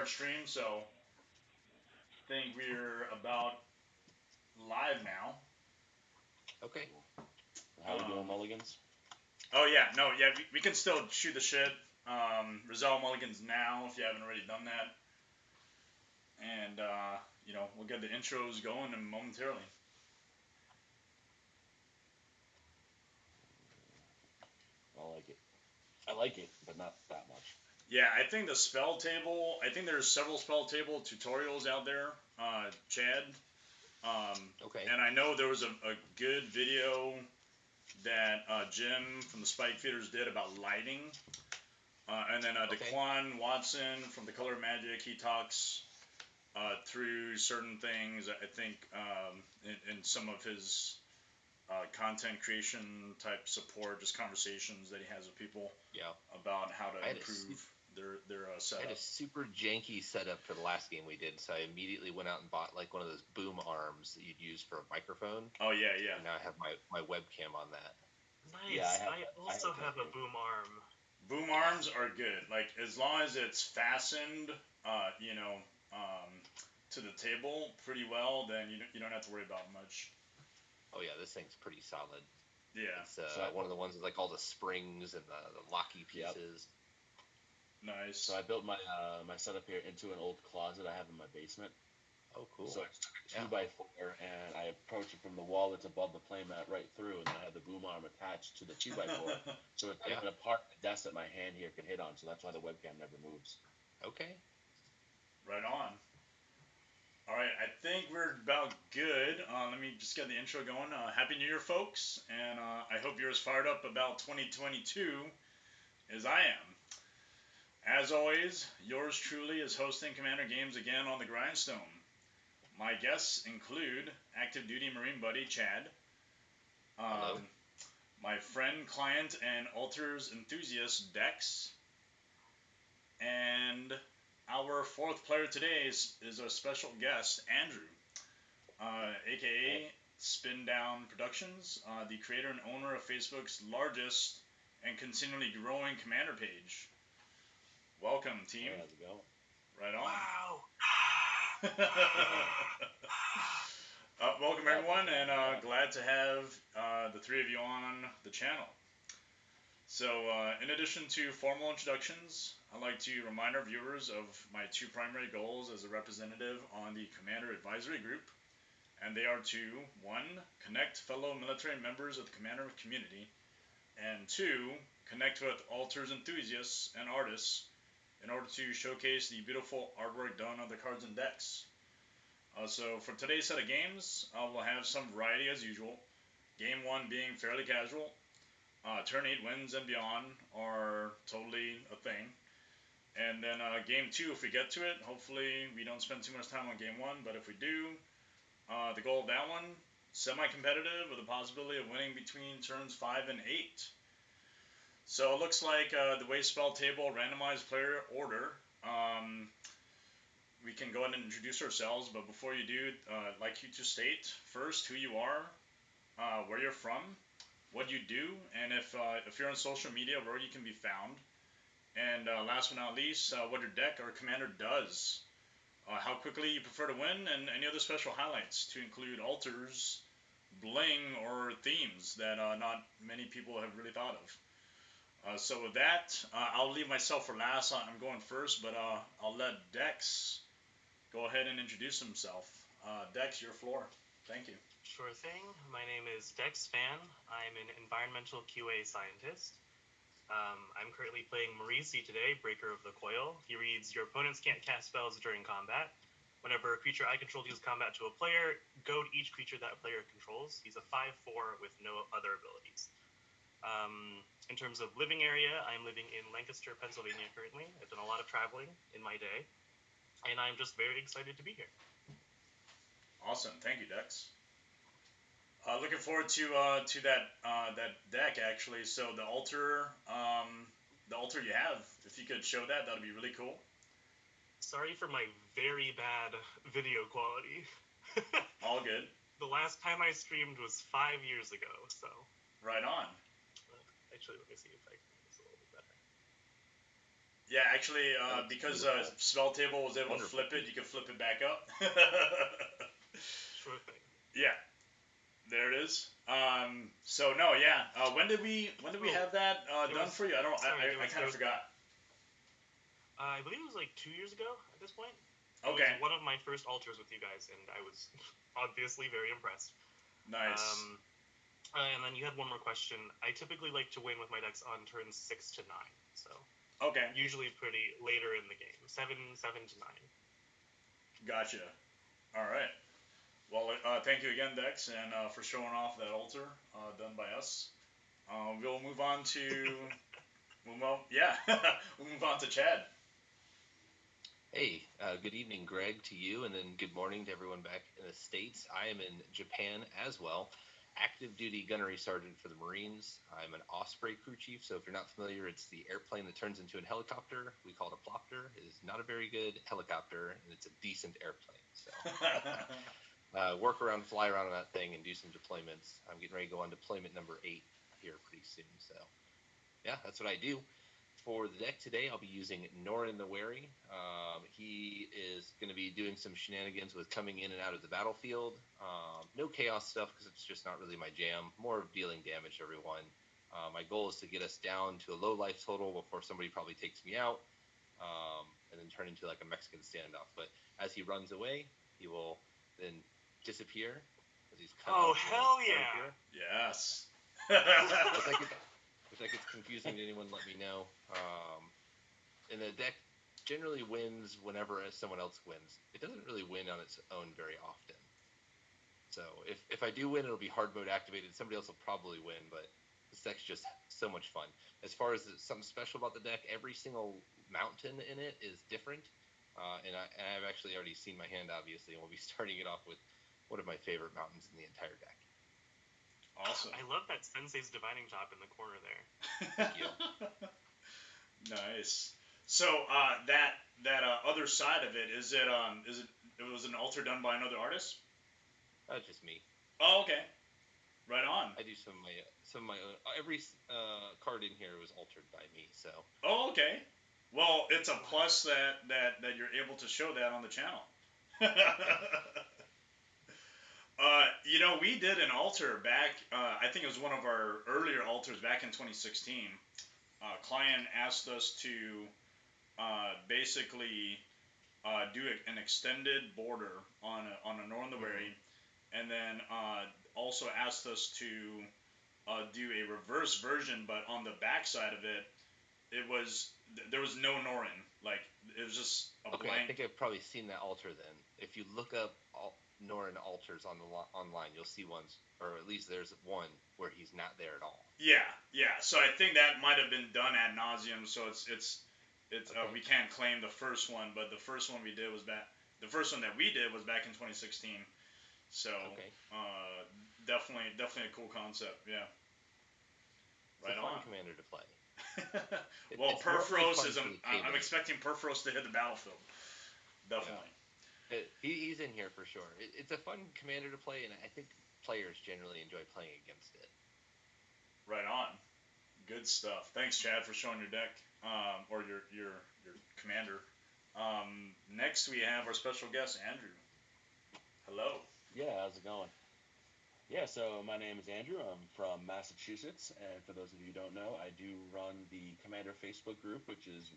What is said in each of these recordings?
stream, so I think we're about live now. Okay. How we doing, Um, Mulligans? oh yeah, no, yeah, we can still shoot the shit. Resolve Mulligans now if you haven't already done that, and we'll get the intros going momentarily. I like it. I like it, but not that much. Yeah, I think the spell table. I think there's several spell table tutorials out there, Chad. Okay. And I know there was a good video that Jim from the Spike Feeders did about lighting. And then Okay. Daquan Watson from the Color Magic, he talks through certain things. I think in some of his content creation type support, just conversations that he has with people Yeah. about how to I had improve their I setup. had a super janky setup for the last game we did, so I immediately went out and bought like one of those boom arms that you'd use for a microphone. Oh yeah, yeah. And now I have my webcam on that. Nice. Yeah, I also have a boom arm. Boom arms are good. Like as long as it's fastened, to the table pretty well, then you don't have to worry about much. Oh yeah, this thing's pretty solid. Yeah. It's one of the ones with like all the springs and the locky Yep. pieces. Nice. So I built my my setup here into an old closet I have in my basement. Oh, cool. So it's a 2x4, and I approach it from the wall that's above the playmat right through, and then I have the boom arm attached to the 2x4. So it's even a part of the desk that my hand here can hit on, so that's why the webcam never moves. Okay. Right on. All right, I think we're about good. Let me just get the intro going. Happy New Year, folks, and I hope you're as fired up about 2022 as I am. As always, yours truly is hosting Commander Games again on the Grindstone. My guests include active duty Marine buddy Chad, Hello. my friend, client, and altars enthusiast Dex, and our fourth player today is our special guest Andrew, aka Spindown Productions, the creator and owner of Facebook's largest and continually growing commander page. Welcome, team. Hey, how's it going? Right on. Wow. Welcome everyone, and glad to have the three of you on the channel. So, in addition to formal introductions, I'd like to remind our viewers of my two primary goals as a representative on the Commander Advisory Group, and they are to 1. Connect fellow military members of the Commander community, and 2. Connect with altars enthusiasts and artists in order to showcase the beautiful artwork done on the cards and decks. So for today's set of games, we'll have some variety as usual. Game 1 being fairly casual. Turn 8 wins and beyond are totally a thing. And then Game 2, if we get to it, hopefully we don't spend too much time on Game 1, but if we do, the goal of that one, semi-competitive with a possibility of winning between turns 5 and 8. So it looks like the way spell table randomized player order, we can go ahead and introduce ourselves, but before you do, I'd like you to state first who you are, where you're from, what you do, and if you're on social media, where you can be found. And last but not least, what your deck or commander does, how quickly you prefer to win, and any other special highlights to include altars, bling, or themes that not many people have really thought of. So with that, I'll leave myself for last. I'm going first, but I'll let Dex go ahead and introduce himself. Dex, your floor. Thank you. Sure thing. My name is Dex Fan. I'm an environmental QA scientist. I'm currently playing Marisi today, Breaker of the Coil. He reads, your opponents can't cast spells during combat. Whenever a creature I control deals combat to a player, goad each creature that player controls. He's a 5/4 with no other abilities. In terms of living area, I'm living in Lancaster, Pennsylvania currently. I've done a lot of traveling in my day, and I'm just very excited to be here. Awesome. Thank you, Dex. Looking forward to that deck actually. So the altar you have, if you could show that, that'd be really cool. Sorry for my very bad video quality. All good. The last time I streamed was 5 years ago, so. Right on. Actually, let me see if I can make this a little bit better. Yeah, actually, That's because beautiful. Spell Table was able to Wonderful. flip it, you can flip it back up. Sure thing. Yeah, there it is. So no, yeah. When did we Oh, have that it done was. for you? I don't. Sorry, I kind of forgot. I believe it was like 2 years ago at this point. It Okay. was one of my first altars with you guys, and I was obviously very impressed. Nice. And then you had one more question. I typically like to win with my decks on turns 6 to 9, so Okay. usually pretty later in the game, 7 to 9. Gotcha. All right. Well, thank you again, Dex, and for showing off that altar done by us. We'll move on to. Well, yeah. We'll move on to Chad. Hey, good evening, Greg, to you, and then good morning to everyone back in the States. I am in Japan as well. Active duty gunnery sergeant for the Marines. I'm an Osprey crew chief, so if you're not familiar, it's the airplane that turns into a helicopter. We call it a plopter. It is not a very good helicopter, and it's a decent airplane. So work around, fly around on that thing, and do some deployments. I'm getting ready to go on deployment number 8 here pretty soon. So yeah, that's what I do. For the deck today, I'll be using Norin the Wary. He is going to be doing some shenanigans with coming in and out of the battlefield. No chaos stuff because it's just not really my jam. More of dealing damage to everyone. My goal is to get us down to a low life total before somebody probably takes me out, and then turn into like a Mexican standoff. But as he runs away, he will then disappear as he's cut Oh, out. hell yeah! Yes. If that gets confusing to anyone, let me know. And the deck generally wins whenever someone else wins. It doesn't really win on its own very often. So if I do win, it'll be hard mode activated. Somebody else will probably win, but this deck's just so much fun. As far as something special about the deck, every single mountain in it is different. And I've actually already seen my hand, obviously, and we'll be starting it off with one of my favorite mountains in the entire deck. Awesome. I love that Sensei's divining top in the corner there. Thank you. Nice. So that other side of it is it was an altar done by another artist? Just me. Oh, okay. Right on. I do some of my own. Every card in here was altered by me, so. Oh, okay. Well, it's a plus that you're able to show that on the channel. We did an altar back. I think it was one of our earlier altars back in 2016. Client asked us to basically do an extended border on a Northern the Wary, and then also asked us to do a reverse version, but on the back side of it, there was no Norin. Like it was just a Okay, blank. I think I've probably seen that altar then. If you look up Norin altars on online, you'll see ones, or at least there's one where he's not there at all. Yeah, yeah. So I think that might have been done ad nauseum. So it's Okay. we can't claim the first one, but the first one we did was back. The first one that we did was back in 2016. So Okay. definitely a cool concept. Yeah. It's Right a fun on. commander to play. Well, It's normally Perforos fun is. for the I'm table. expecting Perforos to hit the battlefield. Definitely. He's in here for sure. It's a fun commander to play, and I think players generally enjoy playing against it. Right on. Good stuff. Thanks, Chad, for showing your deck, or your commander. Next, we have our special guest, Andrew. Hello. Yeah, how's it going? Yeah, so my name is Andrew. I'm from Massachusetts, and for those of you who don't know, I do run the Commander Facebook group, which is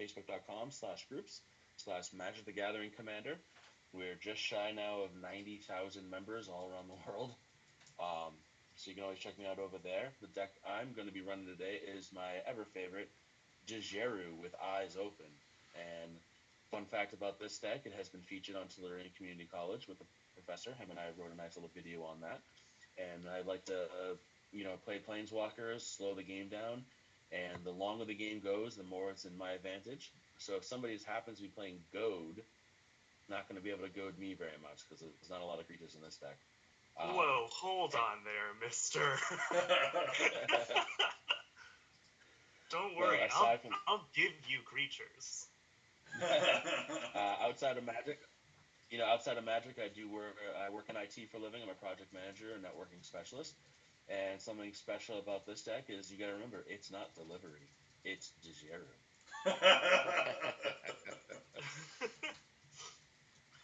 facebook.com/groups/Magic the Gathering Commander. We're just shy now of 90,000 members all around the world. So you can always check me out over there. The deck I'm going to be running today is my ever favorite Djeru with Eyes Open. And fun fact about this deck, it has been featured on Tulare Community College with the professor. Him and I wrote a nice little video on that. And I like to, play Planeswalkers, slow the game down. And the longer the game goes, the more it's in my advantage. So if somebody happens to be playing Goad, not going to be able to goad me very much because there's not a lot of creatures in this deck. Whoa, hold on there, mister. Don't worry, I'll give you creatures. Outside of Magic, I work in IT for a living. I'm a project manager and networking specialist. And something special about this deck is you got to remember, it's not delivery, it's Djeru.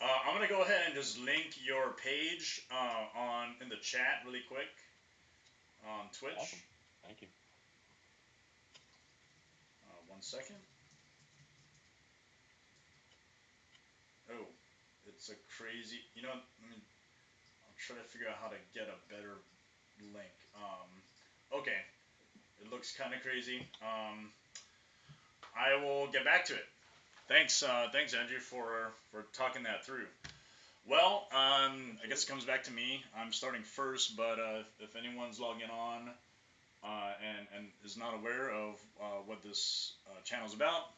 I'm gonna go ahead and just link your page on in the chat really quick on Twitch. Awesome. Thank you. 1 second. Oh, it's a crazy. You know, I'll try to figure out how to get a better link. Okay, it looks kind of crazy. I will get back to it. Thanks, Andrew, for talking that through. Well, I guess it comes back to me. I'm starting first, but if anyone's logging on and is not aware of what this channel is about,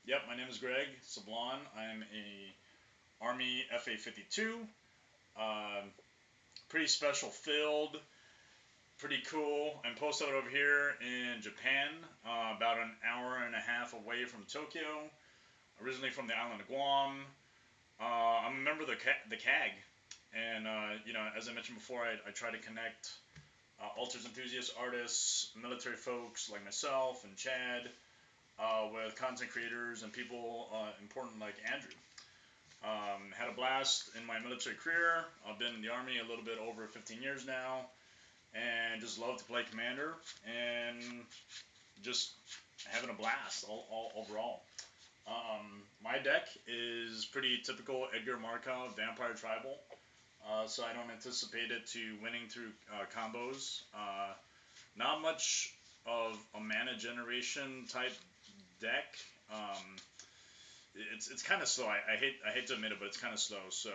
yep, my name is Greg Sablon. I'm a Army FA-52, pretty special field, pretty cool. I'm posted over here in Japan, about an hour and a half away from Tokyo. Originally from the island of Guam. I'm a member of the CAG, and as I mentioned before, I try to connect alters enthusiasts, artists, military folks like myself and Chad, with content creators and people important like Andrew. Had a blast in my military career. I've been in the Army a little bit over 15 years now, and just love to play Commander and just having a blast all overall. My deck is pretty typical Edgar Markov Vampire Tribal, so I don't anticipate it to winning through combos. Not much of a mana generation type deck. It's kind of slow. I hate to admit it, but it's kind of slow. So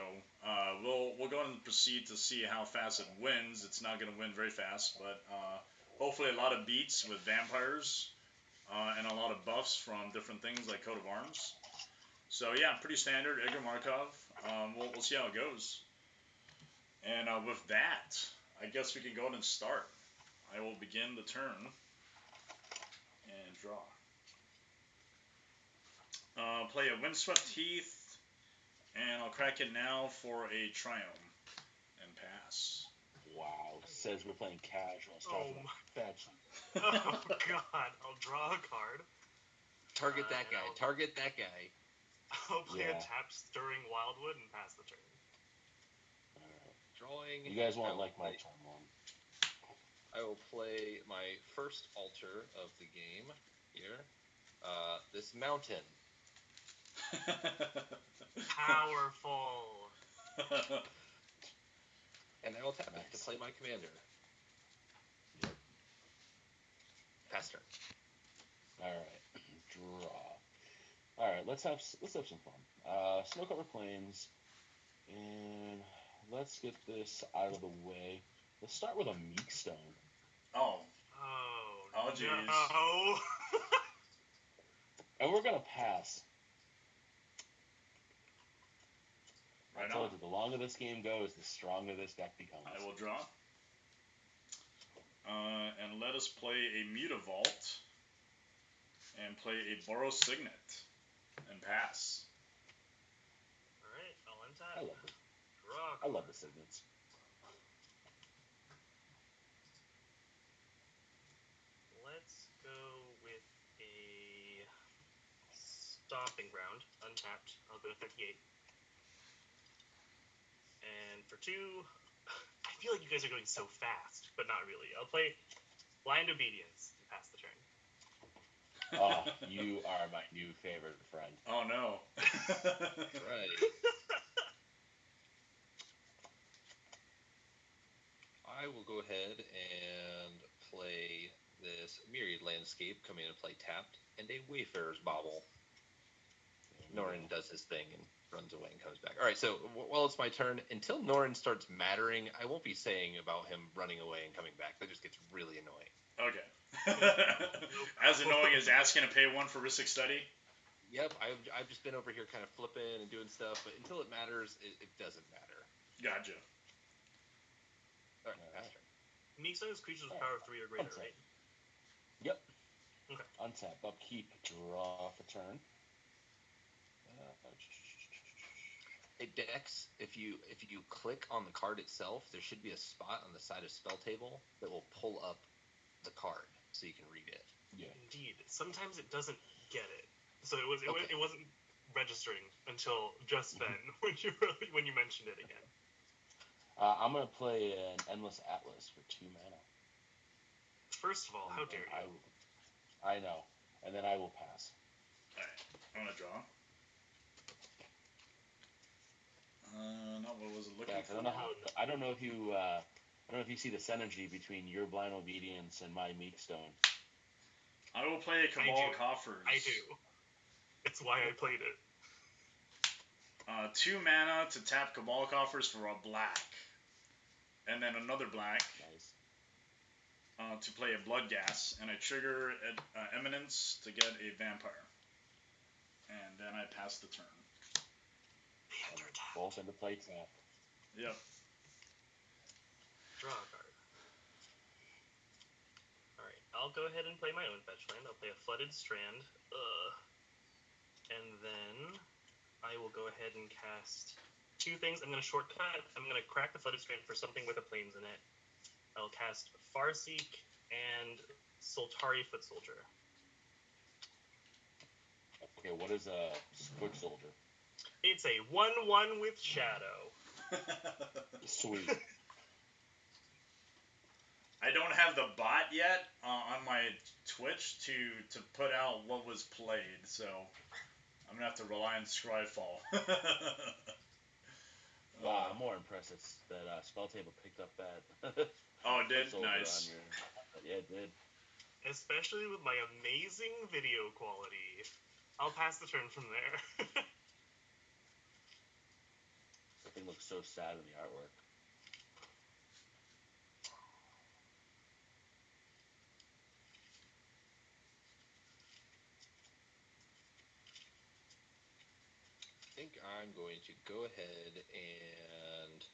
we'll go and proceed to see how fast it wins. It's not going to win very fast, but hopefully a lot of beats with vampires. And a lot of buffs from different things like Coat of Arms. So yeah, pretty standard Edgar Markov. We'll see how it goes. And with that, I guess we can go ahead and start. I will begin the turn and draw. Play a Windswept Heath, and I'll crack it now for a Triumph and pass. Wow. Says we're playing casual. Fetch. Oh god, I'll draw a card. Target that guy. Target that guy. I'll play a tap Stirring Wildwood and pass the turn. Alright. Drawing. You guys won't like my turn one. I will play my first altar of the game here. This mountain. Powerful. And I will tap it to play my commander. Yep. Pass turn. Alright. Draw. Alright, let's have some fun. Snow Covered Plains. And let's get this out of the way. Let's start with a Meekstone. Oh. Oh, jeez. No. And we're gonna pass. Right I told on. you, the longer this game goes, the stronger this deck becomes. I will draw. And let us play a Mutavault. And play a Boros Signet. And pass. Alright, I'll untap. I love it. Draw. I love the signets. Let's go with a Stomping Ground, untapped. I'll go to 38. And for 2, I feel like you guys are going so fast, but not really. I'll play Blind Obedience and pass the turn. Oh, you are my new favorite friend. Oh no. Right. I will go ahead and play this Myriad Landscape, come in and play tapped, and a Wayfarer's Bauble. Norin does his thing and runs away and comes back. All right, so while it's my turn, until Norin starts mattering, I won't be saying about him running away and coming back. That just gets really annoying. Okay. As annoying as asking to pay 1 for Ristic Study? Yep, I've just been over here kind of flipping and doing stuff, but until it matters, it doesn't matter. Gotcha. All right, pass turn. Meekstone's creatures with power of 3 or greater, right? Yep. Okay. Untap, upkeep, draw for turn. It decks, if you click on the card itself, there should be a spot on the side of spell table that will pull up the card so you can read it. Yeah. Indeed. Sometimes it doesn't get it. So it Okay. wasn't registering until just then when you mentioned it again. I'm gonna play an Endless Atlas for 2 mana. First of all, how dare you? I know, and then I will pass. Alright, I'm gonna draw. Not what was it looking for? I don't know if you see the synergy between your Blind Obedience and my Meek Stone. I will play a Cabal Coffers. I do. It's why I played it. 2 mana to tap Cabal Coffers for a black. And then another black. Nice. To play a Blood Gas. And I trigger Eminence to get a Vampire. And then I pass the turn. Both into play tap. Yep. Draw a card. Alright, I'll go ahead and play my own fetch land. I'll play a Flooded Strand. And then I will go ahead and cast 2 things. I'm going to shortcut. I'm going to crack the Flooded Strand for something with a plains in it. I'll cast Farseek and Soltari Foot Soldier. Okay, what is a Foot Soldier? It's a 1/1 with Shadow. Sweet. I don't have the bot yet on my Twitch to put out what was played, so I'm gonna have to rely on Scryfall. Wow, I'm more impressed that Spell Table picked up that. Oh, it did? Foot Soldier Nice. Yeah, it did. Especially with my amazing video quality. I'll pass the turn from there. The thing looks so sad in the artwork. I think I'm going to go ahead and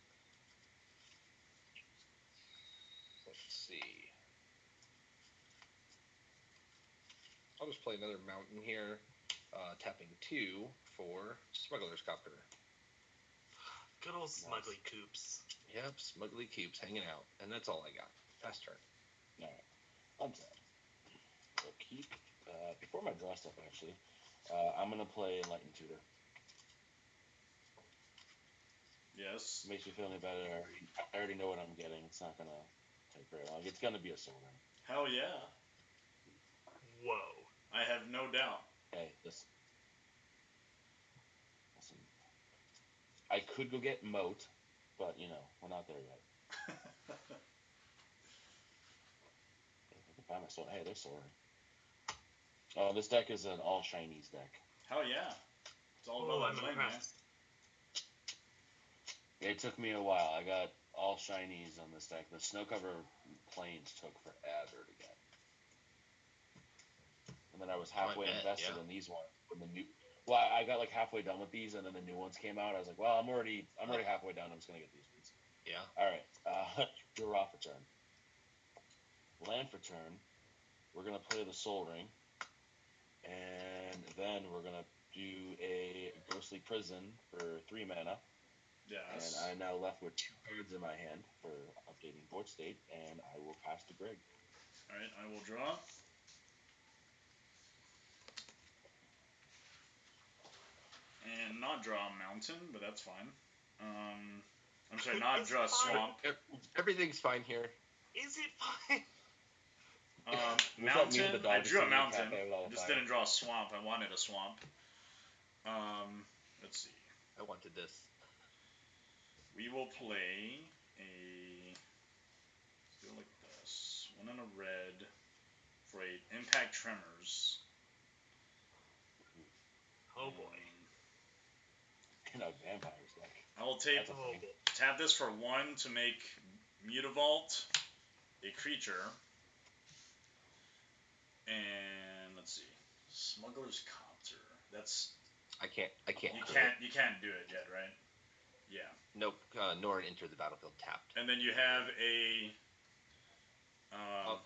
let's see. I'll just play another mountain here, tapping 2 for Smuggler's Copter. Good old Smuggly Coops. Yep, Smuggly Coops hanging out, and that's all I got. Fast turn. All right, untap. So keep. Before my draw stuff, actually, I'm gonna play Enlightened Tutor. Yes. Makes me feel any better. I already know what I'm getting. It's not gonna take very long. It's gonna be a Soul Ring. Hell yeah. Whoa. I have no doubt. Hey, listen. I could go get Moat, but we're not there yet. I can find my Soul. Hey, there's Soul Ring. Oh, this deck is an all shinies deck. Hell yeah. It's all about that flame, man. It took me a while. I got all shinies on this deck. The Snow Cover Plains took forever to get. And then I was halfway invested in these ones. Well, I got like halfway done with these, and then the new ones came out. I was like, well, I'm already halfway done. I'm just gonna get these ones. Yeah. All right. Draw for turn. Land for turn. We're gonna play the Soul Ring, and then we're gonna do a Ghostly Prison for 3 mana. Yes. And I'm now left with 2 cards in my hand for updating board state, and I will pass to Greg. Alright, I will draw. And not draw a mountain, but that's fine. I'm sorry, not draw a swamp. Everything's fine here. Is it fine? Mountain. I drew a mountain. Just didn't draw a swamp. I wanted a swamp. Let's see. I wanted this. We will play a. Let's do it like this. 1 and a red for a Impact Tremors. Oh boy. In a Vampires deck. I will tap this for 1 to make Mutavault a creature. And let's see. Smuggler's Copter. That's. I can't. You can't do it yet, right? Yeah. Nope. Norin entered the battlefield tapped. And then you have a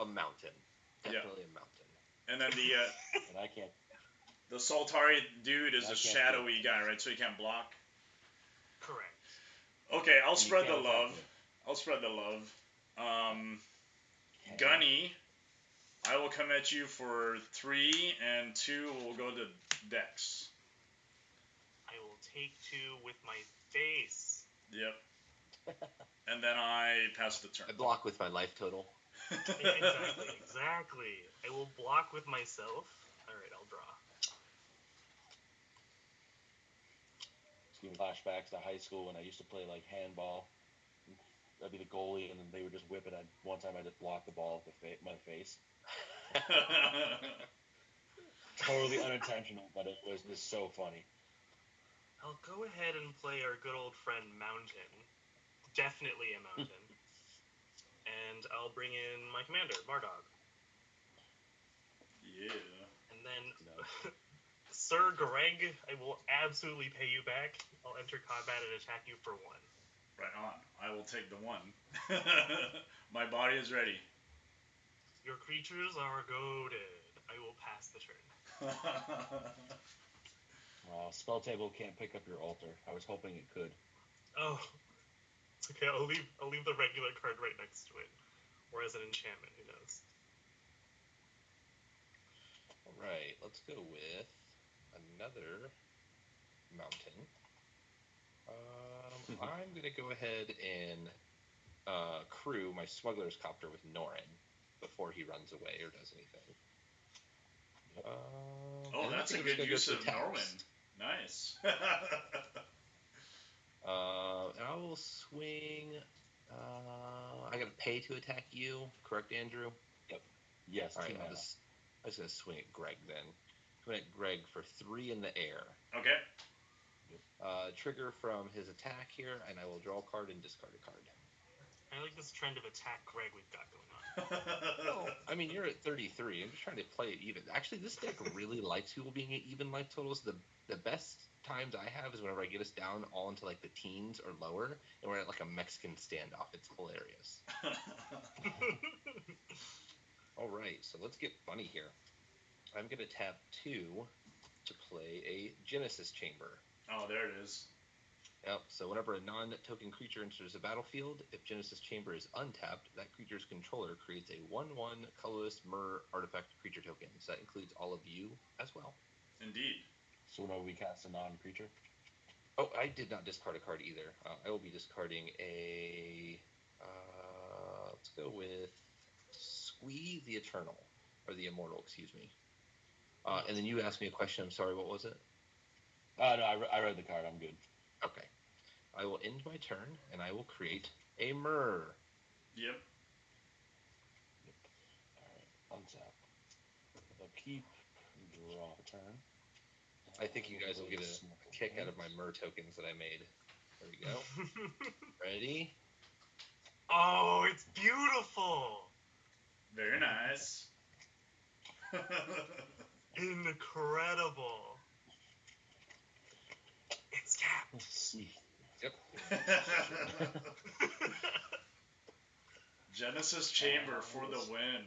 mountain. Definitely a mountain. And then the and I can't. The Soltari dude is a shadowy guy, right? So he can't block. Correct. Okay, I'll spread the love. Gunny. I will come at you for 3, and 2 will go to Dex. I will take 2 with my face. Yep. And then I pass the turn. I block with my life total. Exactly. I will block with myself. Alright, I'll draw. It's giving flashbacks to high school when I used to play like handball. I'd be the goalie, and then they would just whip it. One time I just blocked the ball with my face. Totally unintentional, but it was just so funny. I'll go ahead and play our good old friend Mountain. Definitely a Mountain. And I'll bring in my commander, Mardog. Yeah. And then, Sir Greg, I will absolutely pay you back. I'll enter combat and attack you for 1. Right on. I will take the 1. My body is ready. Your creatures are goaded. I will pass the turn. Spell table can't pick up your altar. I was hoping it could. Oh, it's okay. I'll leave the regular card right next to it, or as an enchantment. Who knows? All right, let's go with another mountain. I'm gonna go ahead and crew my smuggler's copter with Norin before he runs away or does anything. That's a good use of Norin. Nice. And I will swing. I gotta pay to attack you, correct, Andrew? Yep. Yes. All right. I'm just gonna swing at Greg then. Swing at Greg for 3 in the air. Okay. Trigger from his attack here, and I will draw a card and discard a card. I like this trend of attack Greg we've got going on. Well, I mean, you're at 33. I'm just trying to play it even. Actually, this deck really likes people being at even life totals. The best times I have is whenever I get us down all into like the teens or lower, and we're at like a Mexican standoff. It's hilarious. All right, so let's get funny here. I'm going to tap 2 to play a Genesis Chamber. Oh, there it is. Yep, so whenever a non-token creature enters the battlefield, if Genesis Chamber is untapped, that creature's controller creates a 1/1 colorless Myr artifact creature token. So that includes all of you as well. Indeed. So now we cast a non-creature? Oh, I did not discard a card either. I will be discarding a... let's go with Squee the Eternal. Or the Immortal, excuse me. And then you asked me a question. I'm sorry, what was it? No, I read the card. I'm good. Okay. I will end my turn, and I will create a Myr. Yep. Alright, untap. Upkeep, draw a turn. I think you guys will get a kick out of my Myr tokens that I made. There we go. Ready? Oh, it's beautiful! Very nice. Incredible. It's tapped. Let's see. Yep. Genesis Chamber for the win.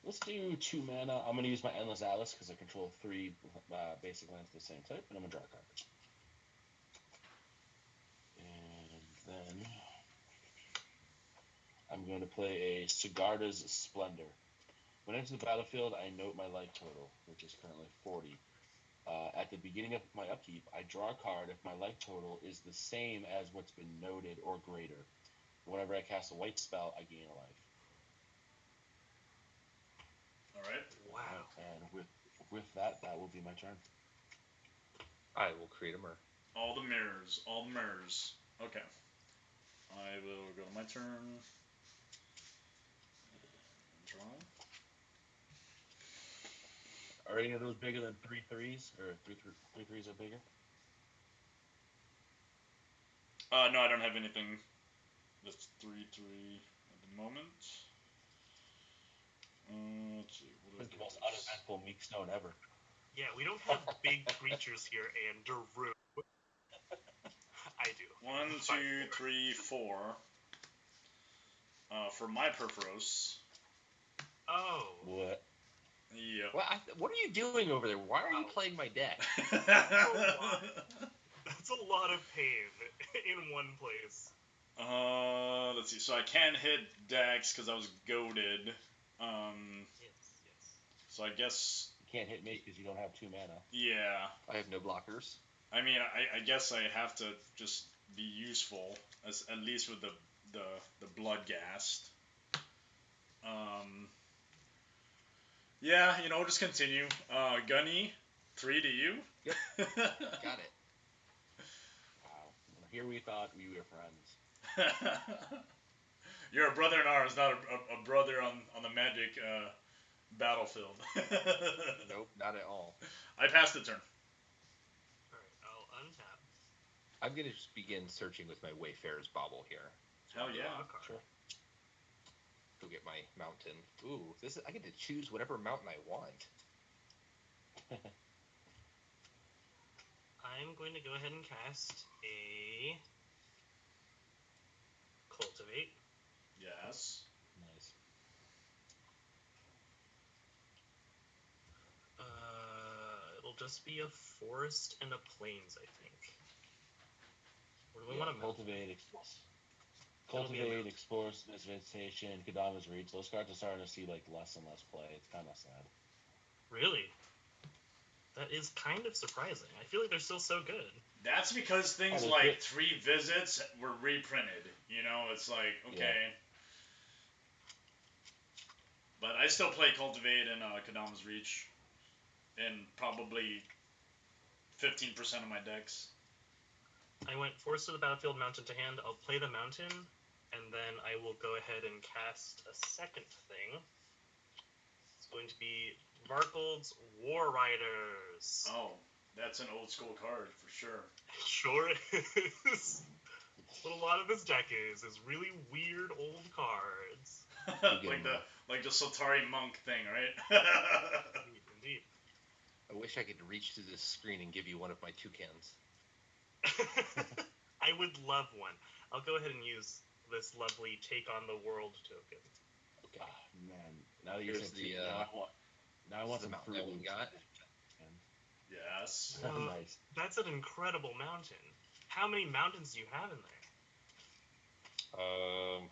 Let's do 2 mana. I'm going to use my Endless Atlas because I control 3 basic lands of the same type, and I'm going to draw a card. And then I'm going to play a Sigarda's Splendor. When I enter the battlefield, I note my life total, which is currently 40. At the beginning of my upkeep, I draw a card if my life total is the same as what's been noted or greater. Whenever I cast a white spell, I gain a life. All right. Wow. And with that will be my turn. I will create a Myr. All the mirrors. All the mirrors. Okay. I will go my turn. Draw. Are any of those bigger than 3/3s? Or 3/3s are bigger? No, I don't have anything that's 3/3 at the moment. Let's see. What It's the most uneventful Meekstone ever. Yeah, we don't have big creatures here, Andrew. I do. 1, 2, 3, 4. For my Perforos. Oh. What? Yep. What are you doing over there? Why are you playing my deck? That's a lot of pain in one place. let's see. So I can't hit Dex because I was goaded. Yes, yes. So I guess, You can't hit me because you don't have 2 mana. yeah. I have no blockers. I mean, I guess I have to just be useful, as at least with the blood gast. Yeah, just continue. Gunny, 3 to you. Yep. Got it. Wow. Here we thought we were friends. You're a brother in arms, not a brother on the magic battlefield. Nope, not at all. I passed the turn. Alright, I'll untap. I'm gonna just begin searching with my Wayfarer's Bauble here. Hell yeah. Draw a card. Sure. Go get my mountain. Ooh, I get to choose whatever mountain I want. I'm going to go ahead and cast a Cultivate. Yes. Nice. It'll just be a forest and a plains, I think. Or do we Yeah, want to cultivate, explores this vegetation, Kadama's Reach. Those cards are starting to see like less and less play. It's kind of sad. Really? That is kind of surprising. I feel like they're still so good. That's because things like 3 visits were reprinted. It's like, okay. Yeah. But I still play Cultivate and Kadama's Reach in probably 15% of my decks. I went Forest of the Battlefield, Mountain to hand. I'll play the Mountain, and then I will go ahead and cast a second thing. It's going to be Varkold's War Riders. Oh, that's an old school card for sure. Sure is. What a lot of this deck is really weird old cards. like the Soltari monk thing, right? Indeed. I wish I could reach through this screen and give you one of my toucans. I would love one. I'll go ahead and use this lovely Take on the World token. Okay. Man, now that you Here's said the, now I want some mountain Fruit that we Loops. got. Yes. Nice. That's an incredible mountain. How many mountains do you have in there?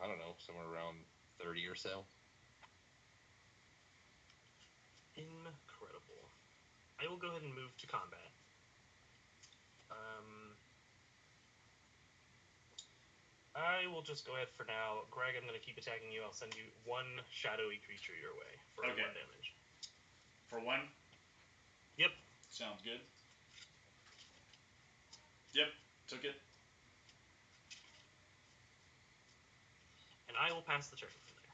I don't know, somewhere around 30 or so. Incredible. I will go ahead and move to combat. I will just go ahead for now. Greg, I'm going to keep attacking you. I'll send you 1 shadowy creature your way for 1 damage. For 1? Yep. Sounds good. Yep, took it. And I will pass the turn from there.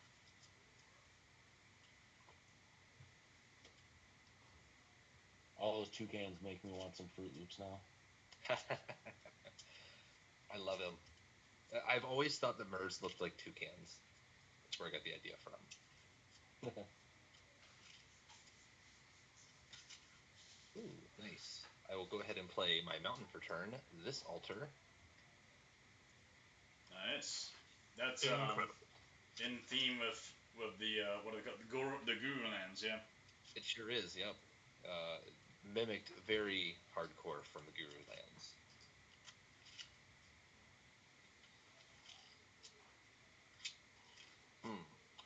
All those toucans make me want some Fruit Loops now. I love him. I've always thought that Murs looked like toucans. That's where I got the idea from. Ooh, nice. I will go ahead and play my mountain for turn. This altar. Nice. That's Incredible. in theme with the what are they called? The Guru lands, yeah. It sure is. Yep. Mimicked very hardcore from the Guru lands.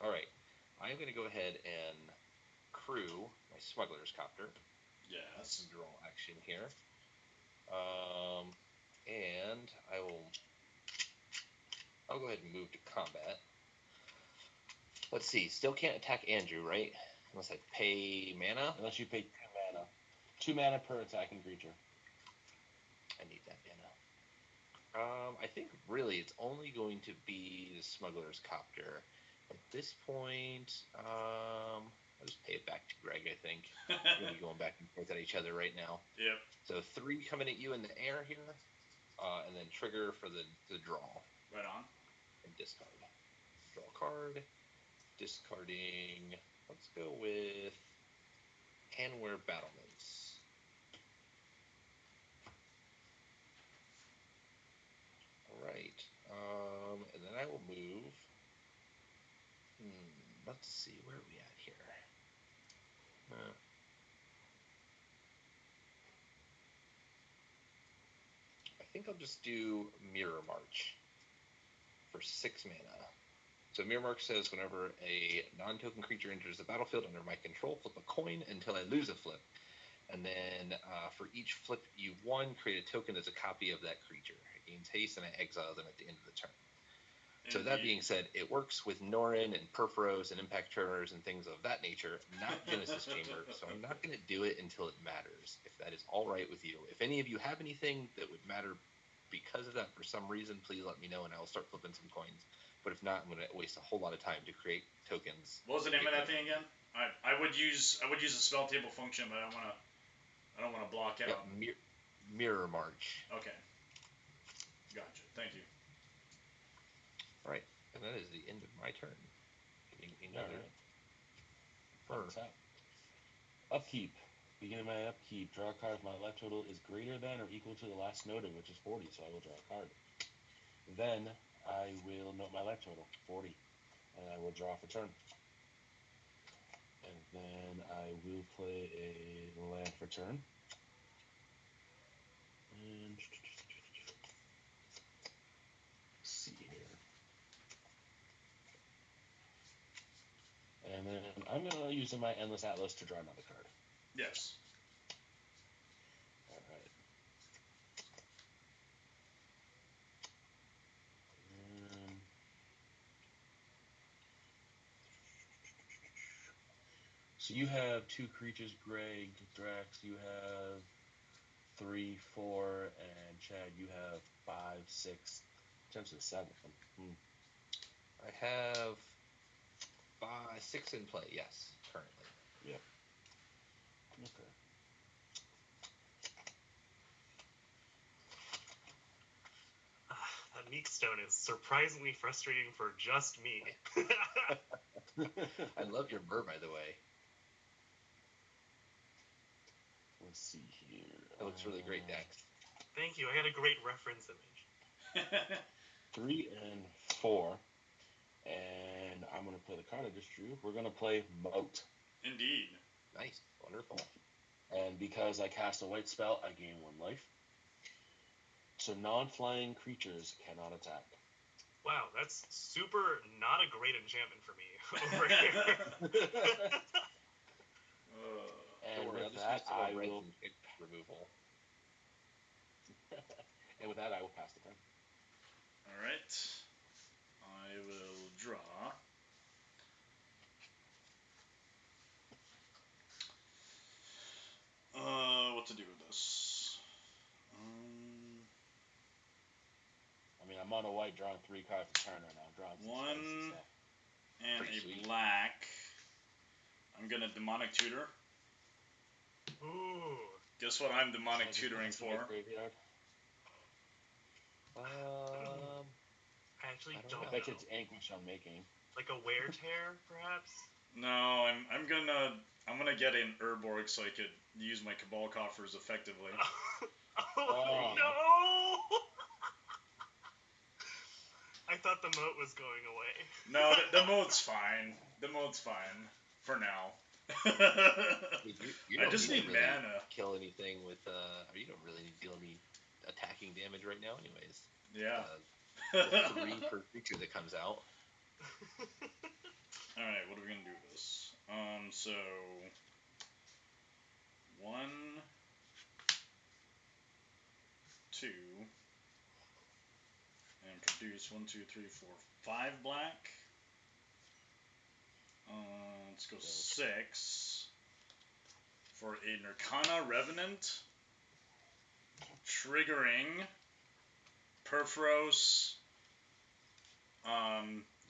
All right. I'm going to go ahead and crew my Smuggler's Copter. Yes. Draw action here. And I'll go ahead and move to combat. Let's see. Still can't attack Andrew, right? Unless I pay mana. Unless you pay 2 mana. 2 mana per attacking creature. I need that mana. I think really it's only going to be the Smuggler's Copter. At this point, I'll just pay it back to Greg, I think. We're going to be going back and forth at each other right now. Yep. So 3 coming at you in the air here, and then trigger for the draw. Right on. And discard. Draw a card. Discarding. Let's go with Handwear Battlements. Alright. And then I will move. Let's see, where are we at here? I think I'll just do Mirror March. for 6 mana. So Mirror Mark says whenever a non-token creature enters the battlefield under my control, flip a coin until I lose a flip. And then for each flip you won, create a token that's a copy of that creature. It gains haste and I exile them at the end of the turn. So that being said, it works with Norin and Perforos and Impact Tremors and things of that nature, not Genesis Chamber. So I'm not going to do it until it matters, if that is all right with you. If any of you have anything that would matter because of that for some reason, please let me know and I'll start flipping some coins. But if not, I'm going to waste a whole lot of time to create tokens. What was the name of that thing again? I would use a spell table function, but I don't want to block it out. Mirror March. Okay. Gotcha. Thank you. All right, and that is the end of my turn. Getting another Upkeep. Beginning my upkeep, draw a card if my life total is greater than or equal to the last noted, which is 40, so I will draw a card. Then I will note my life total, 40, and I will draw for turn. And then I will play a land for turn. And see here. And then I'm going to use my Endless Atlas to draw another card. Yes. All right. So you have 2 creatures, Greg, Drax. You have 3, 4, and Chad, you have 5, 6, potentially 7. I have 6 in play, yes, currently. Yep. Okay. That Meek Stone is surprisingly frustrating for just me. I love your burr, by the way. Let's see here. It looks really great, Dax. Thank you. I had a great reference image. 3 and 4. And I'm going to play the card I just drew. We're going to play Moat. Indeed. Nice. Wonderful. And because I cast a white spell, I gain 1 life. So non-flying creatures cannot attack. Wow, that's super not a great enchantment for me over here. And worry, with that, I will... removal. And with that, I will pass the turn. Alright. I will draw. What to do with this? I mean, I'm on a white, drawing 3 cards per turn right now. I'm drawing some spicy 1 stuff. and Pretty a sweet. black. I'm gonna Demonic Tutor. Ooh. Guess what I'm Demonic Tutoring for? I actually don't know. I bet it's Anguish on making. Like a wear tear, perhaps? No, I'm gonna get an Urborg so I could use my Cabal coffers effectively. Oh, no! I thought the moat was going away. No, the moat's fine. The moat's fine for now. I just need really mana. Kill anything with you don't really need to deal any attacking damage right now, anyways. Yeah. The 3 per creature that comes out. All right, what are we gonna do with this? So 1, 2, and produce 1, 2, 3, 4, 5 black. Let's go 6 for a Nirkana Revenant, triggering Perforos,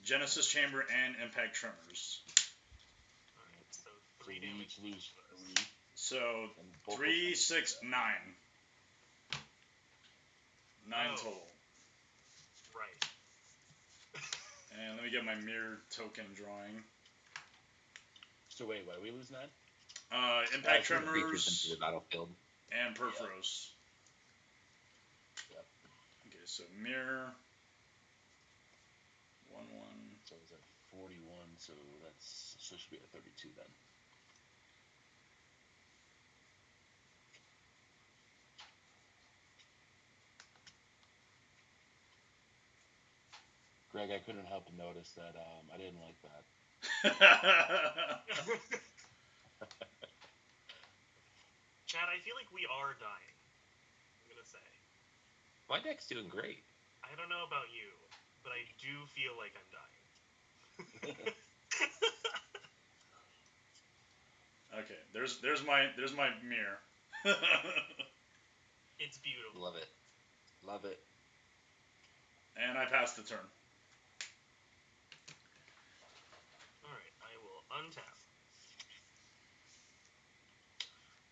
Genesis Chamber, and Impact Tremors. Alright, so 3 damage. Lose 3. So 3, 6, 9. 9 total. Right. And let me get my mirror token drawing. So wait, what? We lose 9? Impact Tremors into the battlefield. And Perforos. Yep. Okay, so mirror. 1, 1. So it's at 41, so it should be at 32 then. Greg, I couldn't help but notice that I didn't like that. Chad, I feel like we are dying. I'm gonna say. My deck's doing great. I don't know about you, but I do feel like I'm dying. Okay, there's my mirror. It's beautiful. Love it. Love it. And I passed the turn. Alright, I will untap.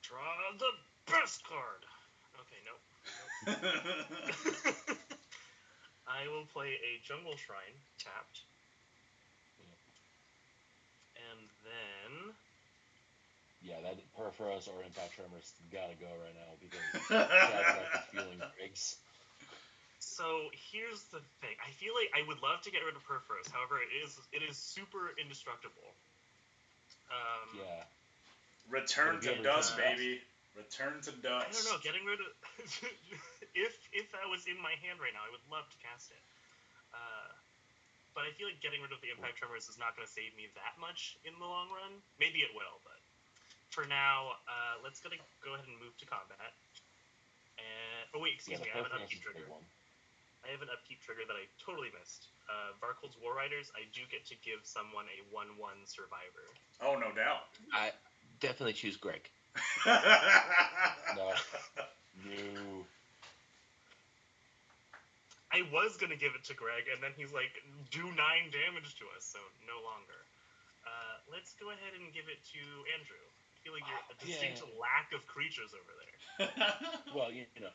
Draw the best card! Okay, nope. I will play a Jungle Shrine, tapped. And then... Yeah, that Perforos or Impact Tremors gotta go right now because Chad's deck is feeling Griggs. So here's the thing. I feel like I would love to get rid of Perforos. However, it is super indestructible. Yeah. Return to dust, baby. Return to dust. I don't know. Getting rid of if that was in my hand right now, I would love to cast it. But I feel like getting rid of the Impact Tremors is not going to save me that much in the long run. Maybe it will, but for now, let's go ahead and move to combat. And excuse me, I have an upkeep trigger. I have an upkeep trigger that I totally missed. Varkold's War Riders, I do get to give someone a 1/1 survivor. Oh, no doubt. I definitely choose Greg. No. No. I was going to give it to Greg, and then he's like, do 9 damage to us, so no longer. Let's go ahead and give it to Andrew. I feel like you're a distinct lack of creatures over there. Well, you know,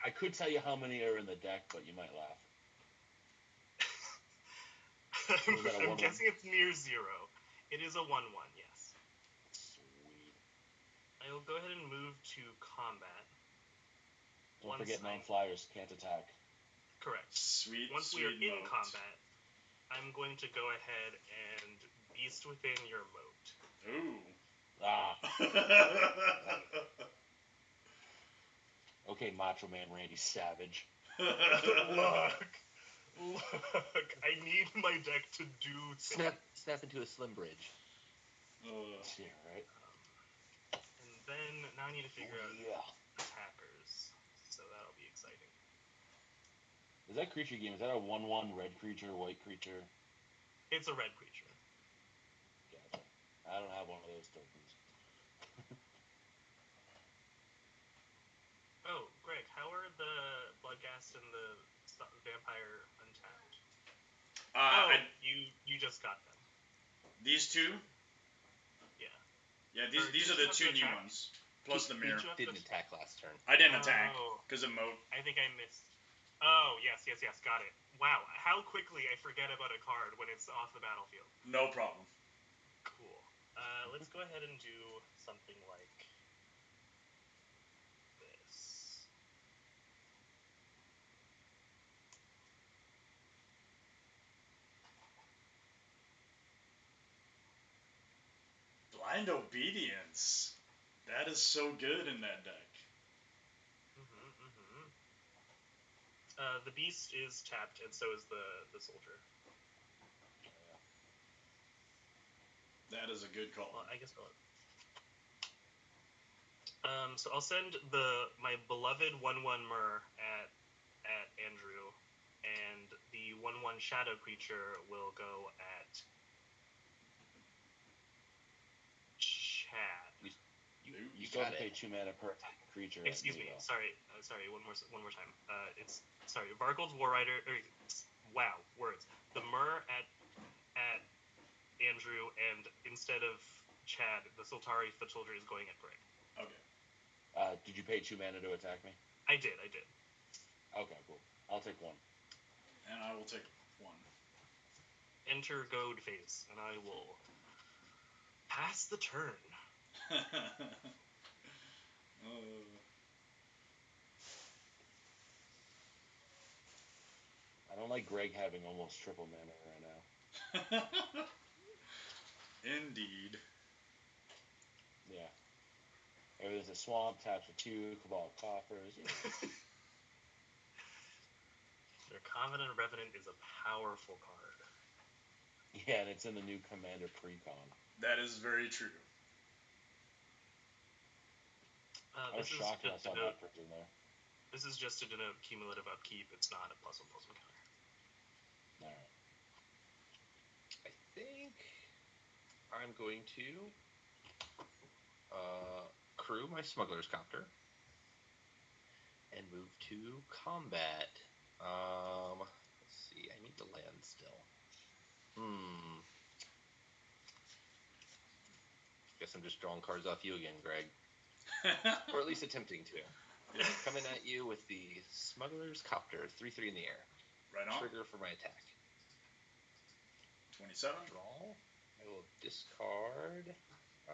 I could tell you how many are in the deck, but you might laugh. I'm guessing it's near 0. It is a 1/1, yes. Sweet. I will go ahead and move to combat. Don't forget non-flyers can't attack. Correct. Once we are in combat, I'm going to go ahead and beast within your moat. Ooh. Ah. Okay, Macho Man Randy Savage. Look, I need my deck to do things. Snap into a Slim Bridge. Yeah, right. And then now I need to figure out attackers, so that'll be exciting. Is that creature game? Is that a 1/1 red creature, white creature? It's a red creature. Gotcha. I don't have one of those tokens. Oh, Greg, how are the Bloodghast and the Vampire untapped? You just got them. These two? Yeah. Yeah, these are the 2 new ones. Plus the mirror. Didn't attack last turn. I didn't attack because of moat. I think I missed. Oh, yes, got it. Wow, how quickly I forget about a card when it's off the battlefield. No problem. Cool. Let's go ahead and do something like this. Blind Obedience. That is so good in that deck. The beast is tapped, and so is the soldier. That is a good call. Well, I guess I'll... So I'll send my beloved 1/1 Myrrh at Andrew, and the 1/1 shadow creature will go at Chad. You still have to pay 2 mana per creature. Excuse me. Sorry. One more time. Varkold's War Rider. Wow, words. The Myrrh at Andrew, and instead of Chad, the Sultari foot soldier is going at Greg. Okay. Did you pay 2 mana to attack me? I did. Okay, cool. I'll take 1. And I will take 1. Enter Goad phase, and I will pass the turn. I don't like Greg having almost triple mana right now. Indeed. Yeah. There's a swamp, taps for 2, Cabal Coffers. Yeah. They're Covenant Revenant is a powerful card. Yeah, and it's in the new Commander Precon. That is very true. I was shocked when I saw that print in there. This is just to denote cumulative upkeep. It's not a +1/+1 counter. Alright. I think I'm going to crew my Smuggler's Copter and move to combat. Let's see. I need to land still. Guess I'm just drawing cards off you again, Greg. Or at least attempting to. Yeah. Coming at you with the Smuggler's Copter, 3/3 in the air. Right on. Trigger for my attack. 27. Draw. I will discard. I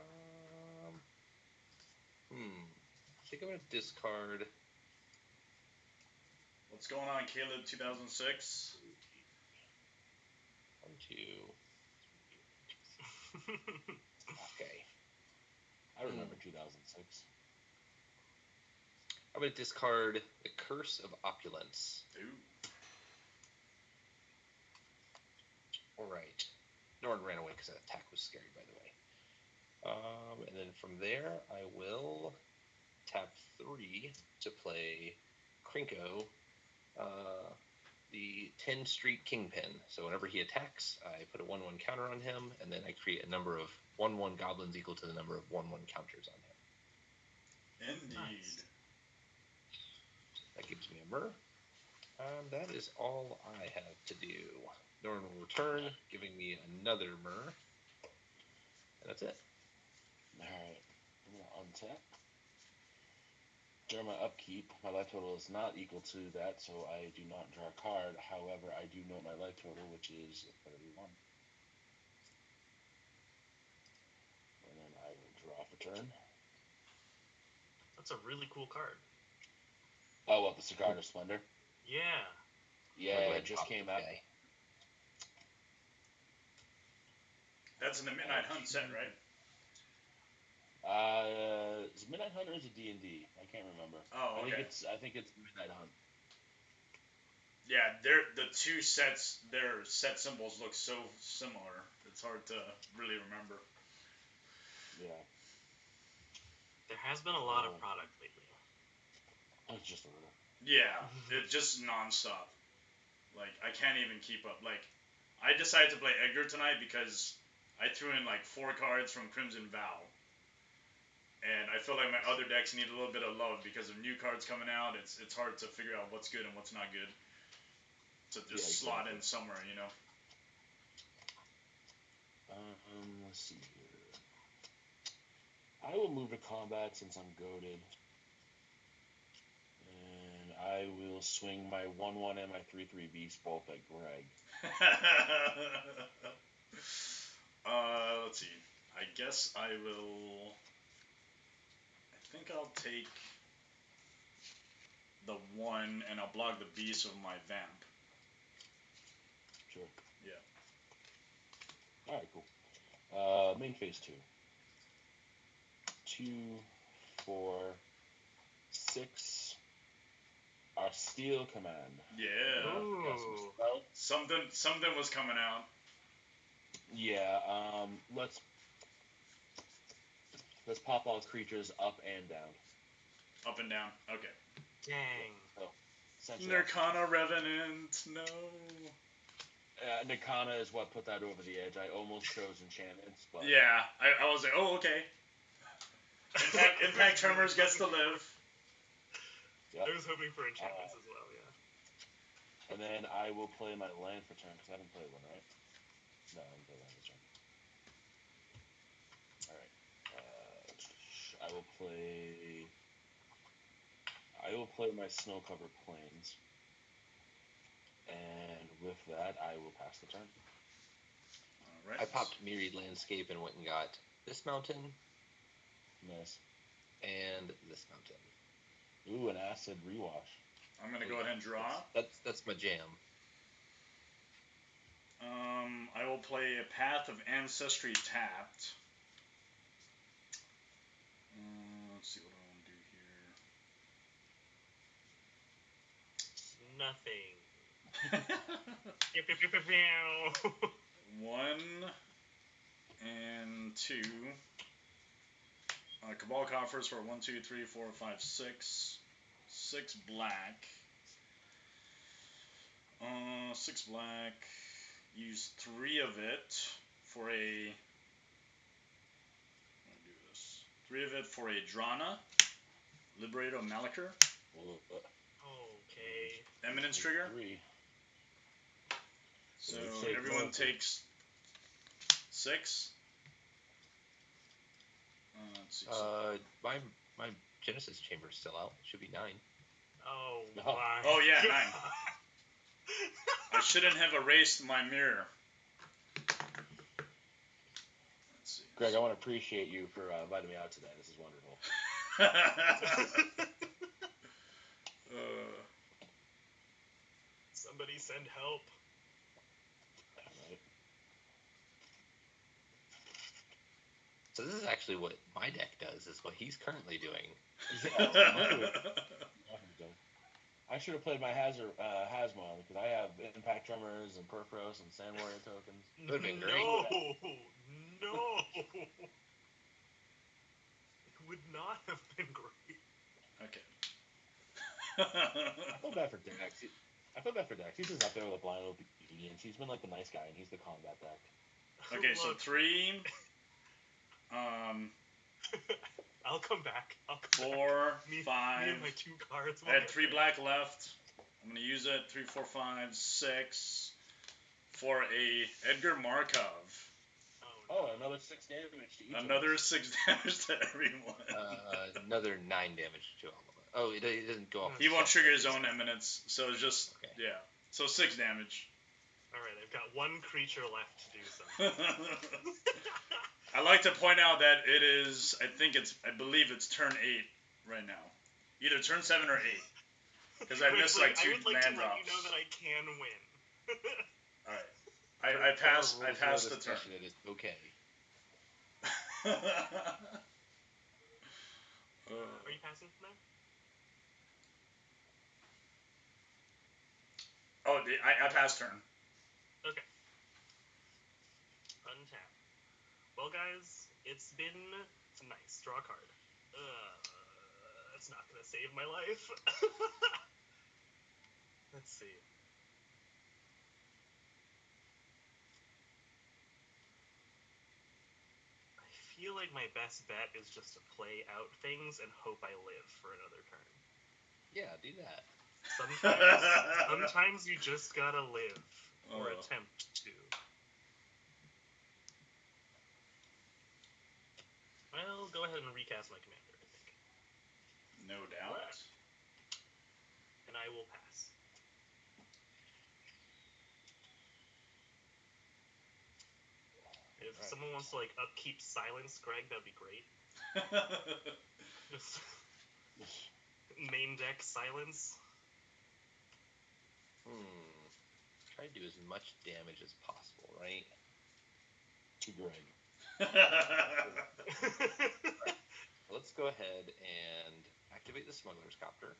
think I'm going to discard. What's going on, Caleb 2006? 1, 2. Okay. I remember 2006. I'm going to discard the Curse of Opulence. Ooh. Alright. Norin ran away because that attack was scary, by the way. And then from there, I will tap 3 to play Krinko, the 10 Street Kingpin. So whenever he attacks, I put a 1/1 counter on him, and then I create a number of 1/1 goblins equal to the number of 1/1 counters on him. Indeed. Nice. That gives me a Myr. That is all I have to do. Norin will return, giving me another Myr. And that's it. Alright. I'm going to untap. During my upkeep, my life total is not equal to that, so I do not draw a card. However, I do know my life total, which is 31. And then I will draw for turn. That's a really cool card. Oh, what, the Cigar of Splendor? Yeah. Yeah, it just came out. That's in the Midnight Hunt set, right? Is it Midnight Hunt or is it D&D? I can't remember. Oh, okay. I think it's Midnight Hunt. Yeah, the two sets, their set symbols look so similar. It's hard to really remember. Yeah. There has been a lot of product lately. It's just a little. Yeah, it's just nonstop. Like, I can't even keep up. Like, I decided to play Edgar tonight because I threw in like 4 cards from Crimson Vow. And I feel like my other decks need a little bit of love because of new cards coming out. It's hard to figure out what's good and what's not good. To just slot in somewhere, you know. Let's see here. I will move to combat since I'm goaded. And I will swing my 1/1 and my 3/3 Beast both at Greg. Let's see. I guess I will. I think I'll take the 1 and I'll block the beast with my vamp. Sure. Yeah. Alright, cool. Main phase 2. 2, 4, 6. Our Steel Command. Yeah. Ooh. Something was coming out. Yeah, let's pop all creatures up and down. Up and down. Okay. Dang. So, Nirkana Revenant, no. Nirkana is what put that over the edge. I almost chose enchantments, but Yeah, I was like, oh, okay. Impact Tremors gets to live. Yep. I was hoping for enchantments as well, yeah. And then I will play my land for turn, because I haven't played one, right? No, I haven't played land this turn. Alright. I will play my Snow-Covered Plains. And with that, I will pass the turn. Alright. I popped Myriad Landscape and went and got this mountain. Nice. And this mountain. Ooh, an acid rewash. I'm gonna go ahead and draw. That's my jam. I will play a Path of Ancestry tapped. Let's see what I want to do here. Nothing. One and two. Cabal coffers for 1, 2, 3, 4, 5, 6. 6 black. 6 black. Use 3 of it for a. Let me do this. 3 of it for a Drana. Liberator of Malachor. Okay. Eminence trigger. 3. So everyone takes 6. Let's see. My Genesis chamber is still out. Should be 9. Oh Oh. my. Oh, yeah, God. 9. I shouldn't have erased my mirror. Let's see. Greg, I want to appreciate you for inviting me out today. This is wonderful. Somebody send help. Right. So this is actually what my deck does. Is what he's currently doing. I should have played my Hazmon because I have Impact Tremors and Perforos and Sand Warrior tokens. Would have been great. No. It would not have been great. Okay. I feel bad for Dex. He's just up there with a blind obedience. He's been like the nice guy, and he's the combat deck. Okay, so Look, 3. I'll come back. 4, Me 5. and my 2 cards. I had 3 black left. I'm gonna use it. 3, 4, 5, 6 for a Edgar Markov. Oh, another 6 damage to each. Another 6 damage to everyone. Another 9 damage to all of them. Oh, it doesn't go off. He won't trigger his own eminence, so it's just yeah. So 6 damage. All right, I've got 1 creature left to do something. I like to point out that it is. I believe it's turn 8 right now. Either turn 7 or 8. Because I missed like 2 I would like land to drops. let you know that I can win. All right. I passed the turn. That is okay. Are you passing from there? Oh, I passed turn. Okay. Untap. Well, guys, it's been nice. Draw a card. That's not gonna save my life. Let's see. I feel like my best bet is just to play out things and hope I live for another turn. Yeah, do that. Sometimes you just gotta live, or attempt to. Well, go ahead and recast my commander, I think. No doubt. And I will pass. If someone wants to upkeep silence, Greg, that'd be great. Just main deck silence. Try to do as much damage as possible, right? To Greg. Let's go ahead and activate the Smuggler's Copter.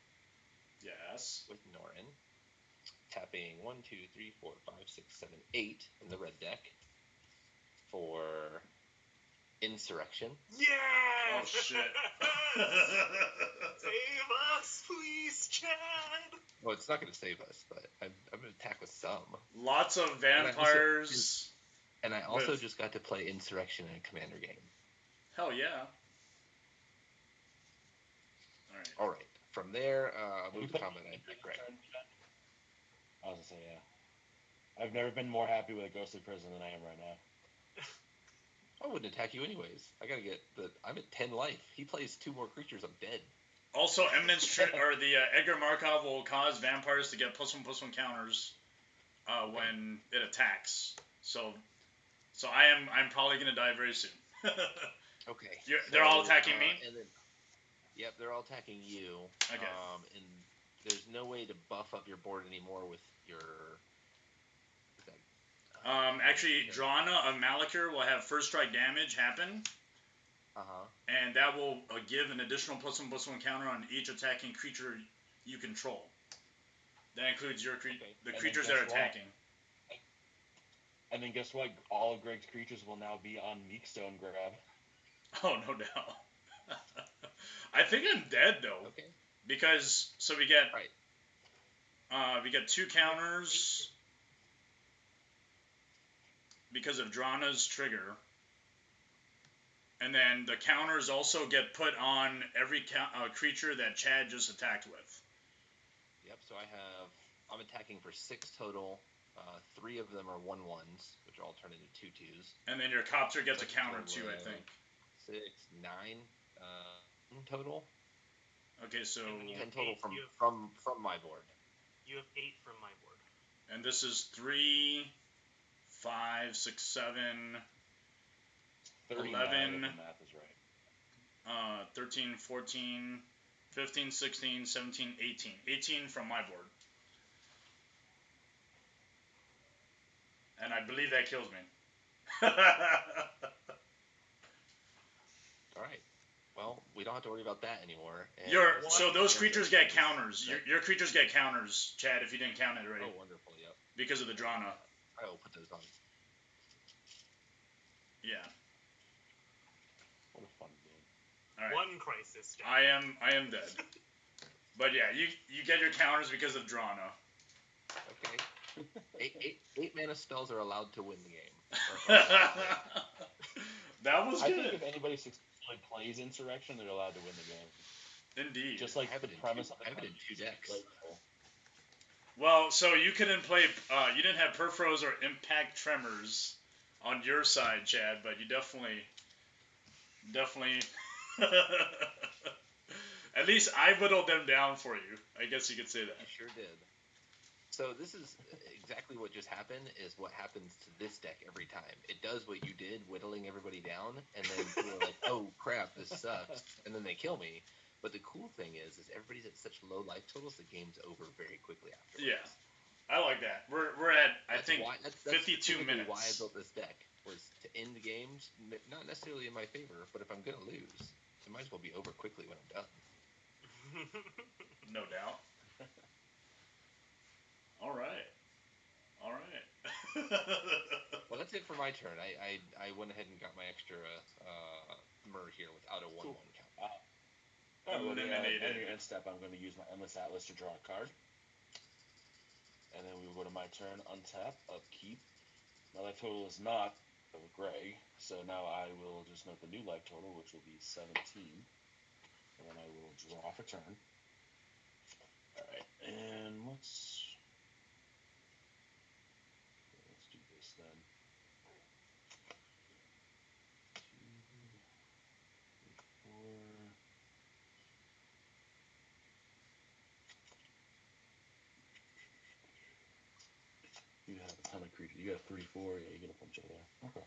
Yes. With Norin. Tapping 1, 2, 3, 4, 5, 6, 7, 8 in the red deck for Insurrection. Yeah! Oh, shit. Save us, please, Chad! Well, it's not going to save us, but I'm going to attack with some. Lots of vampires. And I also just got to play Insurrection in a Commander game. Hell yeah. All right. From there, move to combat. I pick Greg. I was going to say, yeah. I've never been more happy with a Ghostly Prison than I am right now. I wouldn't attack you anyways. I'm at 10 life. He plays 2 more creatures, I'm dead. Also, Eminence or the Edgar Markov will cause vampires to get +1/+1 counters when it attacks. So I'm probably gonna die very soon. Okay. They're all attacking me. Yep, they're all attacking you. Okay. And there's no way to buff up your board anymore with your. Actually, Drana of Malachor will have first strike damage happen. And that will give an additional +1/+1 counter on each attacking creature you control. That includes the And then creatures that guess are what? attacking. And then guess what? All of Greg's creatures will now be on Meekstone grab. Oh, no doubt. I think I'm dead though, Okay. because we get 2 counters because of Drana's trigger, and then the counters also get put on every creature that Chad just attacked with. Yep. So I'm attacking for 6 total. 3 of them are 1/1s, which all turn into 2/2s. And then your copter gets a That's a counter total too, I of think. 6, 9 in total. Okay, so And then you 10 have total 8, from my board. You have 8 from my board. and this is 3, 5, 6, 7, 39 11, if the math is right. 13, 14, 15, 16, 17, 18. 18 from my board. And I believe that kills me. All right. Well, we don't have to worry about that anymore. And so those creatures get counters. Your creatures get counters, Chad, if you didn't count it already. Oh, wonderful, yep. Because of the Drana. I will put those on. Yeah. What a fun game. All right. 1 crisis deck. I am dead. But yeah, you get your counters because of Drana. Okay. 8 mana spells are allowed to win the game. That was I good. think if anybody successfully plays Insurrection, they're allowed to win the game. Indeed. Just like the premise of I have it in 2 decks. Well, so you couldn't play. You didn't have Perfroze or Impact Tremors on your side, Chad, but you definitely. At least I whittled them down for you. I guess you could say that. You sure did. So this is exactly what just happened, is what happens to this deck every time. It does what you did, whittling everybody down, and then people are like, oh crap, this sucks, and then they kill me. But the cool thing is everybody's at such low life totals, the game's over very quickly afterwards. Yeah, I like that. We're at, I think, that's 52 minutes. Why I built this deck was to end the games, not necessarily in my favor, but if I'm going to lose, it might as well be over quickly when I'm done. No doubt. All right. Well, that's it for my turn. I went ahead and got my extra Myrrh here without a 1/1 count. Eliminated. On your end step, I'm going to use my Endless Atlas to draw a card. And then we will go to my turn, untap, upkeep. My life total is not of Greg, so now I will just note the new life total, which will be 17. And then I will draw for turn. Alright, and let's do this then. 2, 4. You have a ton of creatures. You got 3, 4. Yeah, you get a bunch over there. Okay.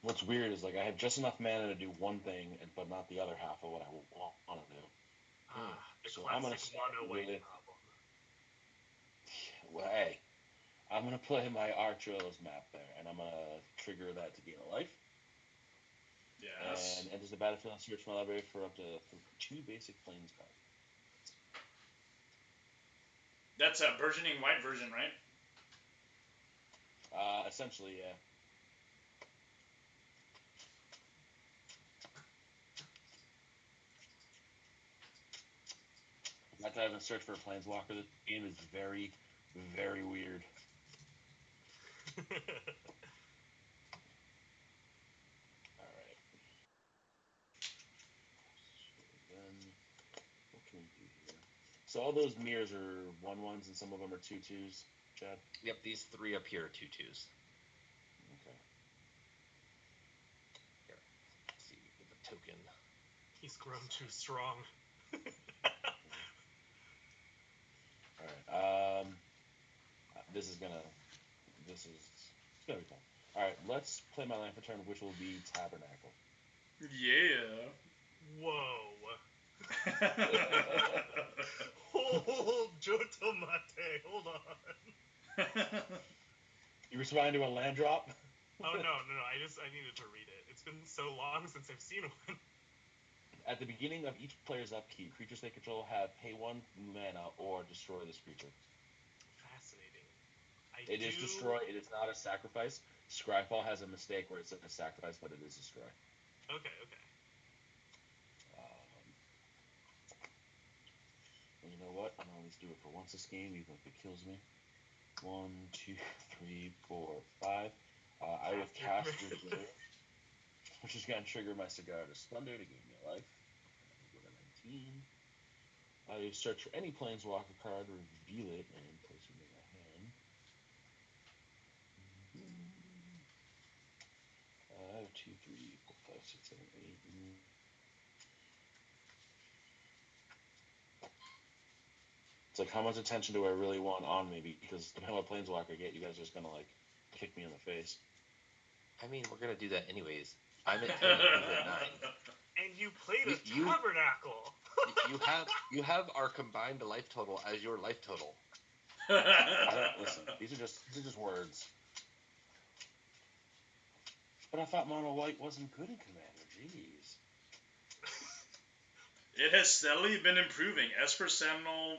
What's weird is like I have just enough mana to do one thing, but not the other half of what I want to do. The So classic I'm gonna start mono white with. problem. Well, hey, I'm gonna play my Archos map there, and I'm gonna trigger that to gain a life. Yes. And enters the battlefield and search my library for up to 2 basic planes cards. That's a burgeoning white version, right? Essentially, yeah. The fact that I haven't searched for a planeswalker this game is very, very weird. Alright. So then, what can we do here? So all those mirrors are 1/1s and some of them are 2/2s, Chad? Yep, these 3 up here are 2/2s. Okay. Here, let's see, get the token. He's grown too strong. Alright, it's gonna be fun. Alright, let's play my land for turn, which will be Tabernacle. Yeah. Whoa. Hold, Jotomate, hold on. You respond to a land drop? Oh no. I needed to read it. It's been so long since I've seen one. At the beginning of each player's upkeep, creatures they control have pay 1 mana or destroy this creature. Fascinating. It is destroy. It is not a sacrifice. Scryfall has a mistake where it's a sacrifice, but it is destroy. Okay. Well, you know what? I'm gonna at least do it for once this game, even if it kills me. 1, 2, 3, 4, 5. I will cast Djeru, which is gonna trigger my Cigar to Splendor to gain me a life. Go to 19. I search for any Planeswalker card, reveal it, and place it in my hand. 2, 3, 4, 5, 6, 7, 8. It's like, how much attention do I really want on me? Because depending on what Planeswalker I get, you guys are just gonna like kick me in the face. I mean, we're gonna do that anyways. I'm at 10 and he's at 9. And you played a Tabernacle. You have our combined life total as your life total. Listen, these are just words. But I thought mono white wasn't good in Commander. Jeez. It has steadily been improving. Esper Sentinel,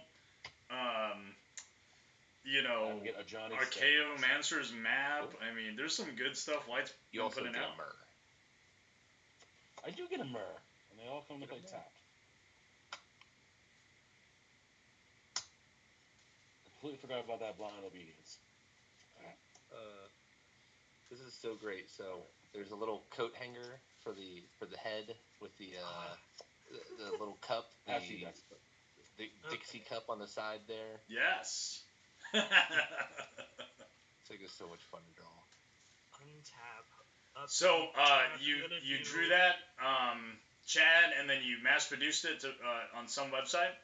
Archaeomancer's map. I mean, there's some good stuff White's been putting out. You also get a Myrrh. I do get a Myrrh, and they all come to play tapped. Completely forgot about that blind obedience. This is so great. So there's a little coat hanger for the head with the little cup, the Dixie cup on the side there. Yes. It's like it's so much fun to draw. Untap. So you drew that, Chad, and then you mass produced it on some website.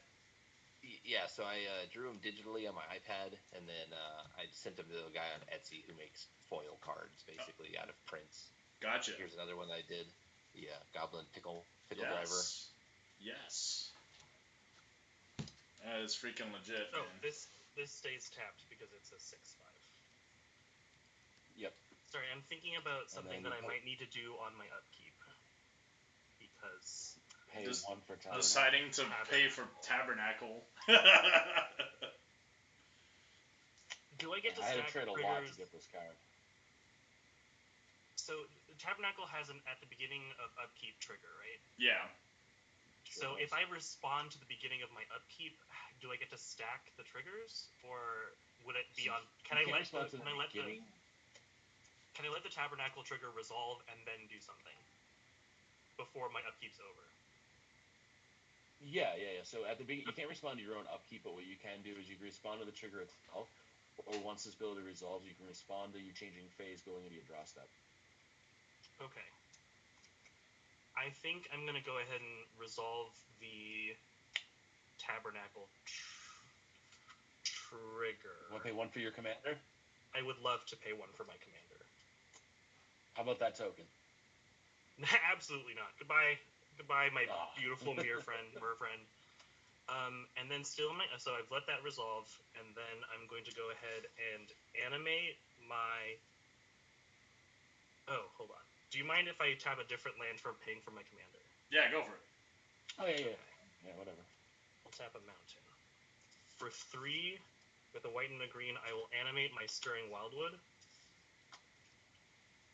Yeah, so I drew them digitally on my iPad, and then I sent them to a guy on Etsy who makes foil cards, basically, out of prints. Gotcha. Here's another one that I did. The Goblin Pickle yes. Driver. Yes. That is freaking legit. Oh, man. this stays tapped because it's a 6/5. Yep. Sorry, I'm thinking about something that I might need to do on my upkeep. Because... Pay 1 for Tabernacle. Deciding to pay for Tabernacle. Do I get to I had stack to trade a lot to get this card. So, Tabernacle has an at the beginning of upkeep trigger, right? Yeah. So, if I respond to the beginning of my upkeep, do I get to stack the triggers? Or would it be on... Can I let the Tabernacle trigger resolve and then do something before my upkeep's over? Yeah. So at the beginning, you can't respond to your own upkeep, but what you can do is you can respond to the trigger itself, or once this ability resolves, you can respond to you changing phase going into your draw step. Okay. I think I'm going to go ahead and resolve the Tabernacle trigger. Want to pay 1 for your commander? I would love to pay 1 for my commander. How about that token? Absolutely not. Goodbye, my beautiful Myr friend. And then so I've let that resolve, and then I'm going to go ahead and animate my... Oh, hold on. Do you mind if I tap a different land for paying for my commander? Yeah, go for it. Oh, yeah. Yeah, whatever. I'll tap a mountain. For 3, with a white and a green, I will animate my Stirring Wildwood.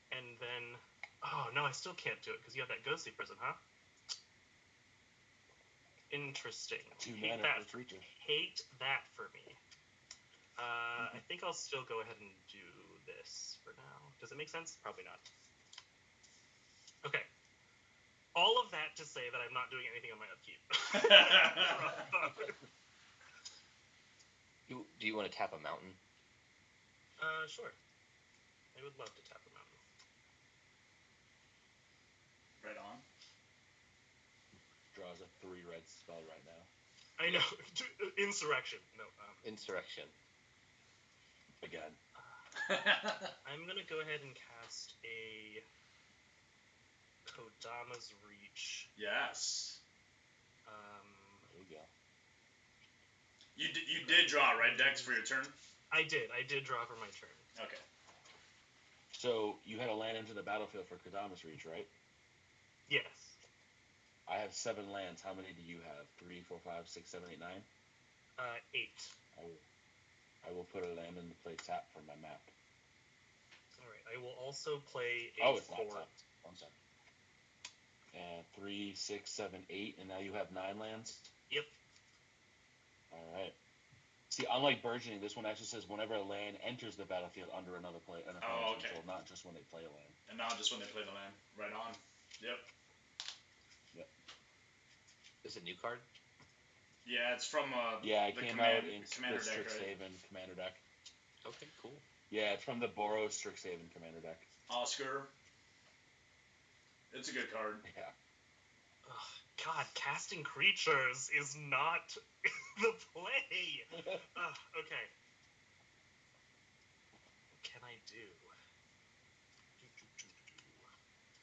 And then... Oh, no, I still can't do it, because you have that Ghostly Prison, huh? Interesting. 2 Hate mana that for creature. Hate that for me. I think I'll still go ahead and do this for now. Does it make sense? Probably not. Okay. All of that to say that I'm not doing anything on my upkeep. Do you want to tap a mountain? Sure. I would love to tap a mountain. Right on. Draws a 3-red spell right now. I know. Insurrection. No. Insurrection. Again. I'm going to go ahead and cast a Kodama's Reach. Yes. There you go. You did draw, right, Dex, for your turn? I did. I did draw for my turn. Okay. So you had a land enter the battlefield for Kadamas Reach, right? Yes. I have 7 lands. How many do you have? 3, 4, 5, 6, 7, 8, 9? 8. I will put a land into play tap for my map. All right. I will also play a Oh, it's not 4. tapped. One second. And 3, 6, 7, 8, and now you have 9 lands? Yep. Alright. See, unlike Burgeoning, this one actually says whenever a land enters the battlefield under another player and opponent's control, not just when they play a land. And not just when they play the land. Right on. Yep. Is it a new card? Yeah, it's from it came out in Commander the deck, Strixhaven right? Commander deck. Okay, cool. Yeah, it's from the Boros Strixhaven Commander deck. Oscar. It's a good card. Yeah. Ugh, God, casting creatures is not the play. Okay. What can I do?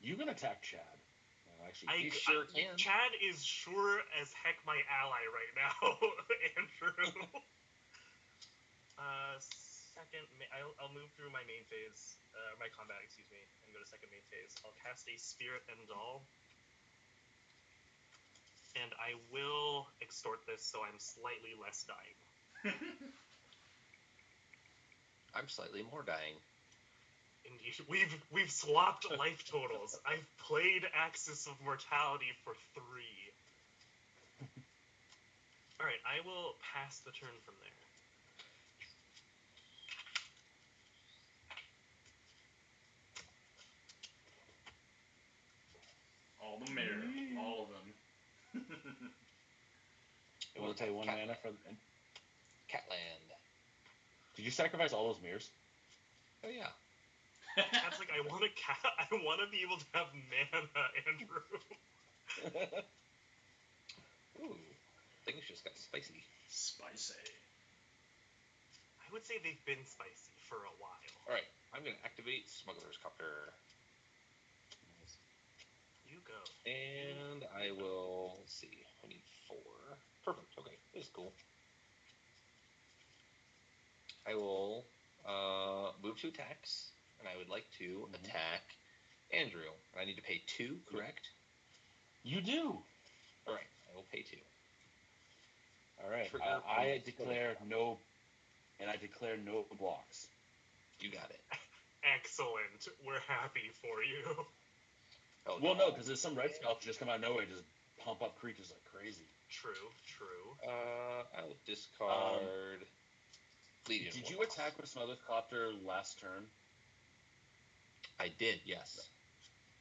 You can attack Chad. Well, actually, you sure can. Chad is sure as heck my ally right now, Andrew. Second, I'll move through my main phase, my combat, excuse me, and go to second main phase. I'll cast a Spirit Endall, and I will extort this so I'm slightly less dying. I'm slightly more dying. Indeed, we've swapped life totals. I've played Axis of Mortality for 3. All right, I will pass the turn from there. All the mirror. All of them. You want to pay 1 mana for Catland. Did you sacrifice all those mirrors? Oh yeah. That's like I want to be able to have mana, Andrew. Ooh, things just got spicy. Spicy. I would say they've been spicy for a while. All right, I'm gonna activate Smuggler's Copter. You go. And I will, let's see, I need 4. Perfect, okay, this is cool. I will move to attacks, and I would like to attack Andrew. I need to pay 2, correct? You do. All right, I will pay 2. All right, I declare no, and I declare no blocks. You got it. Excellent. We're happy for you. Oh, well, no, because there's some red scalps just come out of nowhere and just pump up creatures like crazy. True. I'll discard. Did you attack with Smuggler's Copter last turn? I did, yes.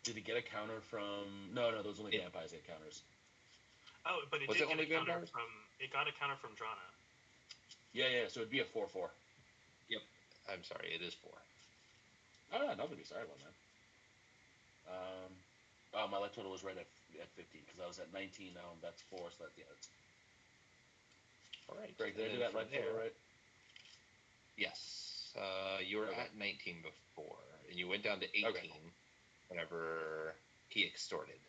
Did it get a counter from? No, those only vampires get counters. Oh, but it did get a counter from. It got a counter from Drana. Yeah. So it'd be a 4/4. Yep. I'm sorry, it is 4. Oh, nothing to be sorry about, man. My life total was right at 15 because I was at 19 now, and that's 4, so that's All right. Greg, did I do that life total right? Yes. You were at 19 before, and you went down to 18 whenever he extorted.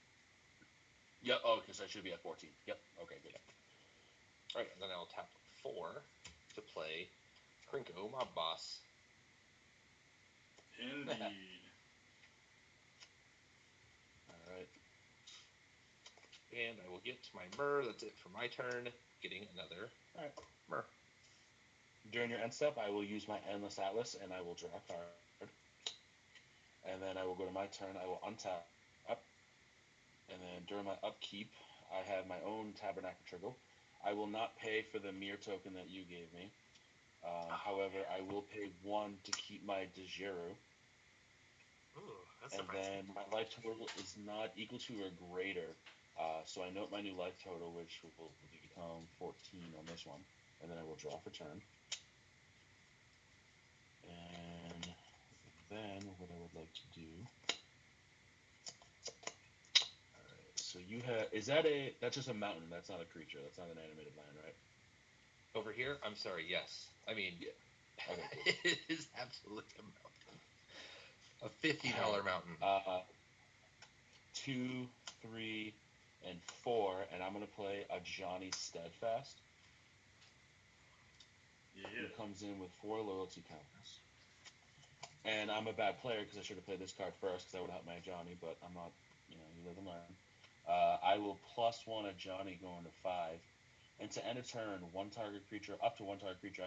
Yep. Oh, because I should be at 14. Yep. Okay, good. All right, and then I'll tap 4 to play Krinko, Mob Boss. Indeed. All right. And I will get my Myr. That's it for my turn. Getting another Myr. During your end step, I will use my Endless Atlas, and I will draw a card. And then I will go to my turn. I will untap up. And then during my upkeep, I have my own Tabernacle Trickle. I will not pay for the mirror token that you gave me. However, I will pay 1 to keep my Djeru. Ooh, that's and surprising. then my life total is not equal to or greater. So I note my new life total, which will become 14 on this one. And then I will draw for turn. And then what I would like to do. Alright, so you have. That's just a mountain. That's not a creature. That's not an animated land, right? Over here? I'm sorry, yes. I mean, yeah. Okay, cool. It is absolutely a mountain. A $50 mountain. 2, 3, and 4, and I'm going to play a Johnny Steadfast. Yeah. Who comes in with 4 loyalty counters. And I'm a bad player because I should have played this card first because that would help my Johnny, but I'm not. You live and learn. I will +1 a Johnny going to 5. And to end a turn, up to one target creature I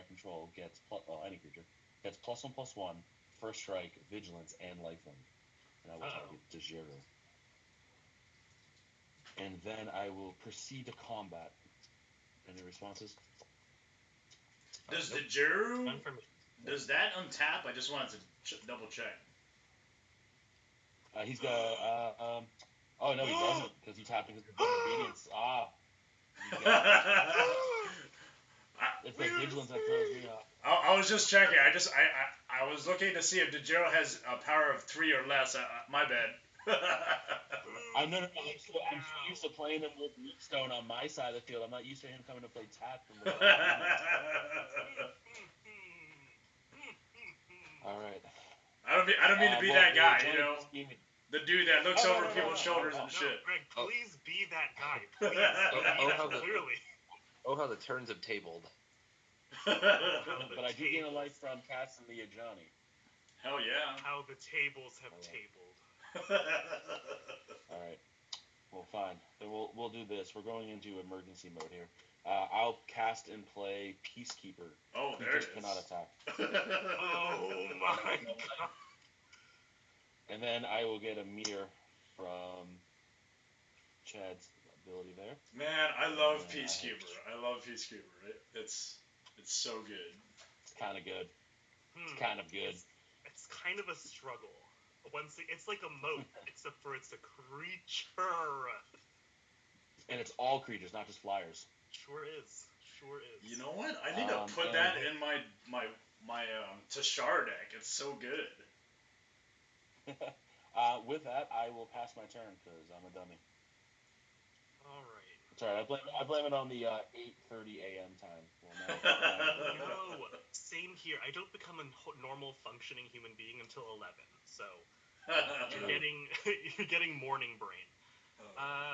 control gets any creature gets +1/+1, first strike, vigilance, and lifelink. And I will target Djeru. And then I will proceed to combat. Any responses? Does Nope. the Djeru, None for me. does that untap? I just wanted to double check. He's got. Oh no, he doesn't because he tapped into the obedience. It's the vigilance that throws me off. I was just checking. I was looking to see if the Djeru has a power of 3 or less. My bad. I'm so used to playing him with Rootstone on my side of the field. I'm not used to him coming to play tap from the All right. I don't mean to be that guy, the dude that looks over people's shoulders and shit. Greg, please be that guy. Please. Clearly. How the turns have tabled. But I do gain a life from casting the Johnny. Hell yeah. How the tables have tabled. All right. Well, fine. Then we'll do this. We're going into emergency mode here. I'll cast and play Peacekeeper. Oh, there it is. Cannot attack. Oh my god. And then I will get a mirror from Chad's ability there. Man, I love Peacekeeper. I love Peacekeeper. It's so good. It's kind of good. It's kind of good. It's kind of a struggle. It's like a moat, except for it's a creature. And it's all creatures, not just flyers. Sure is. You know what? I need to put that in my Tashar deck. It's so good. With that, I will pass my turn because I'm a dummy. All right. Sorry, I blame it on the 8:30 a.m. time. Well, no, same here. I don't become a normal functioning human being until 11, so you're getting morning brain.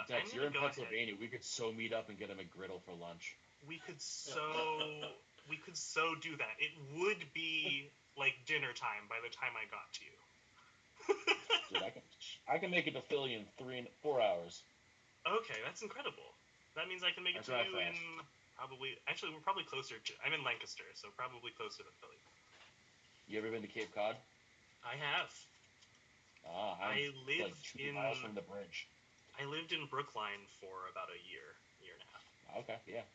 Dex, you're in Pennsylvania. We could so meet up and get a McGriddle for lunch. We could so do that. It would be like dinner time by the time I got to you. Dude, I can make it to Philly in 4 hours. Okay, that's incredible. That means I can make it to you in probably. Actually, we're probably closer to. I'm in Lancaster, so probably closer than Philly. You ever been to Cape Cod? I have. I lived like 2 miles from the bridge. I lived in Brookline for about a year and a half. Okay, yeah.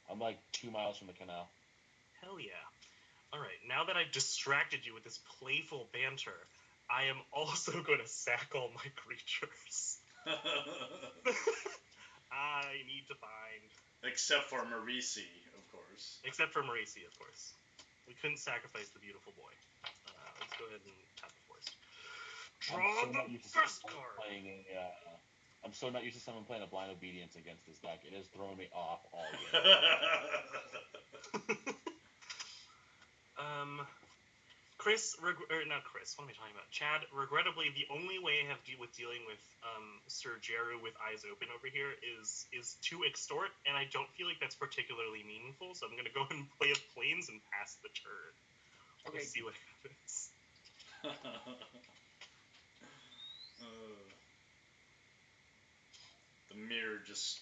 I'm like 2 miles from the canal. Hell yeah. All right, now that I've distracted you with this playful banter, I am also going to sack all my creatures. I need to find... Except for Marisi, of course. We couldn't sacrifice the beautiful boy. Let's go ahead and tap the forest. Draw the first card! I'm so not used to someone playing a blind obedience against this deck. It has thrown me off all game. Not Chris, what am I talking about? Chad, regrettably, the only way I have with dealing with Sir Djeru with eyes open over here is to extort, and I don't feel like that's particularly meaningful, so I'm going to go and play a plains and pass the turn. Okay. Let's see what happens. The mirror just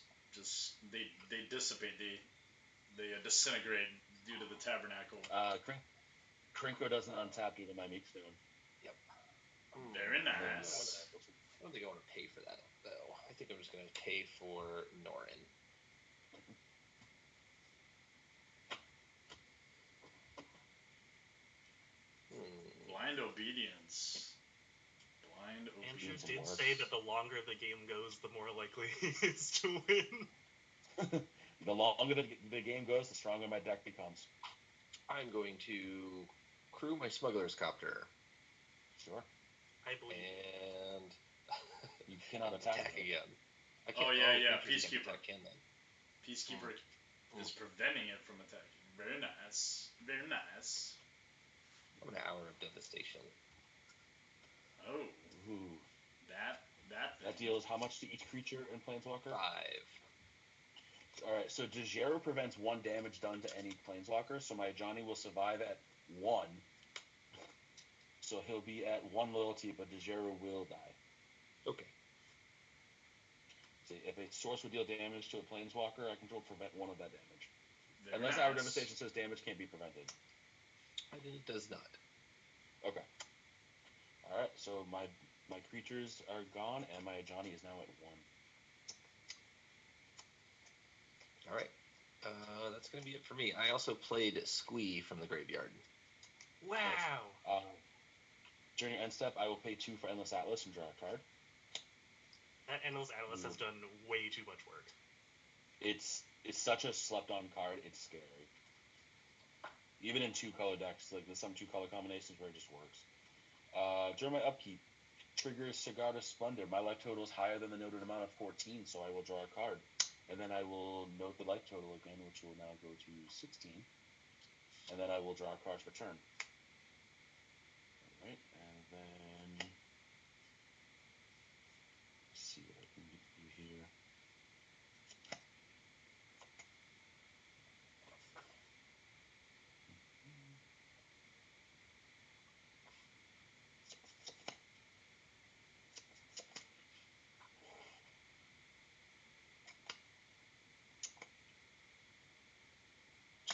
they dissipate, they disintegrate due to the tabernacle. Krinko doesn't untap due to my Meek Stone. Yep. Very nice. I don't think I want to pay for that, though. I think I'm just going to pay for Norin. Blind obedience. Andrew did say that the longer the game goes, the more likely he is to win. The longer the game goes, the stronger my deck becomes. I'm going to crew my smuggler's copter. Sure. I believe. And you cannot attack again. I can't, Peacekeeper. Peacekeeper is preventing it from attacking. Very nice. Very nice. An hour of devastation. Oh. Ooh. That deals how much to each creature in Planeswalker? 5. Alright, so Djeru prevents 1 damage done to any Planeswalker, so my Johnny will survive at 1. so he'll be at 1 loyalty, but Djeru will die. Okay. See, if a source would deal damage to a planeswalker, I control prevent 1 of that damage. Very Unless nice. our devastation says damage can't be prevented. And it does not. Okay. Alright, so my creatures are gone, and my Johnny is now at 1. All right. That's going to be it for me. I also played Squee from the graveyard. Wow. During your end step, I will pay 2 for Endless Atlas and draw a card. That Endless Atlas has done way too much work. It's such a slept-on card, it's scary. Even in 2-color decks, like there's some 2-color combinations where it just works. During my upkeep, triggers Cigarda Splendor. My life total is higher than the noted amount of 14, so I will draw a card. And then I will note the life total again, which will now go to 16. And then I will draw cards for turn. Alright, and then... let's see what I can do here.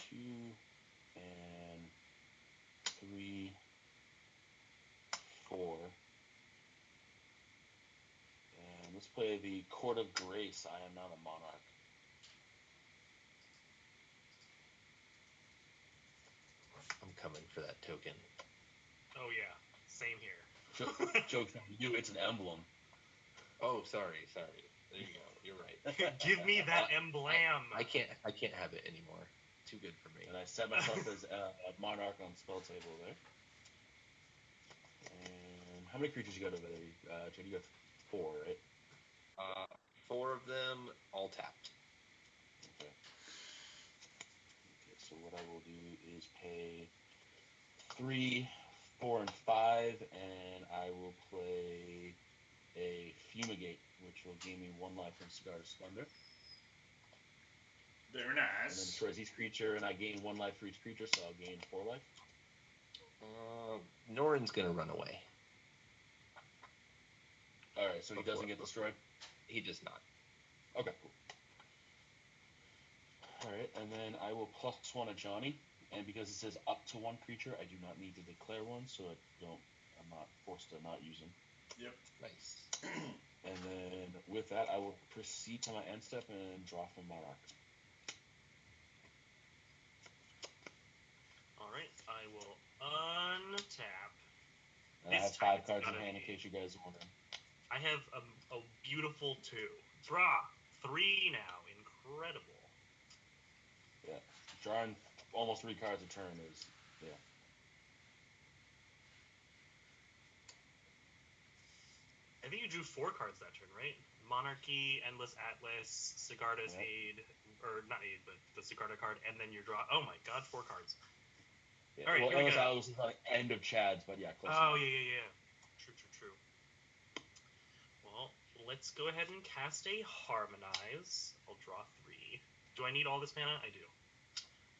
Two and 3, 4. And let's play the Court of Grace. I am not a monarch. I'm coming for that token. Oh yeah, same here. Joke's on you, it's an emblem. Oh, sorry. There you go. You're right. Give me that emblem. I can't have it anymore. Too good for me. And I set myself as a monarch on spell table there. And how many creatures you got over there? Jen, you got 4, right? 4 of them all tapped. Okay. So what I will do is pay 3, 4, and 5, and I will play a Fumigate, which will gain me 1 life from Cigar Splendor. Very And then nice. destroys each creature, and I gain 1 life for each creature, so I'll gain 4 life. Norin's gonna run away. Alright, so he doesn't get destroyed? He does not. Okay, cool. Alright, and then I will +1 a Johnny, and because it says up to 1 creature, I do not need to declare one, so I'm not forced to not use them. Yep. Nice. And then with that, I will proceed to my end step and draw from Monarch. Alright, I will untap. And I have 5 cards in hand in case you guys are wondering. I have a beautiful 2. Draw 3 now. Incredible. Yeah, drawing almost 3 cards a turn is, yeah. I think you drew 4 cards that turn, right? Monarchy, Endless Atlas, Cigarda's Aid, or not Aid, but the Cigarda card, and then your draw. Oh my god, 4 cards. Yeah. All right, well, here we Endless go. Atlas is like end of Chad's, but yeah, close Oh, enough. yeah. True. Well, let's go ahead and cast a Harmonize. I'll draw 3. Do I need all this mana? I do.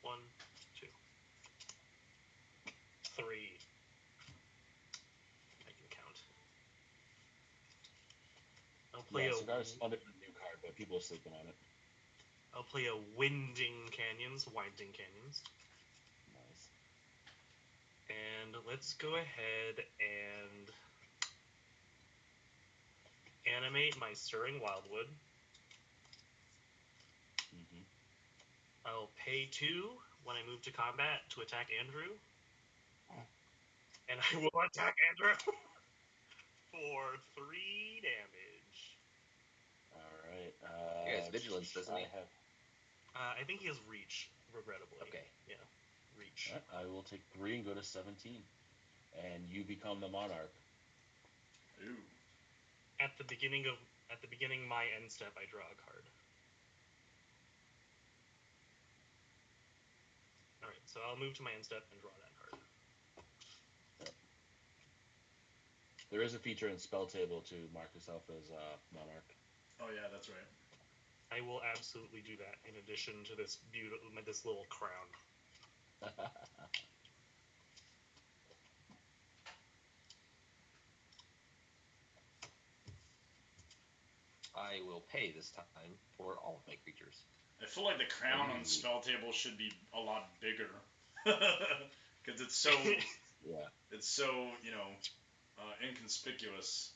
1, 2, 3. I can count. I'll play Cigar Splendor is a new card, but people are sleeping on it. I'll play a Winding Canyons. Nice. And let's go ahead and animate my Stirring Wildwood. Mm-hmm. I'll pay 2 when I move to combat to attack Andrew. And I will attack Andrew for 3 damage. Alright. He has vigilance, doesn't he? I think he has reach, regrettably. Okay. Yeah, reach. Right, I will take 3 and go to 17. And you become the monarch. Ooh. At the beginning my end step, I draw a card. Alright, so I'll move to my end step and draw that card. Yep. There is a feature in Spell Table to mark yourself as monarch. Oh yeah, that's right. I will absolutely do that in addition to this this little crown. I will pay this time for all of my creatures. I feel like the crown on spell table should be a lot bigger. Because it's so, Yeah. it's so, inconspicuous.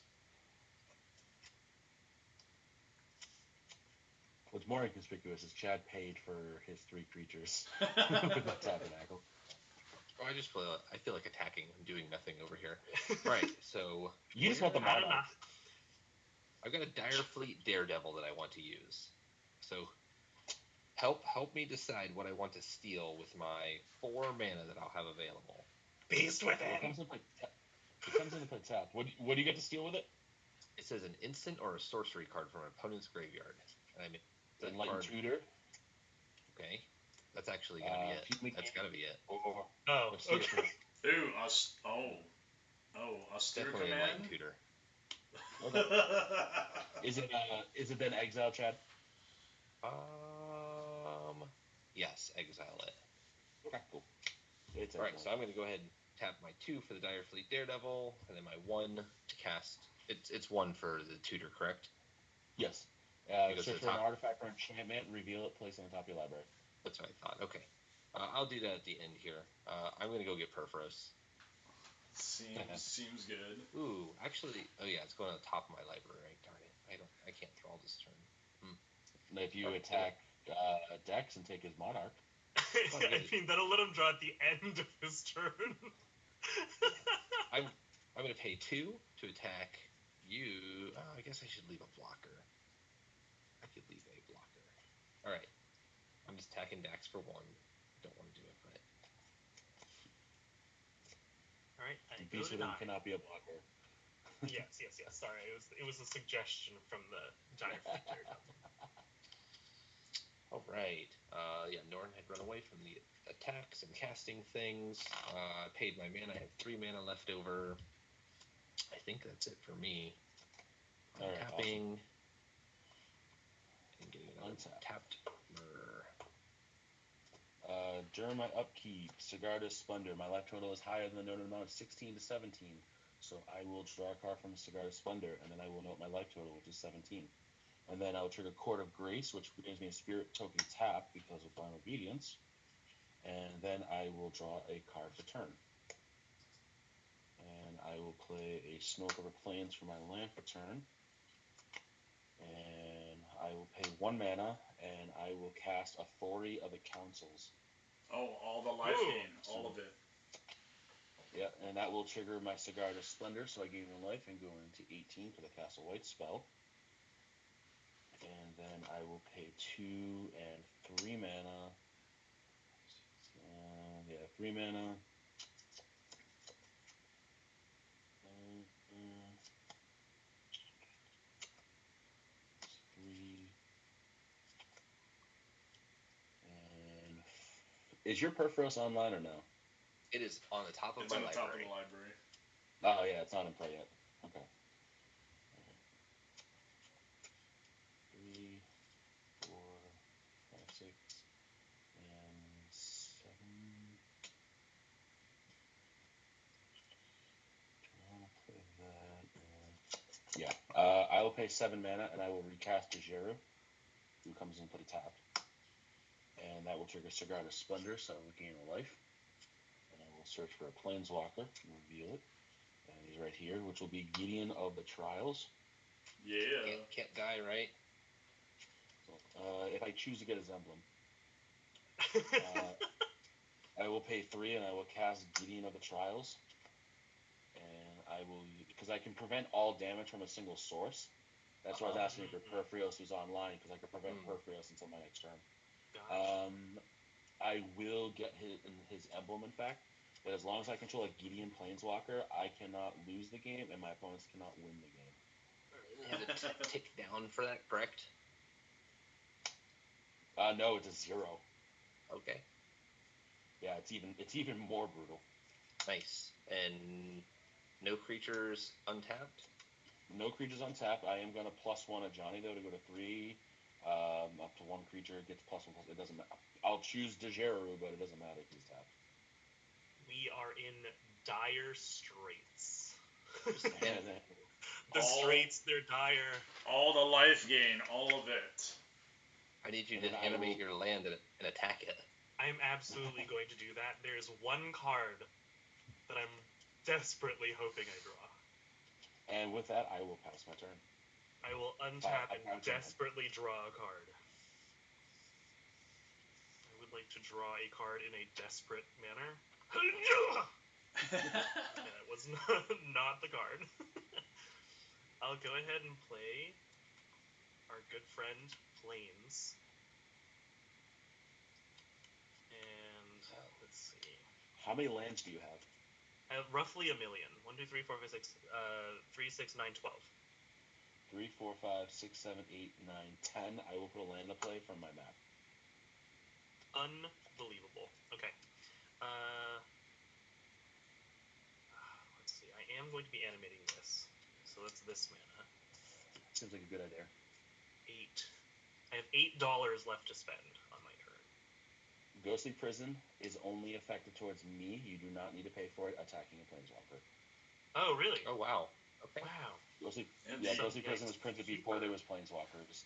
What's more inconspicuous is Chad paid for his 3 creatures with the tabernacle. Oh, I feel like attacking. I'm doing nothing over here. Right, so You just want the I don't know. monarch. I've got a Direfleet Daredevil that I want to use. So help me decide what I want to steal with my 4 mana that I'll have available. Beast Well, it within. comes into play tapped. What do you get to steal with it? It says an instant or a sorcery card from an opponent's graveyard. And I mean, Enlightened Tutor. Okay, that's actually gonna be it. That's gotta be it. Or Oh, okay. Ooh, Austere Definitely Command? Enlightened Tutor. Okay. Is it then exile, Chad? Yes, exile it. Okay, cool. It's All right, so I'm gonna go ahead and tap my 2 for the Direfleet Daredevil, and then my 1 to cast. It's 1 for the tutor, correct? Yes. Search for an artifact or enchantment, reveal it, place it on top of your library. That's what I thought. Okay. I'll do that at the end here. I'm going to go get Perforos. Seems good. Ooh, actually, it's going on the top of my library. Darn it. I can't draw this turn. If you attack Dex and take his monarch. I mean, that'll let him draw at the end of his turn. I'm going to pay 2 to attack you. I guess I should leave a blocker. I could leave a blocker. All right. I'm just attacking Dax for 1. Don't want to do it, but. All right. Beast Within cannot be a blocker. Yes. Sorry, it was a suggestion from the Direfleet Daredevil. All right. Norin had run away from the attacks and casting things. I paid my mana. I have 3 mana left over. I think that's it for me. All right, tapping. Awesome. And getting another tapped. During my upkeep, Sigarda's Splendor, my life total is higher than the noted amount of 16 to 17. So I will draw a card from Sigarda's Splendor, and then I will note my life total, which is 17. And then I'll trigger Court of Grace, which gives me a Spirit Token tap because of Blind Obedience. And then I will draw a card for turn. And I will play a Snow-Covered Plains for my land for turn. And I will pay 1 mana, and I will cast Authority of the Councils. Oh, all the life gain, all of it. Yeah, and that will trigger my Sigarda's Splendor, so I gain 1 life and go into 18 for the Castle White spell. And then I will pay 2 and 3 mana. 3 mana. Is your Perforos online or no? It is on the top of my library. It's on the top of the library. Oh, yeah, it's not in play yet. Okay. 3, 4, 5, 6, and 7. Do I want to play that? Yeah. I will pay 7 mana, and I will recast Djeru, who comes in play tapped. And that will trigger Sigarda's Splendor, so I will gain a life. And I will search for a Planeswalker, reveal it. And he's right here, which will be Gideon of the Trials. Yeah. Can't die, right? So, if I choose to get his emblem. I will pay 3 and I will cast Gideon of the Trials. And I will, because I can prevent all damage from a single source. That's why I was asking for Perforos who's online, because I can prevent Perforos until my next turn. Gotcha. I will get his emblem, in fact. But as long as I control a Gideon Planeswalker, I cannot lose the game, and my opponents cannot win the game. It has a tick down for that, correct? No, it's a 0. Okay. Yeah, it's even more brutal. Nice. And no creatures untapped? No creatures untapped. I am going to +1 a Johnny, though, to go to 3. Up to 1 creature gets +1. It doesn't matter. I'll choose Djeru, but it doesn't matter if he's tapped. We are in dire straits. The straits, they're dire. All the life gain, all of it. I need you to animate your land and attack it. I am absolutely going to do that. There's one card that I'm desperately hoping I draw. And with that, I will pass my turn. I will untap and desperately draw a card. I would like to draw a card in a desperate manner. That was not the card. I'll go ahead and play our good friend Plains. And let's see. How many lands do you have? I have roughly 1 million. 1, 2, 3, 4, 5, 6, 3, 6, 9, 12. 3, 4, 5, 6, 7, 8, 9, 10. I will put a land to play from my map. Unbelievable. Okay. Let's see. I am going to be animating this. So that's this mana. Seems like a good idea. 8. I have $8 left to spend on my turn. Ghostly Prison is only effective towards me. You do not need to pay for it attacking a Planeswalker. Oh, really? Oh, wow. Okay. Wow. Ghostly Ghostly Prison was printed before there was Planeswalkers.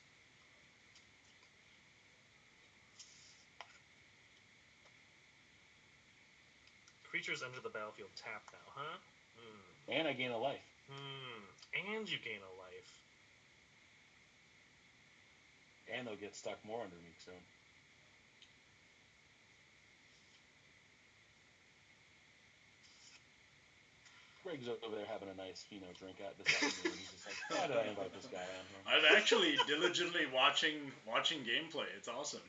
Creatures enter the battlefield tapped now, huh? And I gain a life. And you gain a life. And they'll get stuck more under me soon. Greg's over there having a nice, drink at this afternoon. He's just like, why did I invite this guy on here? I'm actually diligently watching gameplay. It's awesome.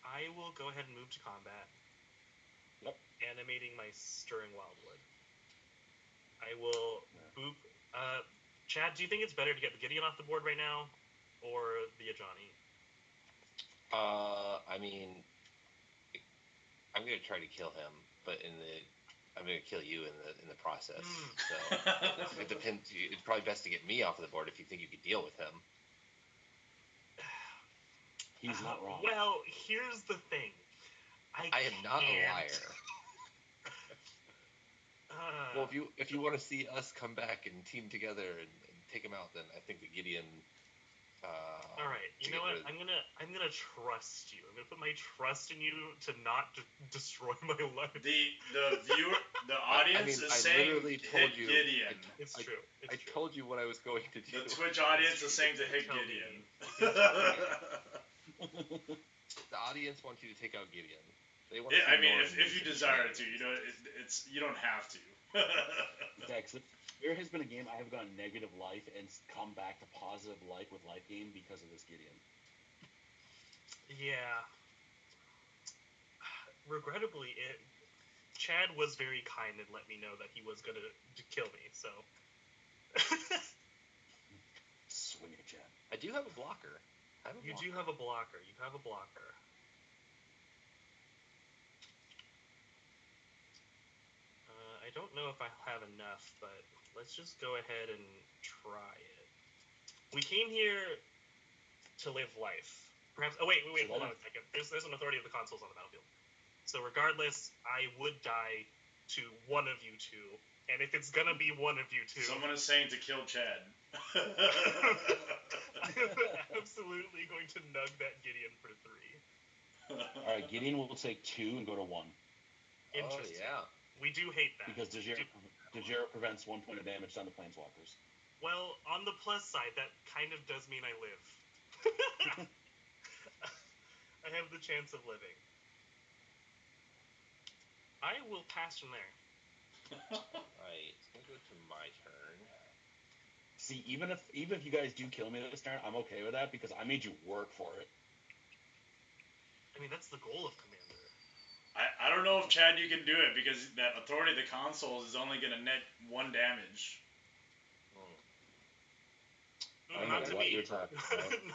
I will go ahead and move to combat. Yep. Animating my Stirring Wildwood. I will boop. Chad, do you think it's better to get the Gideon off the board right now, or the Ajani? I mean, I'm gonna try to kill him, but I'm gonna kill you in the process. So it depends. It's probably best to get me off of the board if you think you could deal with him. He's not wrong. Well, here's the thing. I am not a liar. Well, if you want to see us come back and team together and take him out, then I think the Gideon. All right, you know what? I'm gonna trust you. I'm gonna put my trust in you to not destroy my life. The audience is saying hit Gideon. It's true. I told you what I was going to do. The Twitch audience is saying to hit Gideon. The audience wants you to take out Gideon. They want. I mean, if you desire to, it's you don't have to. There has been a game I have gone negative life and come back to positive life with life gain because of this Gideon. Yeah. Regrettably, Chad was very kind and let me know that he was going to kill me, so... Swing it, Chad. I do have a blocker. You do have a blocker. You have a blocker. I don't know if I have enough, but let's just go ahead and try it. We came here to live life. Perhaps. Oh wait, hold on a second. There's an authority of the consoles on the battlefield. So regardless, I would die to one of you two, and if it's gonna be one of you two, someone is saying to kill Chad. I'm absolutely going to nug that Gideon for 3. All right, Gideon will take 2 and go to 1. Interesting. Oh yeah. We do hate that. Because Djeru prevents 1 point of damage on the Planeswalkers. Well, on the plus side, that kind of does mean I live. I have the chance of living. I will pass from there. Right, it's gonna go to my turn. See, even if you guys do kill me this turn, I'm okay with that because I made you work for it. I mean, that's the goal of Commander. I don't know if, Chad, you can do it because that authority of the consoles is only going to net 1 damage. Not to me.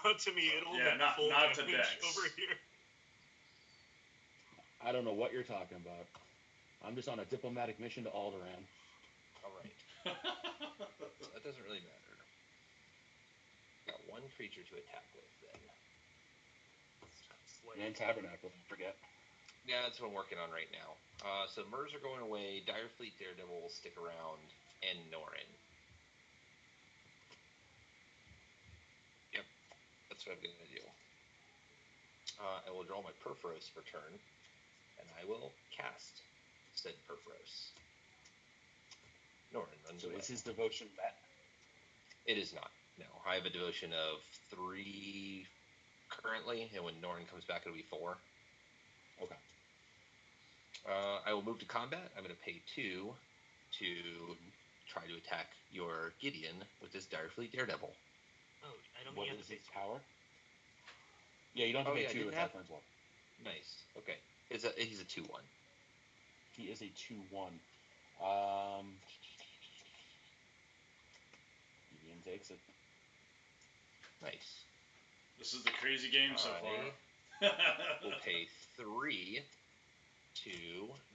Not to me. It'll net full not damage to Dex. over here. I don't know what you're talking about. I'm just on a diplomatic mission to Alderaan. All right. That doesn't really matter. Got 1 creature to attack with then. And Tabernacle, don't forget. Yeah, that's what I'm working on right now. So Murs are going away. Direfleet Daredevil will stick around, and Norin. what I'm going to do. I will draw my Perforos for turn, and I will cast said Perforos. Norin runs So away. is his devotion met? It is not. No, I have a devotion of 3 currently, and when Norin comes back, it'll be 4. Okay. I will move to combat. I'm going to pay 2 to try to attack your Gideon with this Direfleet Daredevil. Oh, I don't What think you have is to his pay power? Yeah, you don't have to pay 2 to attack as well. Nice. Okay. He's a 2-1. He is a 2-1. Gideon takes it. Nice. This is the crazy game so far. We'll pay 3 to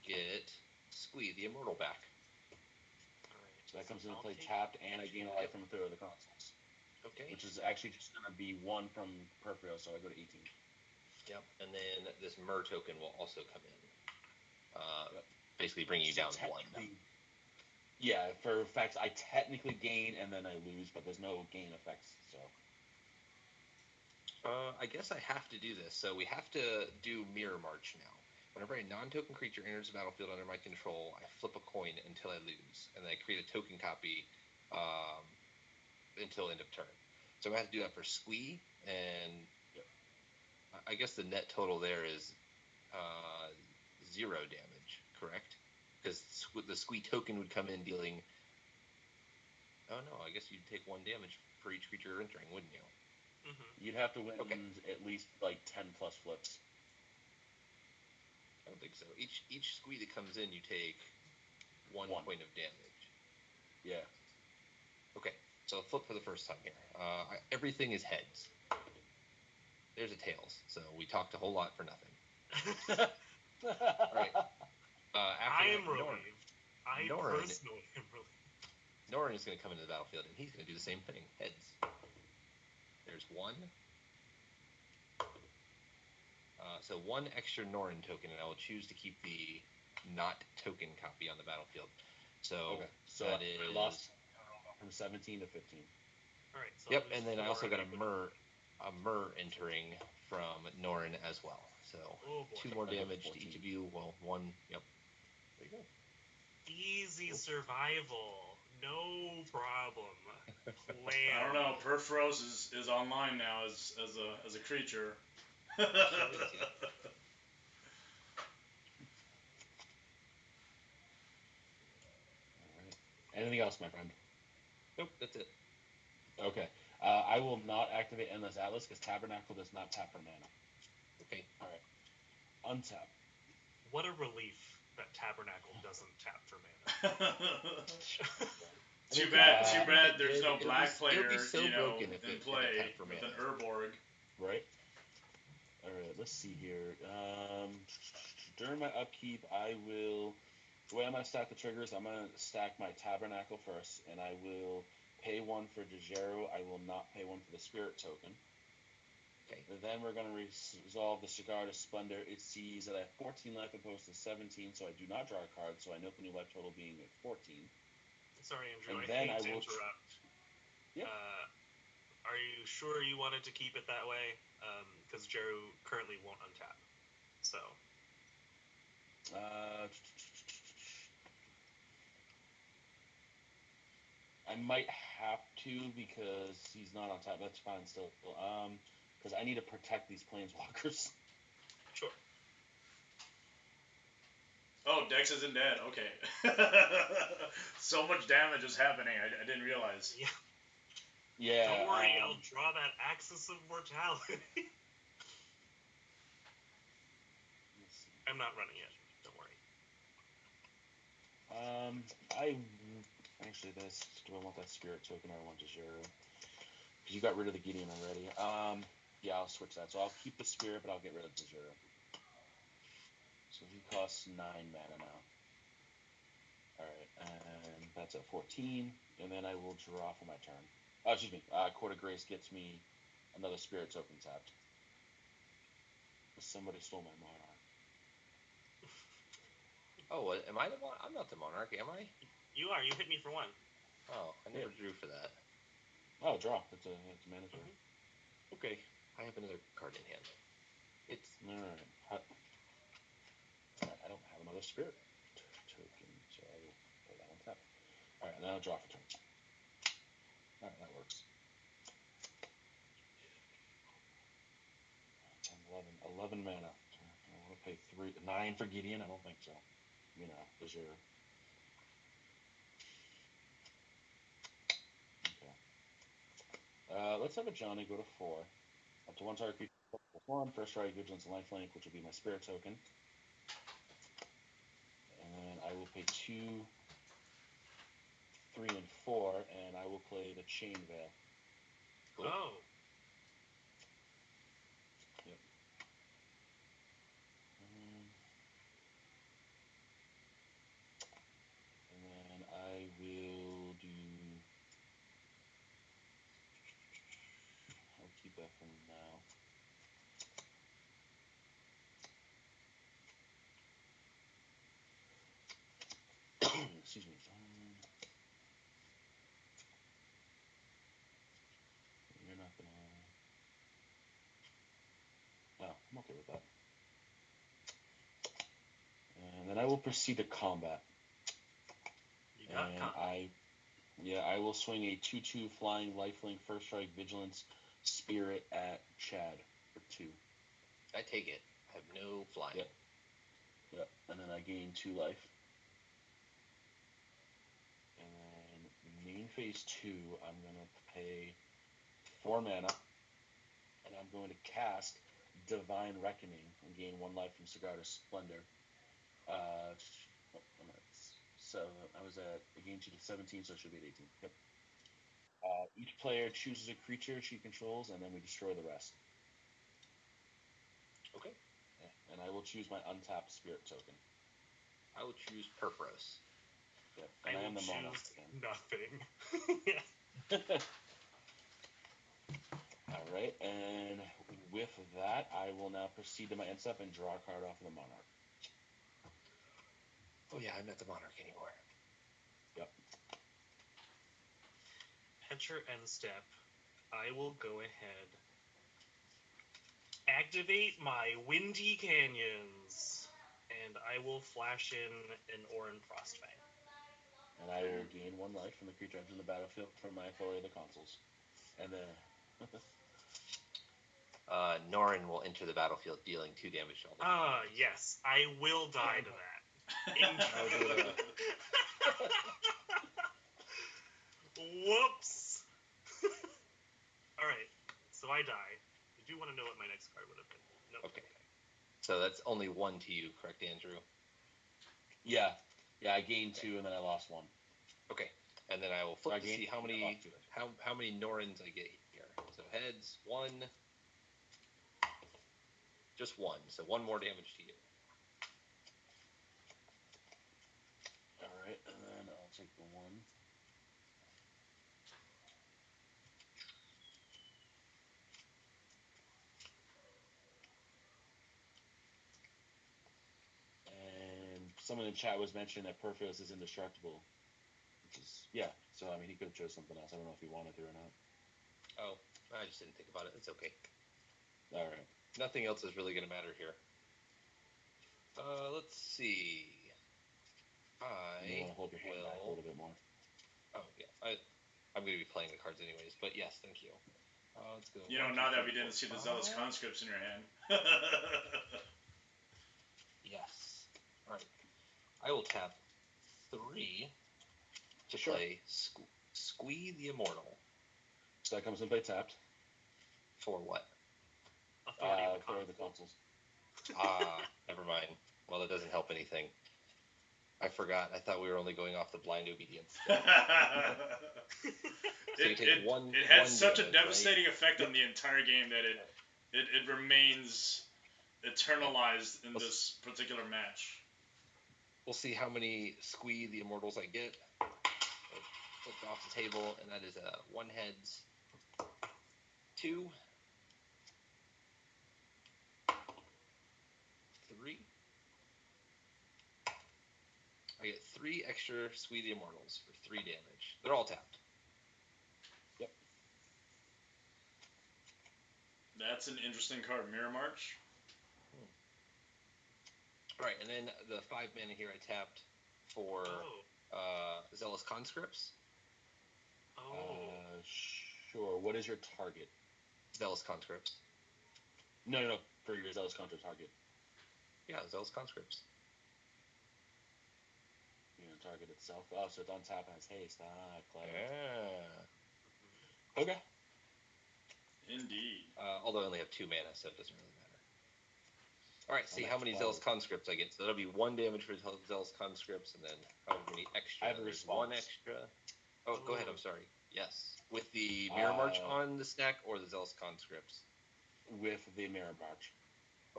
get Squee the Immortal back. Alright. So that comes into I'll play take- tapped, and I gain a life from a third of the consoles. Okay. Which is actually just going to be 1 from Perprio, so I go to 18. Yep. And then this Mer token will also come in. Yep. Basically bringing you down 1. Yeah, for facts, I technically gain and then I lose, but there's no gain effects, so. I guess I have to do this. So we have to do Mirror March now. Whenever a non-token creature enters the battlefield under my control, I flip a coin until I lose, and then I create a token copy until end of turn. So I'm going to have to do that for Squee, and I guess the net total there is 0 damage, correct? Because the Squee token would come in dealing... Oh no, I guess you'd take 1 damage for each creature you're entering, wouldn't you? You'd have to win at least like 10 plus flips. I don't think so. Each Squee that comes in, you take 1 point of damage. Yeah. Okay, so I'll flip for the first time here. Everything is heads. There's a tails, so we talked a whole lot for nothing. All right. I am relieved. I personally am relieved. Norin is going to come into the battlefield, and he's going to do the same thing. Heads. There's 1. So 1 extra Norin token, and I will choose to keep the not token copy on the battlefield. So, that is... I lost from 17 to 15. Alright, so yep, and then I also got a Mer entering from Norin as well. So 2 more damage to each of you. Well, 1. Yep. There you go. Easy survival. No problem. I don't know. Perforos is online now as a creature. Alright. Anything else, my friend? Nope, that's it. Okay. I will not activate Endless Atlas because Tabernacle does not tap for mana. Okay. Alright. Untap. What a relief that Tabernacle doesn't tap for mana. Too bad there's no black player, in play with an Urborg. Right. Alright, let's see here. During my upkeep, the way I'm going to stack the triggers, I'm going to stack my Tabernacle first, and I will pay 1 for Djeru. I will not pay 1 for the Spirit token. Okay. Then we're going to resolve the Cigar to Splendor. It sees that I have 14 life opposed to 17, so I do not draw a card, so I note the new life total being at 14. Sorry, Andrew, And I then hate I to will interrupt. Yep. Are you sure you wanted to keep it that way? Because Djeru currently won't untap. So. I might have to because he's not on top. That's fine still. Because I need to protect these planeswalkers. Sure. Oh, Dex isn't dead. Okay. So much damage is happening. I didn't realize. Yeah. Yeah. Don't worry, I'll draw that Axis of Mortality. I'm not running it. Don't worry. Actually, do I want that Spirit token or I want Djeru? Because you got rid of the Gideon already. Yeah, I'll switch that. So I'll keep the Spirit, but I'll get rid of Djeru. So he costs 9 mana now. Alright, and that's at 14, and then I will draw for my turn. Oh, excuse me, Court of Grace gets me another Spirit token tapped. Somebody stole my Monarch. Oh, am I the Monarch? I'm not the Monarch, am I? You are. You hit me for 1. Oh, I never drew for that. Oh, draw. It's mandatory. Okay. I have another card in hand. It's Alright. I don't have another spirit token, so I will play that on tap. Alright, now draw for turn. Alright, that works. 10, 11 mana. I want to pay 9 for Gideon? I don't think so. You know, Djeru. Okay. Let's have a Johnny go to 4. Up to 1 target creature. 1, first strike, vigilance, and lifelink, which will be my spirit token. And I will pay 2, 3, and 4, and I will play the Chain Veil. cool. Oh. Yep. And then I will do. I'll keep that for now. Excuse me. You're not gonna. No, I'm okay with that. And then I will proceed to combat. You got And combat. I will swing a 2/2 flying lifelink first strike vigilance spirit at Chad for 2. I take it. I have no flying. Yep. And then I gain 2 life. And then main phase 2, I'm gonna pay 4 mana, and I'm going to cast Divine Reckoning and gain 1 life from Sigarda's Splendor. So I was at a gain 2 to 17, so it should be at 18. Yep. Each player chooses a creature she controls, and then we destroy the rest. Okay. And I will choose my untapped spirit token. I will choose Purpose. Yep. And I am the monarch again. Nothing. All right, and with that, I will now proceed to my end step and draw a card off of the monarch. Oh yeah, I'm not the monarch anymore. Yep. At your end step, I will go ahead. Activate my Windy Canyons, and I will flash in an Orin Frostfang. And I will gain 1 life from the creature entering the battlefield from my authority of the consuls. And then. Norin will enter the battlefield, dealing 2 damage to all the targets. Yes, I will die to that. Whoops. All right, so I die. I do want to know what my next card would have been. Nope. Okay. So that's only 1 to you, correct, Andrew? Yeah, I gained 2 and then I lost 1. Okay. And then I will flip to see how many Norins I get here. So heads, 1. Just 1. So 1 more damage to you. All right, and then I'll take the 1. And someone in chat was mentioning that Perfios is indestructible, which is, yeah. So, I mean, he could have chose something else. I don't know if he wanted to or not. Oh, I just didn't think about it. It's okay. All right. Nothing else is really going to matter here. Let's see. You want to hold your hand back a little bit more. Oh, yeah. I'm going to be playing the cards anyways, but yes, thank you. Let's go. You know, now that we didn't see the Zealous Conscripts in your hand. Yes. All right. I will tap 3 to play Squee the Immortal. So that comes in play tapped. For what? Authority of the consoles. Never mind. Well, that doesn't help anything. I forgot. I thought we were only going off the blind obedience. So you take one. It has such damage, a devastating right? effect on the entire game that it remains eternalized in this particular match. We'll see how many Squee the Immortals I get. Flipped off the table, and that is a 1 heads, 2, 3. I get 3 extra Squee the Immortals for 3 damage. They're all tapped. Yep. That's an interesting card, Mirror March. All right, and then the 5 mana here I tapped for Zealous Conscripts. Sure. What is your target? Zealous Conscripts. No. For your Zealous Conscript target. Yeah, Zealous Conscripts. Target itself. Oh, so it's on tap and has haste. Ah, clever. Yeah. Okay. Indeed. Although I only have 2 mana, so it doesn't really matter. All right, see I'm how at many 12. Zealous Conscripts I get. So that'll be 1 damage for Zealous Conscripts, and then how many extra? I have a There's response. 1 extra. Oh, go ahead. I'm sorry. Yes, with the Mirror March on the stack or the Zealous Conscripts. With the Mirror March.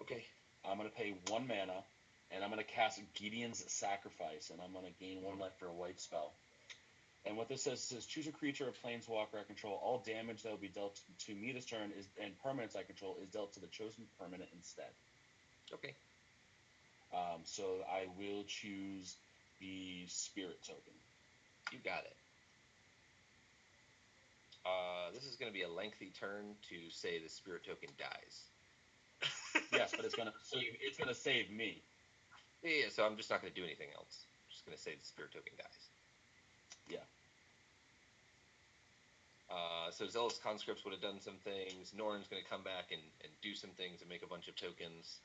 Okay. I'm gonna pay 1 mana, and I'm gonna cast Gideon's Sacrifice, and I'm gonna gain 1 life for a white spell. And what this says choose a creature or planeswalker I control. All damage that will be dealt to me this turn and permanents I control is dealt to the chosen permanent instead. Okay. So I will choose the Spirit token. You got it. This is going to be a lengthy turn to say the Spirit token dies. Yes, but it's gonna save me. Yeah, so I'm just not going to do anything else. I'm just going to say the Spirit token dies. Yeah. So Zealous Conscripts would have done some things. Norin's going to come back and do some things and make a bunch of tokens.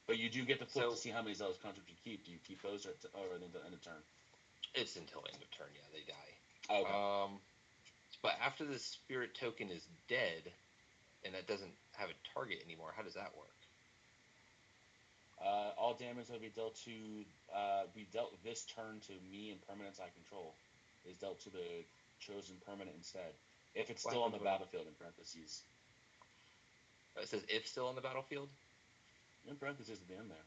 But you do get to flip to see how many Zealous Conscripts you keep. Do you keep those or at the end of turn? It's until end of turn, yeah, they die. Okay. But after the Spirit token is dead, and that doesn't have a target anymore, how does that work? All damage that will be dealt this turn to me and permanents I control is dealt to the chosen permanent instead. If it's still on the battlefield, in parentheses. It says if still on the battlefield? In parentheses at the end there.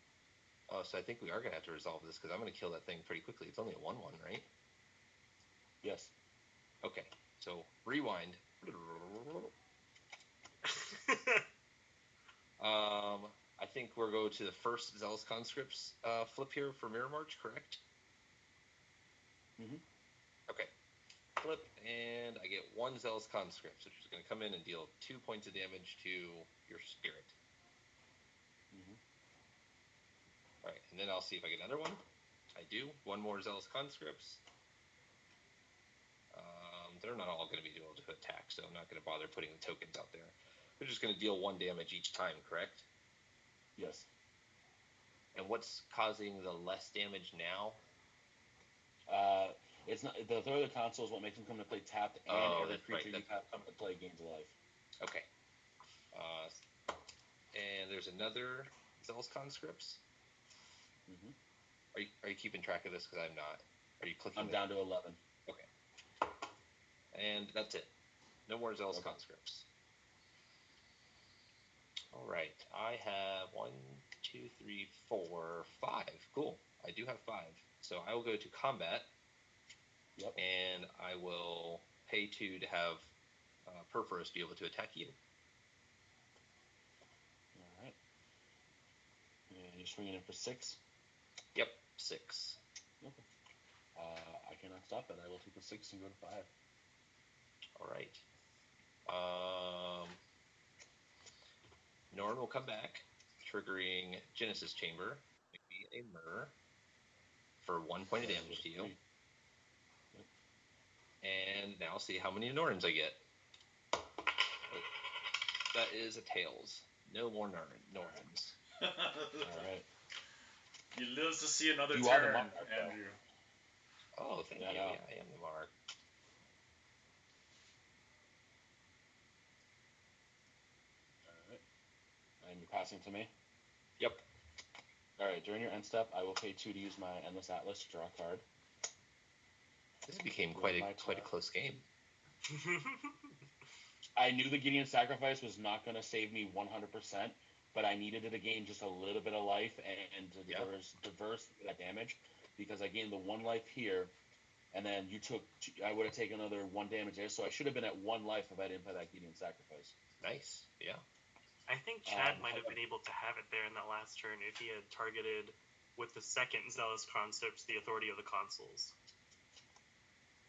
Oh, so I think we are going to have to resolve this, because I'm going to kill that thing pretty quickly. It's only a 1/1, right? Yes. Okay, so rewind. I think we'll go to the first Zealous Conscripts flip here for Mirror March, correct? Mm-hmm. Okay. Flip, and I get 1 Zealous Conscript, which is going to come in and deal 2 points of damage to your Spirit. Mm-hmm. All right, and then I'll see if I get another one. I do. 1 more Zealous Conscripts. They're not all going to be able to attack, so I'm not going to bother putting the tokens out there. They're just going to deal 1 damage each time, correct? Yes. And what's causing the less damage now? It's not the throw of the console is what makes them come to play tapped, and every creature you have come to play gains a life. Okay. And there's another Zealous Conscripts. Mm-hmm. Are you keeping track of this? Because I'm not. Are you clicking? I'm down to 11. Okay. And that's it. No more Zealous Conscripts. All right. I have 1, 2, 3, 4, 5. Cool. I do have 5. So I will go to combat. Yep. And I will pay 2 to have Perforus be able to attack you. All right. And you're swinging in for 6? Yep, 6. Okay. I cannot stop it. I will take the 6 and go to 5. All right. Norin will come back, triggering Genesis Chamber. Make me a mirror for 1 point of damage to you. Yep. And now see how many Norins I get. That is a tails. No more Norins. All right. He lives to see another You turn, are the Mark, Andrew. Oh, thank you. Yeah, I am the Mark. All right. And you're passing to me? Yep. All right. During your end step, I will pay 2 to use my Endless Atlas to draw a card. This became quite a close game. I knew the Gideon Sacrifice was not going to save me 100%, but I needed it to gain just a little bit of life and to diverse that damage, because I gained the 1 life here, and then I would have taken another 1 damage there, so I should have been at 1 life if I didn't play that Gideon Sacrifice. Nice, yeah. I think Chad might have been able to have it there in that last turn if he had targeted with the second Zealous Conscripts the Authority of the Consuls.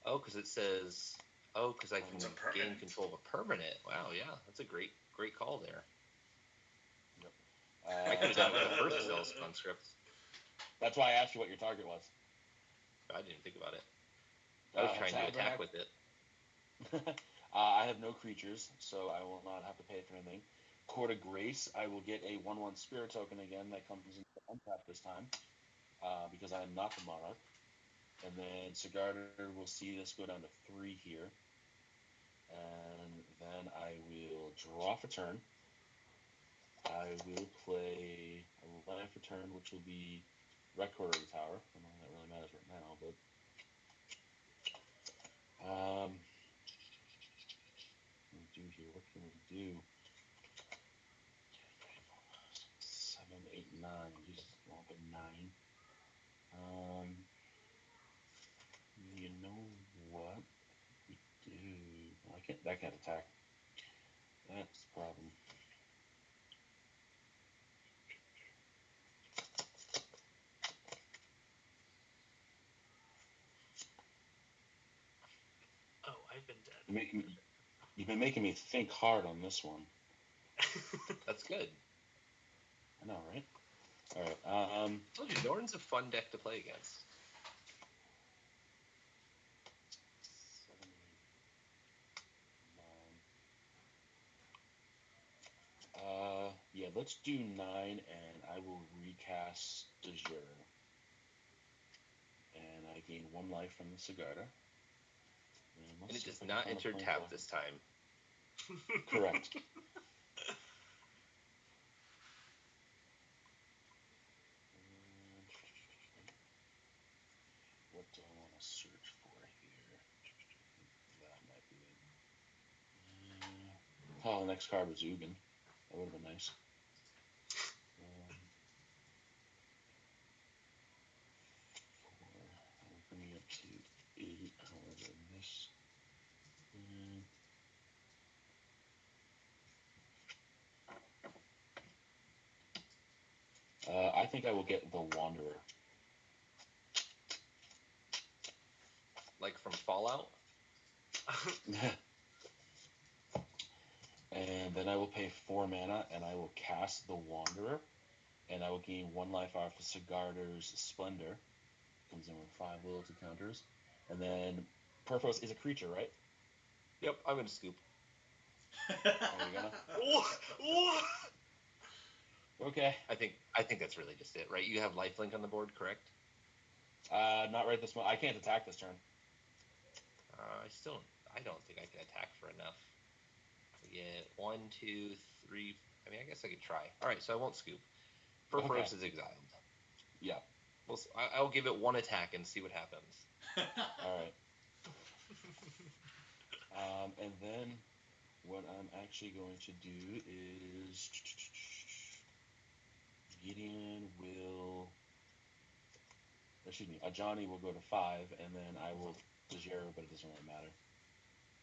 Oh, because it says Oh, because I can It's a gain permanent. control of a permanent. Wow, yeah, that's a great call there. Yep. I could have done it with the first Zealous Conscript. That's why I asked you what your target was. I didn't think about it. I was trying to attack with it. I have no creatures, so I will not have to pay for anything. Court of Grace, I will get a 1/1 spirit token again that comes into untap this time, because I am not the Monarch. And then Sigarder will see this go down to 3 here. And then I will draw for turn. I will play a life for turn, which will be Record of the Tower. I don't know if that really matters right now, but what can we do here? What can we do? 7, 8, 9. Jesus, well, but 9. You know what we do? I can't. That can't attack. That's the problem. Oh, I've been dead. You've been making me think hard on this one. That's good. I know, right? All right. I told you, Norin's a fun deck to play against. 7, 9. Yeah, let's do 9, and I will recast Djeru. And I gain 1 life from the Sigarda. And it does not enter tap this time. Correct. What do I want to search for here? That might be it. Oh, the next card was Ugin. That would have been nice. 4. I'll bring me up to 8. However, this. I think I will get the Wanderer. Like from Fallout? And then I will pay 4 mana, and I will cast the Wanderer, and I will gain 1 life off of Sigarder's Splendor. Comes in with 5 loyalty counters. And then Purphos is a creature, right? Yep, I'm gonna scoop. Are you gonna? What? Okay. I think that's really just it, right? You have lifelink on the board, correct? Not right this moment. I can't attack this turn. I don't think I can attack for enough. I get 1, 2, 3. I mean, I guess I could try. All right, so I won't scoop. Purphoros is exiled. Yeah. Well, I'll give it 1 attack and see what happens. All right. And then what I'm actually going to do is Johnny will go to 5, and then I will Djeru, but it doesn't really matter.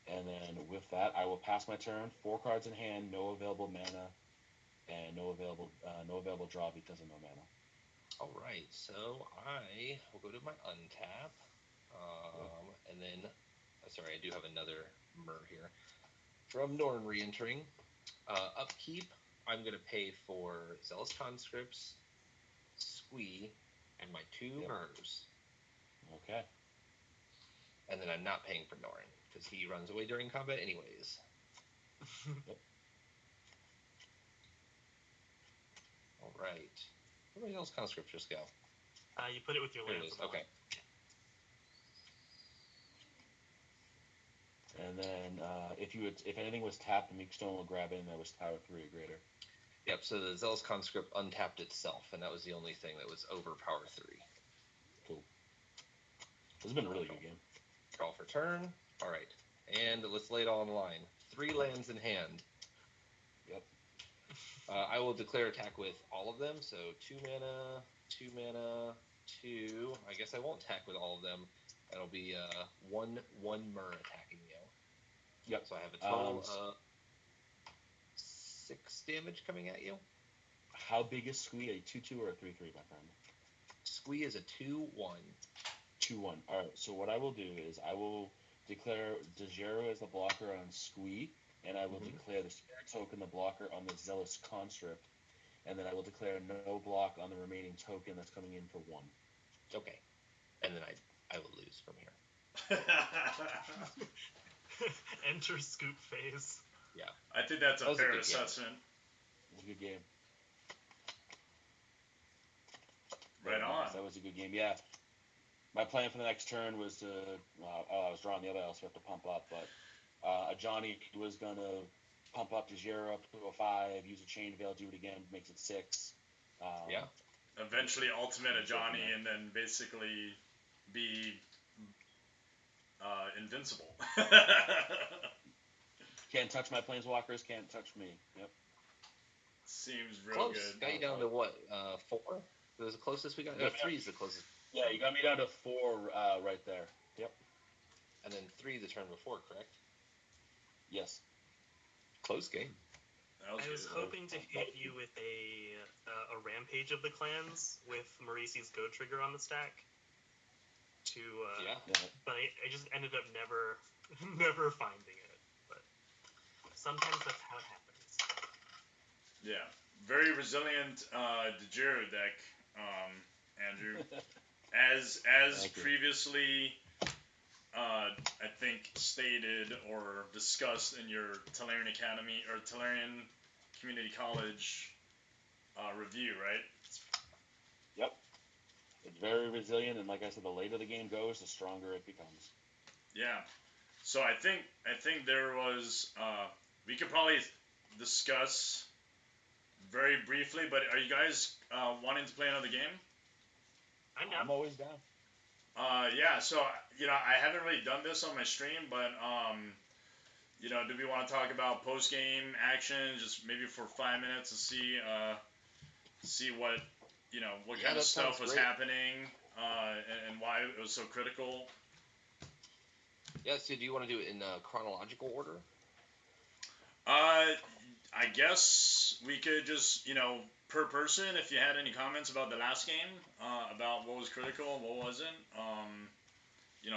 And then with that, I will pass my turn. 4 cards in hand, no available mana, and no available draw because of no mana. All right, so I will go to my untap, and then, sorry, I do have another Myrrh here. From Norin re-entering, upkeep, I'm going to pay for Zealous Conscripts, Squee, and my 2 Myrrhs. Okay. And then I'm not paying for Norin, because he runs away during combat anyways. Yep. All right. Where did Zealous Conscripts just go? You put it with your There it lands. is, okay. And then if anything was tapped, Meekstone will grab it, and that was Tower 3 or greater. Yep, so the Zealous Conscript untapped itself, and that was the only thing that was over Power 3. Cool. This has been a really good game. Draw for turn. All right. And let's lay it all on the line. 3 lands in hand. Yep. I will declare attack with all of them. So 2 mana, 2 mana, 2. I guess I won't attack with all of them. That'll be 1 Myrrh attacking you. Yep. So I have a total of 6 damage coming at you. How big is Squee? A 2/2 or a 3/3, my friend? Squee is a 2/1. 2/1. All right. So what I will do is I will declare Djeru as the blocker on Squee, and I will Mhm. declare the Spirit Token the blocker on the Zealous Conscript, and then I will declare no block on the remaining token that's coming in for 1. Okay. And then I will lose from here. Enter scoop phase. Yeah. I think that's a That was a fair good game. assessment. It was a good game. Right on. That was a good game. Yeah. My plan for the next turn was to. I was drawing the other elf, so I have to pump up, but Johnny was gonna pump up Djeru up to a 5, use a chain veil, do it again, makes it 6. Yeah. Eventually ultimate a Go from Johnny there. and then basically be invincible. Can't touch my planeswalkers, can't touch me. Yep. Seems real Close. good. Got you down to what? 4? It was the closest we got. No, 3 is the closest. Yeah, you got me down to 4 right there. Yep. And then 3 the turn before, correct? Yes. Close game. That was I was good. hoping to hit you with a rampage of the clans with Marisi's Go Trigger on the stack. Yeah. But I just ended up never finding it. But sometimes that's how it happens. Yeah. Very resilient Djeru deck, Andrew. As Thank you. previously, I think stated or discussed in your Tolarian Academy or Tolarian Community College review, right? Yep. It's very resilient, and like I said, the later the game goes, the stronger it becomes. Yeah. So I think there was we could probably discuss very briefly, but are you guys wanting to play another game? I'm down. I'm always down. Yeah, so I haven't really done this on my stream, but do we want to talk about post game action just maybe for 5 minutes to see what what kind of that stuff sounds was great. happening and why it was so critical? Yeah, so do you want to do it in chronological order? I guess we could just per person, if you had any comments about the last game, about what was critical and what wasn't,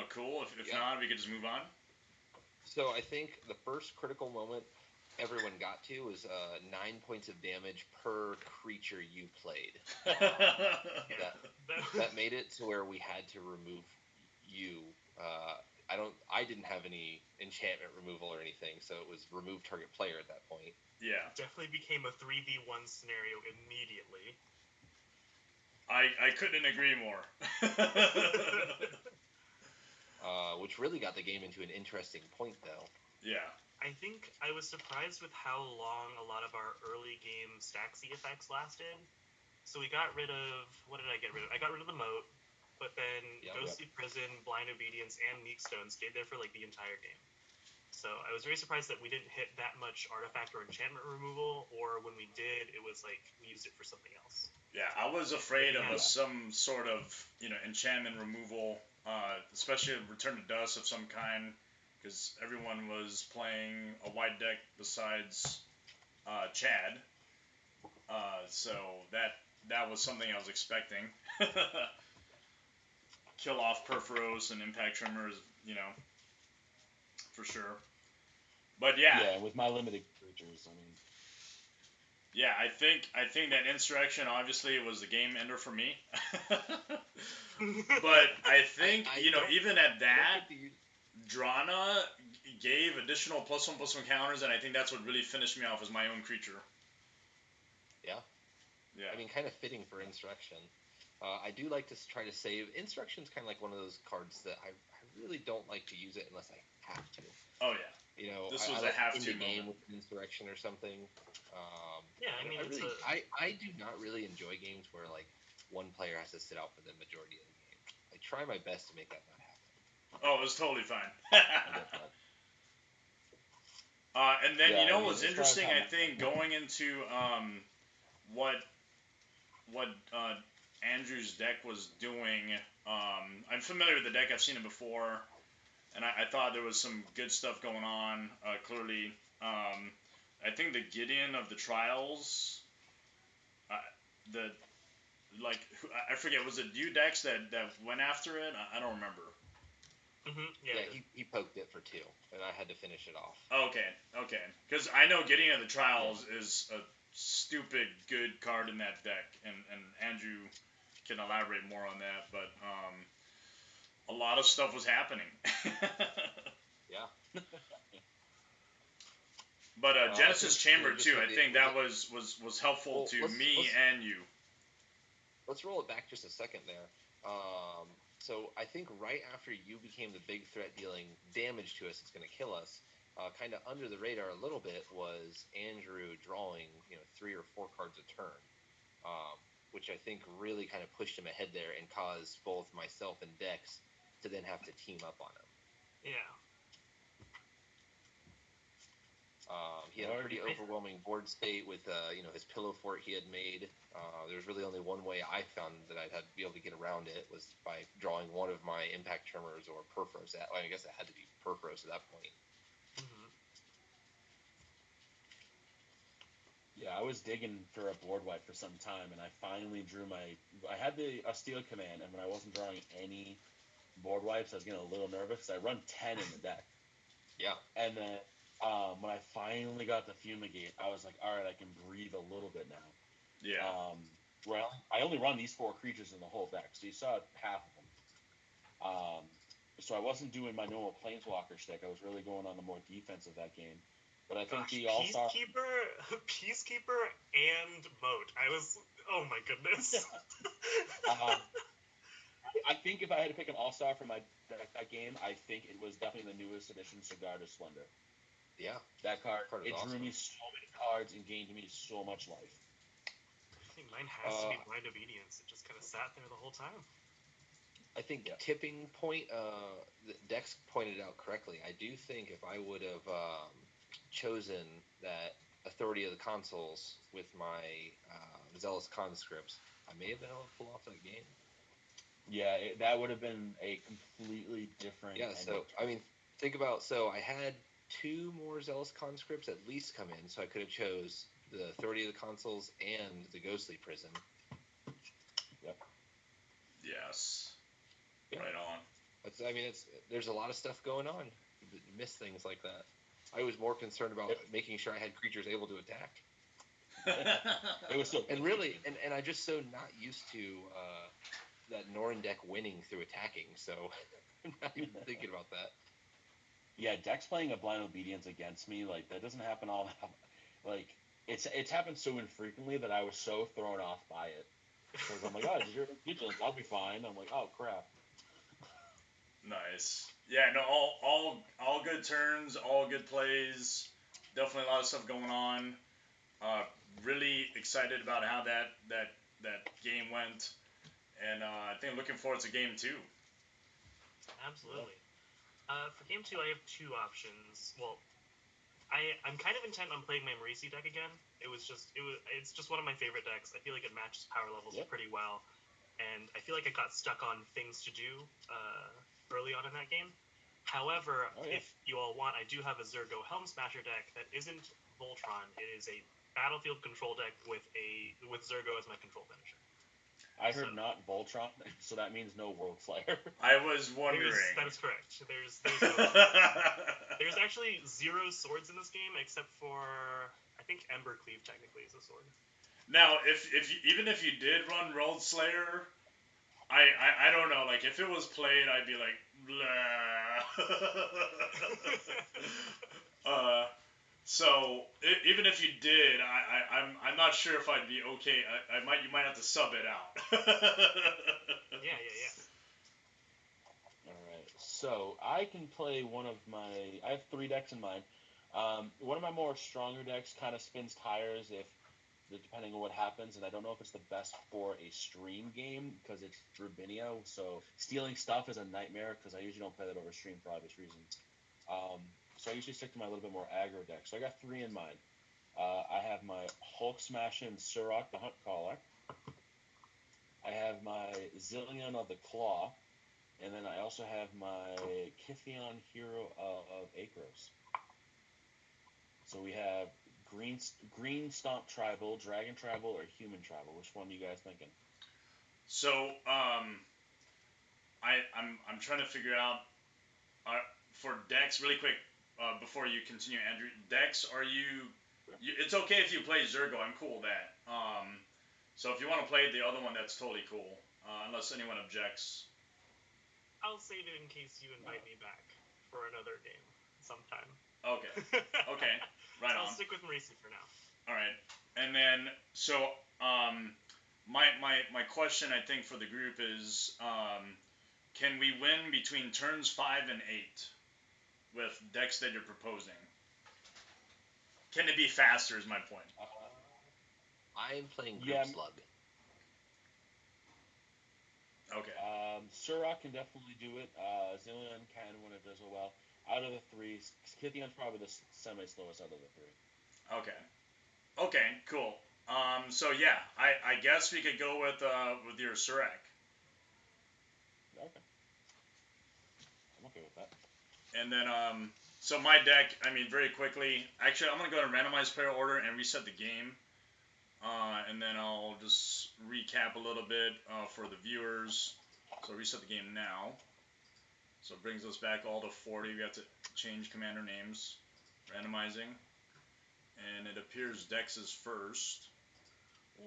cool. If Yeah. not, we could just move on. So I think the first critical moment everyone got to was 9 points of damage per creature you played. That made it to where we had to remove you. I didn't have any enchantment removal or anything, so it was remove target player at that point. Yeah. Definitely became a 3v1 scenario immediately. I couldn't agree more. Which really got the game into an interesting point, though. Yeah. I think I was surprised with how long a lot of our early game Staxy effects lasted. So we got rid of... What did I get rid of? I got rid of the moat, but then Ghostly Prison, Blind Obedience, and Meek Stone stayed there for like the entire game. So I was very surprised that we didn't hit that much artifact or enchantment removal, or when we did, it was like we used it for something else. Yeah, I was afraid of some sort of enchantment removal, especially a Return to Dust of some kind, because everyone was playing a white deck besides Chad. So that was something I was expecting. Kill off Perforos and Impact Tremors, for sure. But Yeah, with my limited creatures, I mean. Yeah, I think that Insurrection obviously was the game ender for me. But I think even at that, Drana gave additional +1/+1 counters, and I think that's what really finished me off as my own creature. Yeah. Yeah. I mean, kind of fitting for Insurrection. I do like to try to save. Insurrection's kind of like one of those cards that I really don't like to use it unless I have to. Oh yeah. This was a have-to game with Insurrection or something. Yeah, I mean, I do not really enjoy games where like one player has to sit out for the majority of the game. I try my best to make that not happen. Oh, it was totally fine. And then what was interesting, I think, going into what Andrew's deck was doing. I'm familiar with the deck. I've seen it before, and I thought there was some good stuff going on. Clearly, I think the Gideon of the Trials, I forget, was it you Dex that went after it? I don't remember. Yeah, Yeah, he poked it for 2, and I had to finish it off. Okay, okay. Because I know Gideon of the Trials Yeah. is a stupid good card in that deck, and Andrew can elaborate more on that, but a lot of stuff was happening. Yeah. But I Genesis think, Chamber just too, I think with that the was helpful well, to me and you. let's roll it back just a second there. So I think right after you became the big threat dealing damage to us, it's going to kill us. Kind of under the radar a little bit was Andrew drawing 3 or 4 cards a turn, um, which I think really kind of pushed him ahead there and caused both myself and Dex to then have to team up on him. Yeah. He had a pretty overwhelming board state with his pillow fort he had made. There was really only one way I found that I'd have to be able to get around it was by drawing one of my impact tremors or Perforos. I guess it had to be Perforos at that point. Mm-hmm. Yeah, I was digging for a board wipe for some time, and I finally drew my. I had a steel command, and when I wasn't drawing any board wipes, I was getting a little nervous. I run 10 in the deck. Yeah. And then when I finally got the fumigate, I was like, all right, I can breathe a little bit now. Yeah. Well, I only run these 4 creatures in the whole deck, so you saw half of them. So I wasn't doing my normal planeswalker stick. I was really going on the more defense of that game. But I think the all-star Peacekeeper and Moat. Oh my goodness. I think if I had to pick an all-star for my deck that game, I think it was definitely the newest edition, Cigar of Splendor. Yeah. That card it awesome. drew me so many cards and gained me so much life. I think mine has to be Blind Obedience. It just kind of sat there the whole time. I think tipping point, Dex pointed out correctly. I do think if I would have chosen that Authority of the Consuls with my Zealous Conscripts, I may have been able to pull off that game. Yeah, that would have been a completely different. Yeah, so I mean, think about I had 2 more Zealous Conscripts at least come in, so I could have chose the Authority of the Consuls and the Ghostly Prison. Yep. Yes. Yeah. Right on. There's a lot of stuff going on. You miss things like that. I was more concerned about making sure I had creatures able to attack. It was so and really, and I'm just so not used to that Norin deck winning through attacking, so I'm not even thinking about that. Yeah, Dex playing a Blind Obedience against me, like, that doesn't happen all that. Like, it's happened so infrequently that I was so thrown off by it. Because I'm like, oh, did you vigilance? I'll be fine. I'm like, oh crap. Nice. Yeah, no, all good turns, all good plays. Definitely a lot of stuff going on. Really excited about how that game went, and I think looking forward to game 2. Absolutely. For game 2, I have 2 options. Well, I'm kind of intent on playing my Marisi deck again. It's just one of my favorite decks. I feel like it matches power levels pretty well, and I feel like I got stuck on things to do early on in that game. However, if you all want, I do have a Zergo Helm Smasher deck that isn't Voltron. It is a battlefield control deck with Zergo as my control finisher. I heard not Voltron, so that means no World Slayer. I was wondering. That is correct. There's actually 0 swords in this game except for I think Embercleave technically is a sword. Now, even if you did run World Slayer, I don't know. Like if it was played, I'd be like, blah. So even if you did, I'm not sure if I'd be okay. You might have to sub it out. Yeah. All right, so I can play one of I have 3 decks in mind. One of my more stronger decks kind of spins tires depending on what happens, and I don't know if it's the best for a stream game because it's Drabinia, so stealing stuff is a nightmare because I usually don't play that over stream for obvious reasons. So I usually stick to my little bit more aggro deck. So I got 3 in mind. I have my Hulk Smashing Surrak, the Hunt Caller. I have my Zillion of the Claw, and then I also have my Kithion Hero of Akros. So we have Green Stomp Tribal, Dragon Tribal, or Human Tribal. Which one are you guys thinking? So I'm trying to figure out For Dex, really quick, before you continue, Andrew. Dex, are you? It's okay if you play Zergo. I'm cool with that. So if you want to play the other one, that's totally cool. Unless anyone objects. I'll save it in case you invite me back for another game sometime. Okay. Okay. Right I'll on. stick with Marisi for now. All right. And then my question I think for the group is can we win between turns 5 and 8 with decks that you're proposing? Can it be faster? Is my point. I'm playing Group Slug. Okay. Surrak can definitely do it. Zillion can when it does it well. Out of the three, Scythion's probably the semi-slowest out of the three. Okay. Okay. Cool. So yeah, I guess we could go with your Surrak. Okay. I'm okay with that. And then so my deck, I mean, very quickly. Actually, I'm gonna go to randomized player order and reset the game. And then I'll just recap a little bit for the viewers. So reset the game now. So it brings us back all to 40. We have to change commander names. Randomizing. And it appears Dex is first.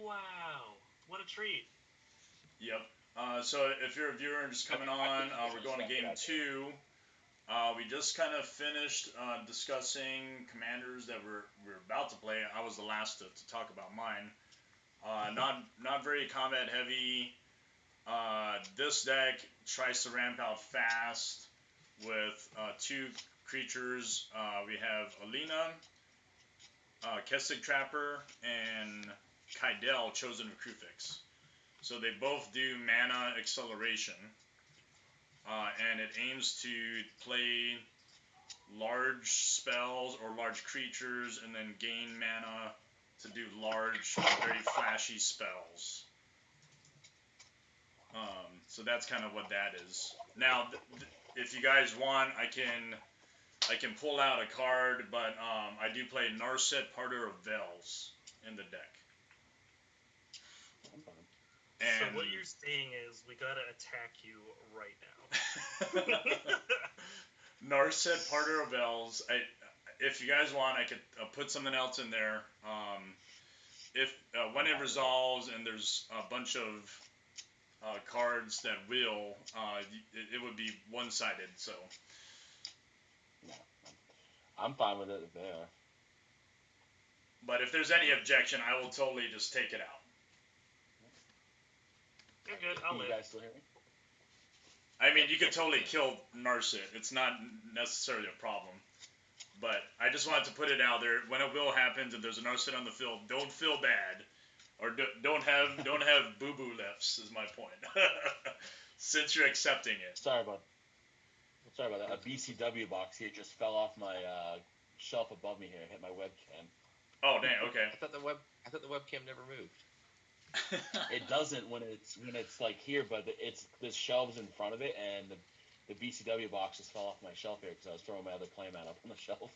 Wow. What a treat. Yep. So if you're a viewer and just coming on, we're going to game 2. We just kind of finished discussing commanders that we're about to play. I was the last to talk about mine. Not very combat heavy. This deck tries to ramp out fast with 2 creatures. We have Alena, Kessig Trapper, and Kydele, chosen of Kruphix. So they both do mana acceleration. And it aims to play large spells or large creatures and then gain mana to do large, very flashy spells. So that's kind of what that is. Now, if you guys want, I can pull out a card, but I do play Narset, Parter of Vels in the deck. And so what you're saying is we gotta attack you right now. Narset, Parter of Vels. If you guys want, I could put something else in there. If when it resolves and there's a bunch of cards that will, it would be one-sided. So. Yeah, I'm fine with it there. But if there's any objection, I will totally just take it out. You're good. I'll live. You guys still hear me? I mean, you could totally kill Narset. It's not necessarily a problem. But I just wanted to put it out there. When a will happens and there's a Narset on the field, don't feel bad. Or don't have boo-boo lips, is my point. Since you're accepting it. Sorry about that. A BCW box here just fell off my shelf above me here and hit my webcam. Oh, dang, okay. I thought the webcam never moved. It doesn't when it's like here, but there's shelves in front of it, and the BCW box just fell off my shelf here because I was throwing my other playmat up on the shelf.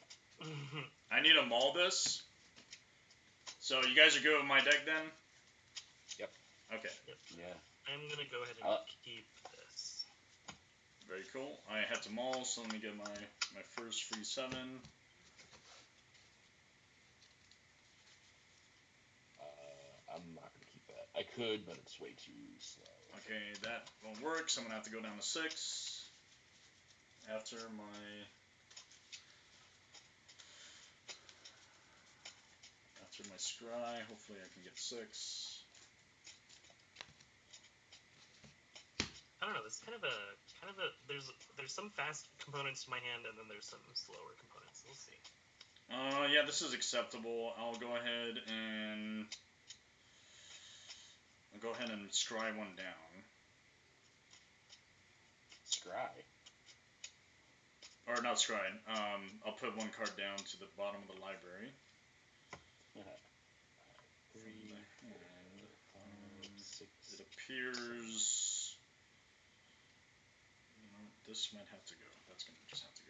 I need to maul this. So you guys are good with my deck then? Yep. Okay. Yeah. I'm gonna go ahead and keep this. Very cool. I have to maul, so let me get my first free 7. I'm not gonna keep that. I could, but it's way too slow. Okay, that won't work, so I'm gonna have to go down to 6. After my scry, hopefully I can get 6. I don't know. This kind of a there's some fast components to my hand, and then there's some slower components. We'll see. Yeah, this is acceptable. I'll go ahead and scry one down. Scry? Or not scry. I'll put one card down to the bottom of the library. Yeah. 3 and 6. It appears. This might have to go. That's gonna just have to go.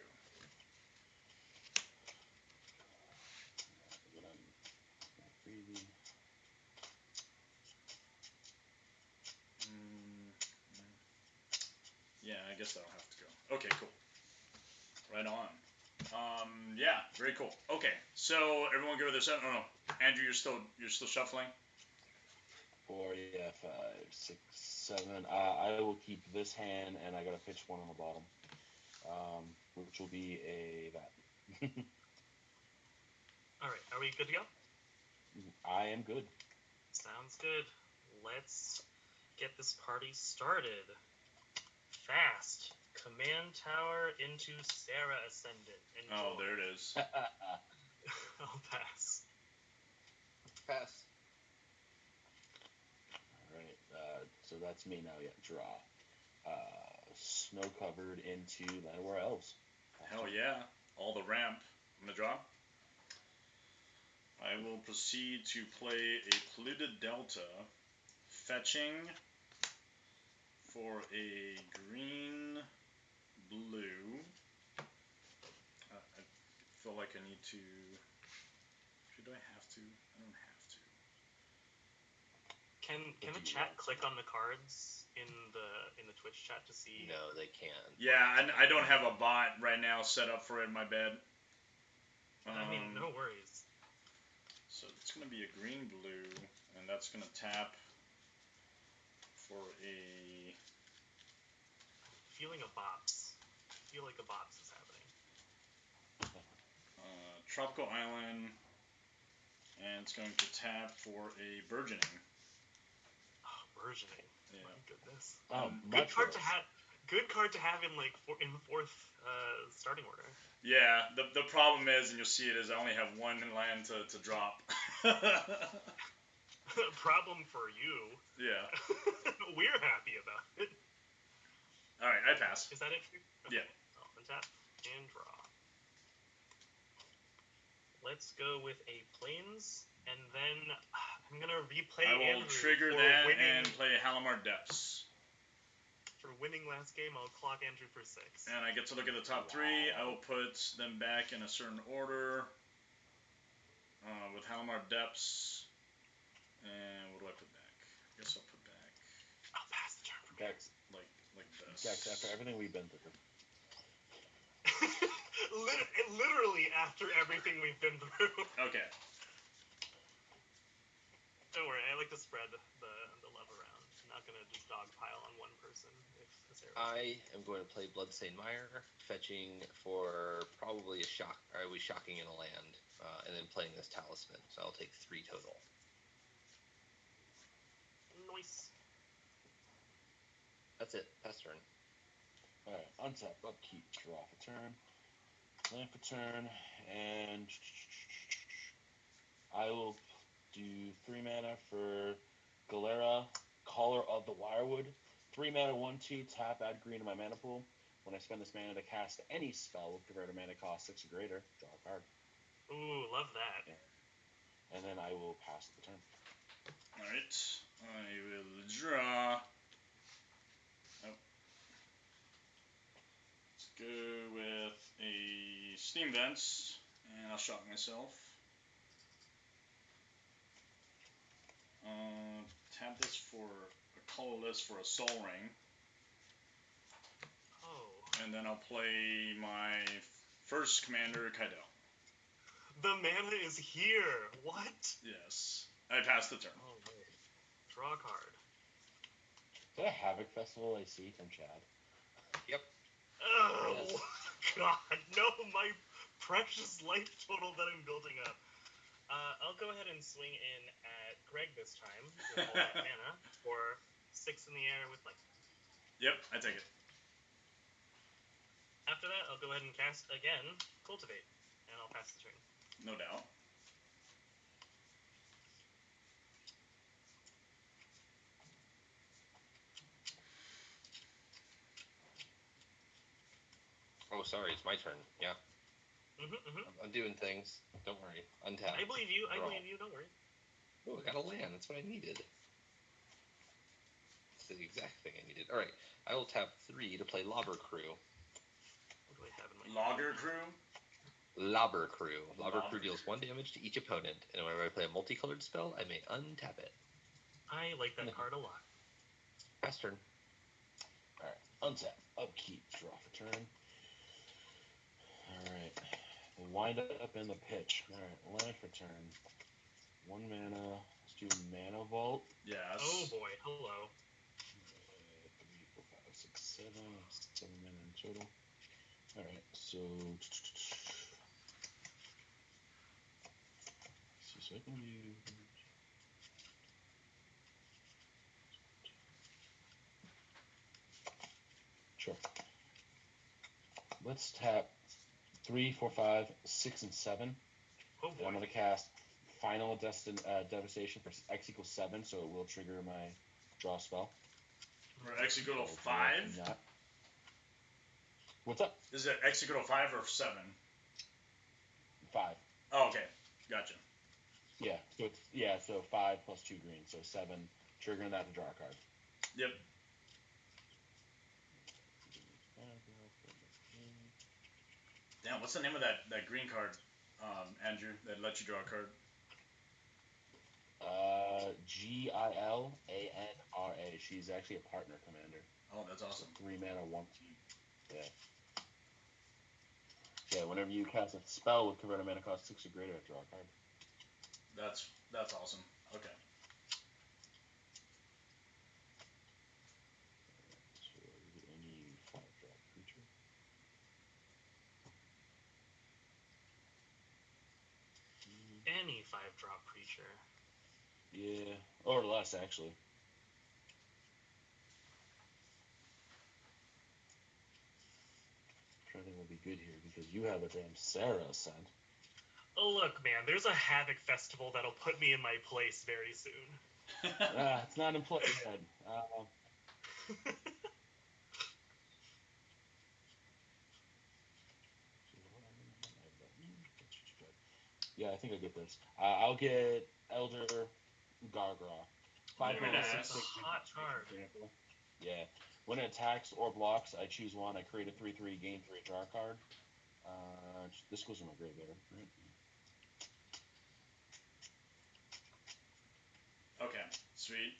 Yeah, I guess that'll have to go. Okay, cool. Right on. Yeah, very cool. Okay, so everyone give it their set. Oh no, Andrew, you're still shuffling. 4, yeah, 5, 6, 7. I will keep this hand, and I gotta pitch one on the bottom, which will be a that. All right, are we good to go? I am good. Sounds good. Let's get this party started. Fast. Command tower into Sarah Ascendant. Enjoy. Oh, there it is. I'll pass. Pass. Alright, so that's me now, yeah, draw. Snow covered into Land War Elves. Hell yeah. All the ramp. I'm gonna draw. I will proceed to play a Polluted Delta, fetching for a green blue. I feel like I need to. Do I have to? I don't have to. Can the chat click on the cards in the Twitch chat to see? No, they can't. Yeah, I don't have a bot right now set up for it in my bed. I mean, no worries. So it's going to be a green blue, and that's going to tap for a. Feeling a bops. I feel like a bops is happening. Tropical Island, and it's going to tap for a burgeoning. Oh, burgeoning. Yeah. My goodness. Good card to have. Good card to have in in fourth starting order. Yeah, the problem is, and you'll see it, is I only have one land to drop. Problem for you. Yeah. We're happy about it. Alright, I pass. Is that it? Okay. Yeah. I'll untap and draw. Let's go with a plains, and then I'm gonna replay. I will Andrew trigger for that winning, and play Halimar Depths. For winning last game, I'll clock Andrew for 6. And I get to look at the top 3. I will put them back in a certain order. With Halimar Depths. And what do I put back? I guess I'll put back. I'll pass the turn for Dex. Like this. Dex, after everything we've been through. Literally after everything we've been through. Okay. Don't worry, I like to spread the love around. I'm not gonna just dogpile on one person. I am going to play Bloodstained Mire, fetching for probably a shock. Or are we shocking in a land, and then playing this Talisman. So I'll take 3 total. Nice. That's it. Pass turn. Alright, untap, upkeep, draw for turn. Land for turn, and I will do 3 mana for Galera, Caller of the Wirewood. 3 mana, 1/2, tap, add green to my mana pool. When I spend this mana to cast any spell with converted mana cost 6 or greater, draw a card. Ooh, love that. Yeah. And then I will pass the turn. Alright. I will draw. Oh. Let's go with a Steam Vents, and I'll shock myself. Tap this for a colorless for a Soul Ring. Oh. And then I'll play my first commander, Kydele. The mana is here. What? Yes. I passed the turn. Oh, wait. Draw a card. Is that a Havoc Festival I see from Chad? Yep. Oh, Yes. God. No, my precious life total that I'm building up. I'll go ahead and swing in at Greg this time with all that mana for 6 in the air with light. Yep, I take it. After that, I'll go ahead and cast again, Cultivate, and I'll pass the turn. No doubt. Oh, sorry. It's my turn. Yeah. Mm-hmm. I'm doing things. Don't worry. Untap. I believe you. Draw. Don't worry. Oh, I got a land. That's what I needed. That's the exact thing I needed. All right. I will tap 3 to play Lobber Crew. What do I have in my Logger Crew? Lobber Crew. Lobber Crew Lobber. deals 1 damage to each opponent, and whenever I play a multicolored spell, I may untap it. I like that card a lot. Pass turn. Alright, untap, upkeep, draw for turn. Alright. They wind up in the pitch. Alright, Alena for turn. 1 mana. Let's do Mana Vault. Yes. Oh boy, hello. 3, 4, 5, 6, 7. 7 mana in total. Alright, so. So I can do. Sure. Let's tap 3, 4, 5, 6, and 7. Oh And boy. I'm going to cast Final Devastation for X equals 7, so it will trigger my draw spell. For X equal to So 5? not... What's up? Is it X equal to 5 or 7? 5. Oh, okay. Gotcha. Yeah, so 5 plus 2 green, so 7, triggering that to draw a card. Yep. Damn, what's the name of that green card, Andrew, that lets you draw a card? Gilanra. She's actually a partner commander. Oh, that's awesome. So 3 mana, 1 2. Yeah. Yeah, whenever you cast a spell with converted mana cost 6 or greater, draw a card. That's awesome. Okay. So any 5-drop creature. Any 5-drop creature. Yeah, or less actually. Trying to think will be good here because you have a damn Sarah sent. Oh look, man, there's a Havoc Festival that'll put me in my place very soon. It's not in play yet. Yeah, I think I get this. I'll get Elder Gargra. 5 Very mana, nice. 6, That's a hot card. Yeah. When it attacks or blocks, I choose one. I create a 3/3, gain 3, draw a card. This goes in my graveyard, right? Okay, sweet.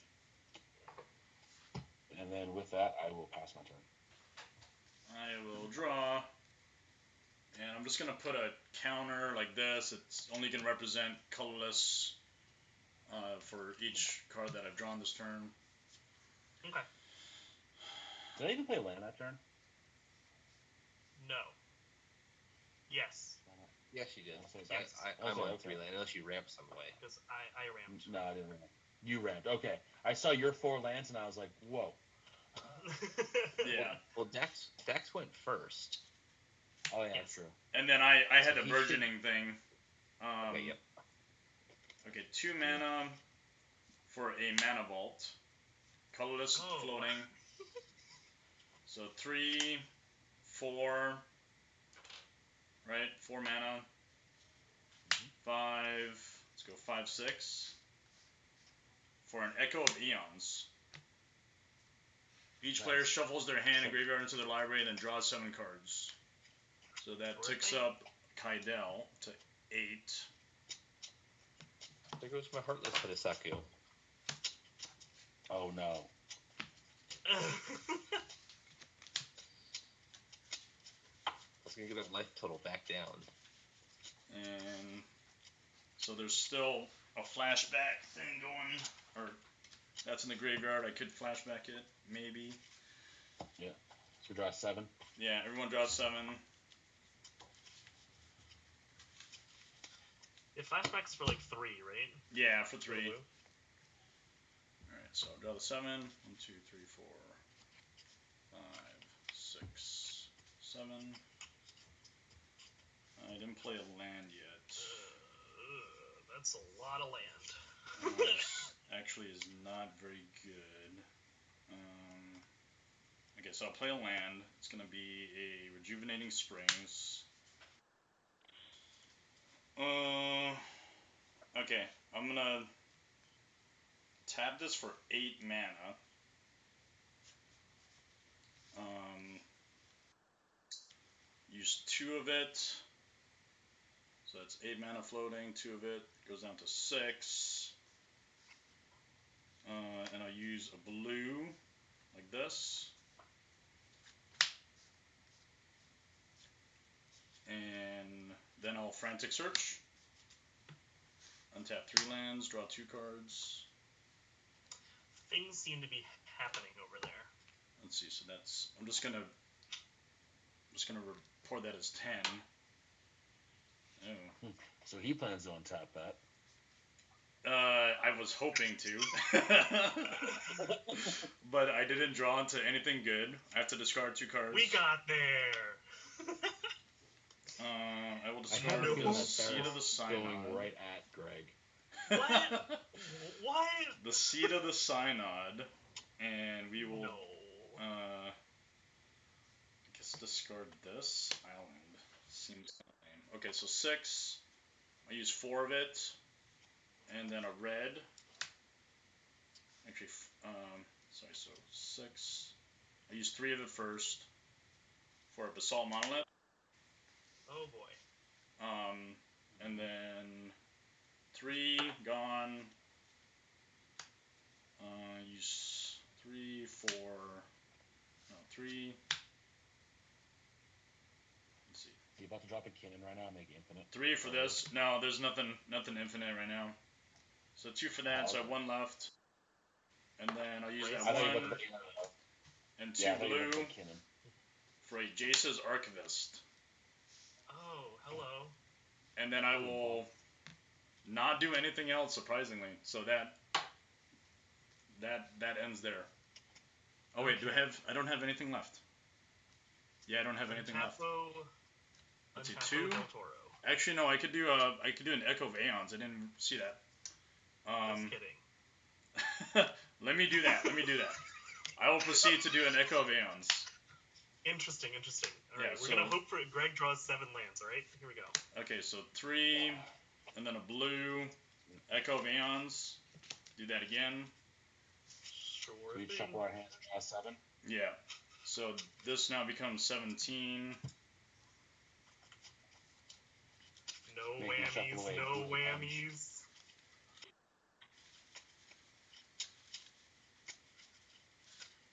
And then with that, I will pass my turn. I will draw. And I'm just going to put a counter like this. It's only going to represent colorless for each card that I've drawn this turn. Okay. Did I even play land that turn? No. Yes. Yes, you did. Yes. I'm on 3 land, unless you ramp some way. Because I ramped. No, I didn't ramp. You ramped. Okay. I saw your 4 lands, and I was like, whoa. Yeah. Well, Dax went first. Oh, yeah, Yes. that's true. And then I had So a he burgeoning thing. Okay, yep. Okay, 2 mana for a mana vault. Colorless floating. So 3, 4, right? 4 mana. 5, let's go 5, 6. For an Echo of Eons. Each player shuffles their hand and graveyard into their library and then draws 7 cards. So that ticks up Kydele to 8. There goes my Heartless Hitasaku. Oh, no. I was going to get that life total back down. And so there's still a flashback thing going. Or that's in the graveyard. I could flashback it, maybe. Yeah. So draw 7. Yeah, everyone draws 7. It flashbacks for like 3, right? Yeah, for 3. Blue. Alright, so I'll draw the 7. 1, 2, 3, 4, 5, 6, 7. I didn't play a land yet. That's a lot of land. Actually is not very good. Okay, so I'll play a land. It's going to be a Rejuvenating Springs. Okay, I'm going to tap this for 8 mana. Use 2 of it. So that's 8 mana floating. 2 of it goes down to 6. And I'll use a blue like this. And then I'll Frantic Search. Untap 3 lands, draw 2 cards. Things seem to be happening over there. Let's see, so that's... I'm just gonna report that as 10. Oh. So he plans to untap that. I was hoping to. But I didn't draw into anything good. I have to discard 2 cards. We got there! I will I discard have the Seed of the Synod. going right at Greg. What? What? The Seed of the Synod. And we will... No. I guess discard this. Island. Seems lame. Okay, so 6. I use 4 of it. And then a red. Actually, sorry, so 6. I use 3 of it first. For a Basalt Monolith. Oh boy. And then 3 gone. Use 3, 4. No, 3. Let's see. Are you about to drop a cannon right now and make it infinite? 3 for this. No, there's nothing infinite right now. So 2 for that. So I have 1 left. And then I'll use that 1. And 2 blue for a Jace's Archivist. Oh, hello. And then I will not do anything else, surprisingly. So that ends there. Oh wait, I don't have anything left. Yeah, I don't have anything left. Let's see, 2. Actually, no, I could do an Echo of Aeons. I didn't see that. Just kidding. Let me do that. I will proceed to do an Echo of Aeons. Interesting. Alright, we're gonna hope for it. Greg draws 7 lands, alright? Here we go. Okay, so 3, and then a blue, Echo of Aeons. Do that again. Sure. We shuffle our hands and draw 7? Yeah. So this now becomes 17. No whammies.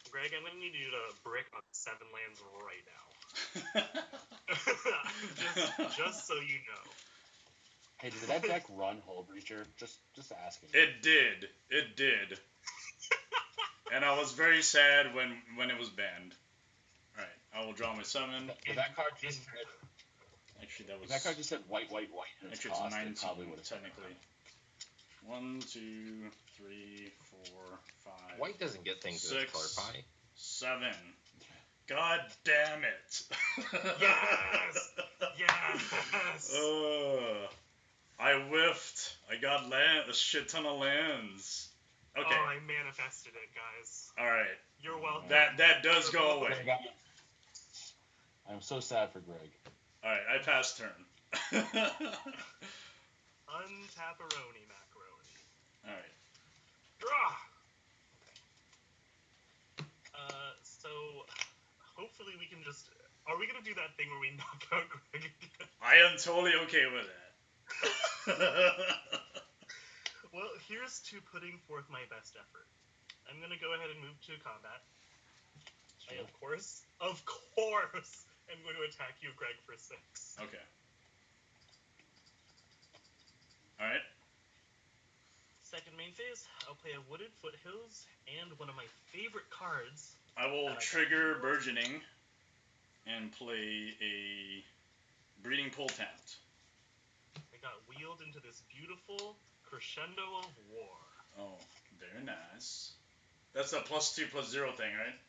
Greg, I'm gonna need you to brick on 7 lands right now. just so you know. Hey, did that deck run Hull Breacher? Just asking. It did. And I was very sad when it was banned. Alright, I will draw my 7. That card just said... Actually, that was... If that card just said white. Actually, it's 19, technically. 1, 2, 3, 4, 5. White doesn't get things 6, in its color pie. 7. God damn it! Yes! I whiffed. I got a shit ton of lands. Okay. Oh, I manifested it, guys. Alright. You're welcome. That does go away. I'm so sad for Greg. Alright, I passed turn. Untapperoni macaroni. Alright. Draw! So, hopefully we can just... Are we going to do that thing where we knock out Greg again? I am totally okay with that. Well, here's to putting forth my best effort. I'm going to go ahead and move to combat. Sure. I, of course, am going to attack you, Greg, for 6. Okay. Alright. Second main phase, I'll play a Wooded Foothills and one of my favorite cards. I will trigger Burgeoning and play a Breeding Pool tapped. I got wheeled into this beautiful Crescendo of War. Oh, very nice. That's a +2/+0 thing, right?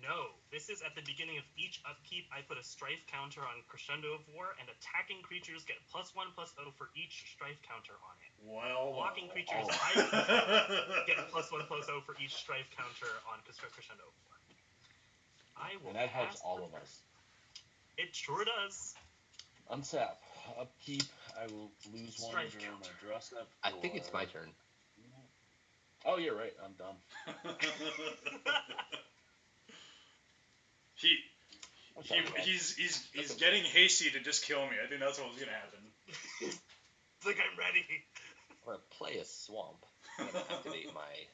No, this is at the beginning of each upkeep. I put a Strife counter on Crescendo of War, and attacking creatures get +1/+0 for each Strife counter on it. Well, blocking creatures I control get +1/+0 for each Strife counter on Crescendo of War. And that helps all of us. It sure does. Untap. Upkeep. I will lose one Strife during counter. my draw step. I think it's my turn. Oh, you're right. I'm dumb. He's getting hasty to just kill me. I think that's what's gonna happen. It's like I'm ready. I'm gonna play a swamp. I'm gonna activate my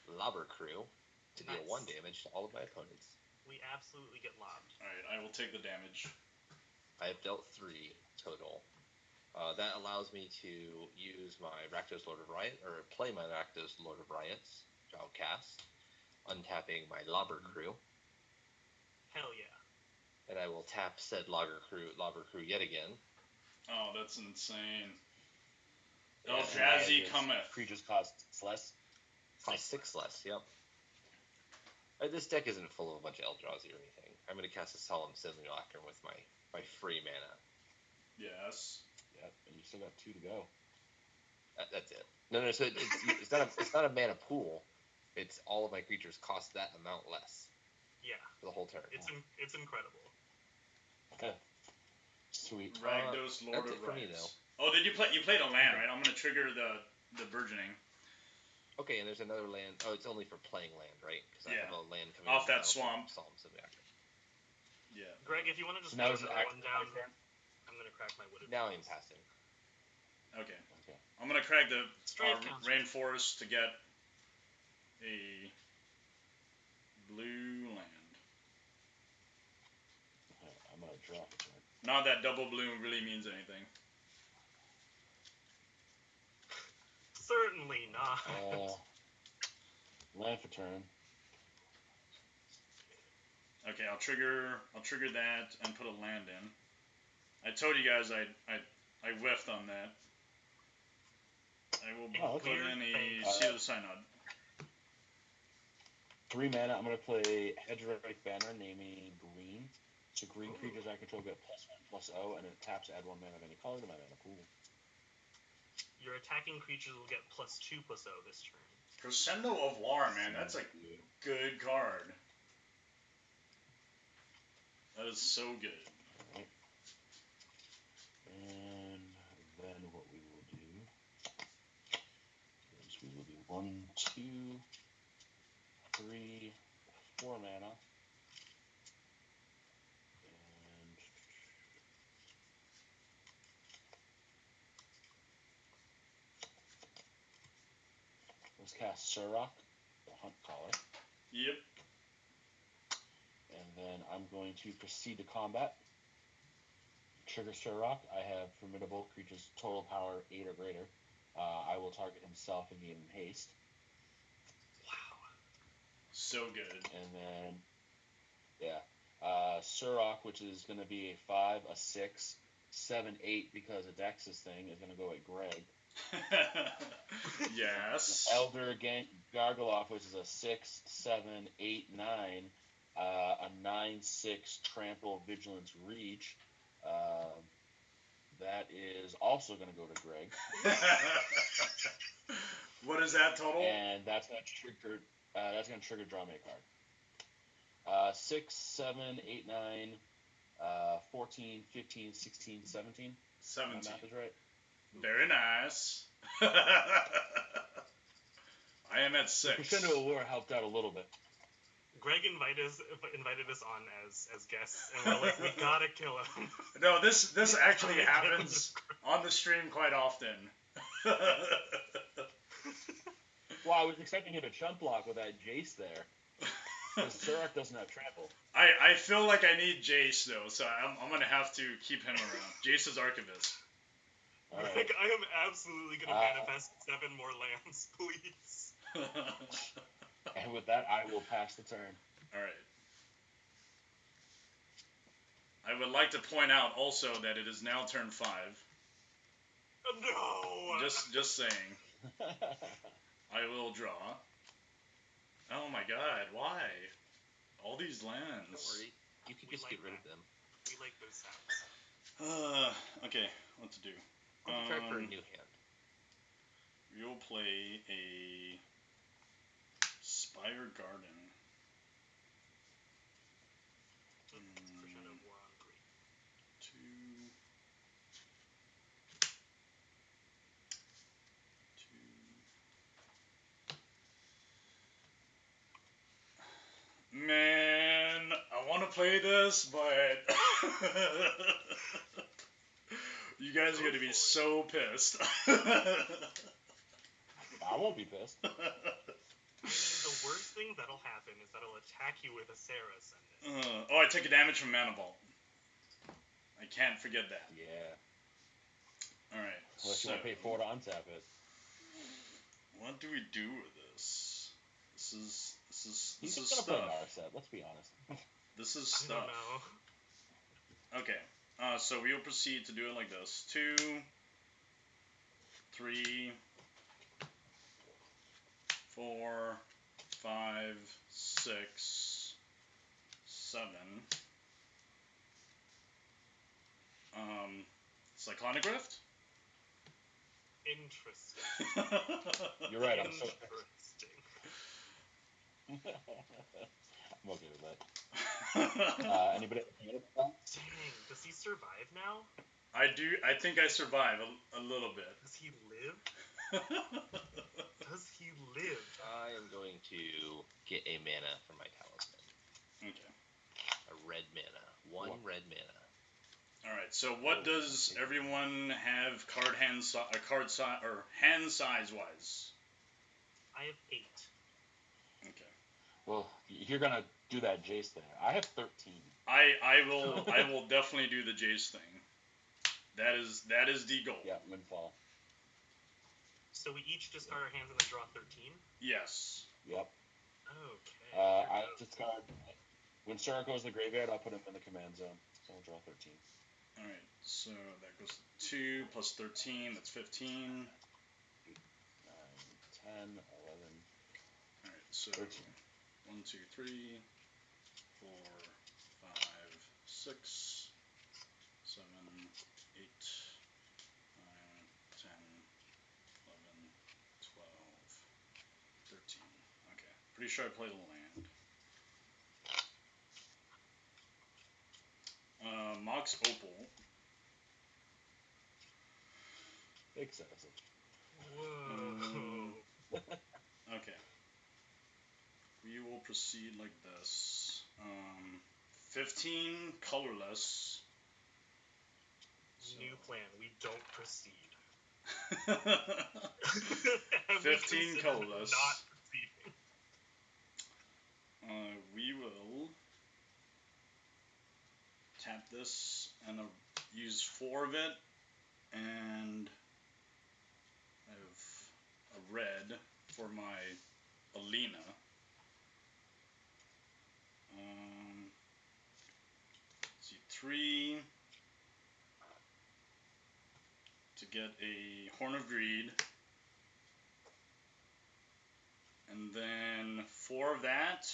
Lobber Crew to deal 1 damage to all of my opponents. We absolutely get lobbed. Alright, I will take the damage. I have dealt 3 total. That allows me to use my Rakdos Lord of Riot, or play my Rakdos Lord of Riots, which I'll cast, untapping my Lobber Crew. Hell yeah. And I will tap said Lobber Crew yet again. Oh, that's insane. Yeah, Eldrazi cometh. Creatures cost less. Cost 6 less, yep. This deck isn't full of a bunch of Eldrazi or anything. I'm going to cast a Solemn Simulacrum with my free mana. Yes. Yep, and you still got 2 to go. That's it. No, so it's not a mana pool. It's all of my creatures cost that amount less. Yeah. For the whole turn. It's incredible. Okay. Sweet. Rakdos Lord that's of it for me, Riots. Oh, did you played a land, right? I'm gonna trigger the burgeoning. Okay, and there's another land. Oh, it's only for playing land, right? Because I have a land coming off that swamp. Yeah. Greg, if you want to just now put is another one down, I'm gonna crack my wooded. Now I'm passing. Okay. I'm gonna crack the rainforest to get a blue land. I'm gonna drop it. Not that double blue really means anything. Certainly not. Land for turn. Okay, I'll trigger that and put a land in. I told you guys I whiffed on that. I will put in a Seal of the Synod. 3 mana. I'm gonna play Hedgehog Banner, naming green. So green creatures I control get +1/+0, and it taps to add 1 mana of any color to my mana pool. Your attacking creatures will get +2/+0 this turn. Crescendo of War, man, that's a good card. That is so good. Right. And then what we will do is we will do 1, 2, 3, 4 mana. And let's cast Surrak, the Hunt Caller. Yep. And then I'm going to proceed to combat. Trigger Surrak. I have formidable creatures total power 8 or greater. I will target himself and gain haste. Wow. So good. And then, Surrak, which is going to be a 5, a 6, 7, 8, because a Dex's thing is going to go at Greg. Yes. Elder Gargaloth, which is a 6, 7, 8, 9, a 9, 6 Trample Vigilance Reach. That is also going to go to Greg. What is that total? And that's going to trigger draw me a card. 6, 7, 8, 9, 14, 15, 16, 17. 17. My math is right. Very nice. I am at 6. Crescendo of War helped out a little bit. Greg invited us on as guests, and we're like, we gotta kill him. No, this actually happens on the stream quite often. Well, I was expecting him to chump block with that Jace there. Because Surrak doesn't have trample. I feel like I need Jace, though, so I'm going to have to keep him around. Jace is Archivist. All right. Greg, I am absolutely going to manifest 7 more lands, please. And with that, I will pass the turn. Alright. I would like to point out also that it is now turn 5. No! Just saying. I will draw. Oh my god, why? All these lands. Don't worry. You can just get rid of them. We like those sounds. Okay, what to do? I'll try for a new hand. We'll play a Spire Garden. Crescendo of War on 3. 2. 2. Man, I want to play this, but you guys are going to be so pissed. I won't be pissed. I mean, the worst thing that'll happen is that it'll attack you with a Sarah Ascendant. I took a damage from Mana Vault. I can't forget that. Yeah. Alright, Unless you so... want to pay 4 to untap it. What do we do with this? This He's is just gonna stuff. play Narset, let's be honest. This is I stuff. don't know. Okay. So we will proceed to do it like this. 2, 3, 4, 5, 6, 7. Cyclonic Rift? Interesting. You're right, I'm so... Interesting. I'm okay with that. Anybody? Dang, does he survive now? I do. I think I survive a little bit. Does he live? Does he live? I am going to get a mana for my talisman. Okay. A red mana. One red mana. Alright, so what does everyone have hand size wise? I have 8. Okay. Well, you're gonna do that Jace there. I have 13. I will definitely do the Jace thing. That is the goal. Yeah, windfall. So we each discard our hands and then draw 13? Yes. Yep. Okay. I discard... When Surrak goes to the graveyard, I'll put him in the command zone. So I'll draw 13. Alright, so that goes to 2 plus 13, that's 15. 9, 10, 11, Alright, so 13. 1, 2, 3, 4, 5, 6, 7, 8, 9, 10, 11, 12, 13. Okay, pretty sure I played a land. Mox Opal. Excessive. Whoa. Okay. We will proceed like this. 15 colorless. New plan. We don't proceed. 15 colorless. Not proceeding. We will tap this and use 4 of it, and I have a red for my Alena. Let's see, 3 to get a Horn of Greed, and then 4 of that,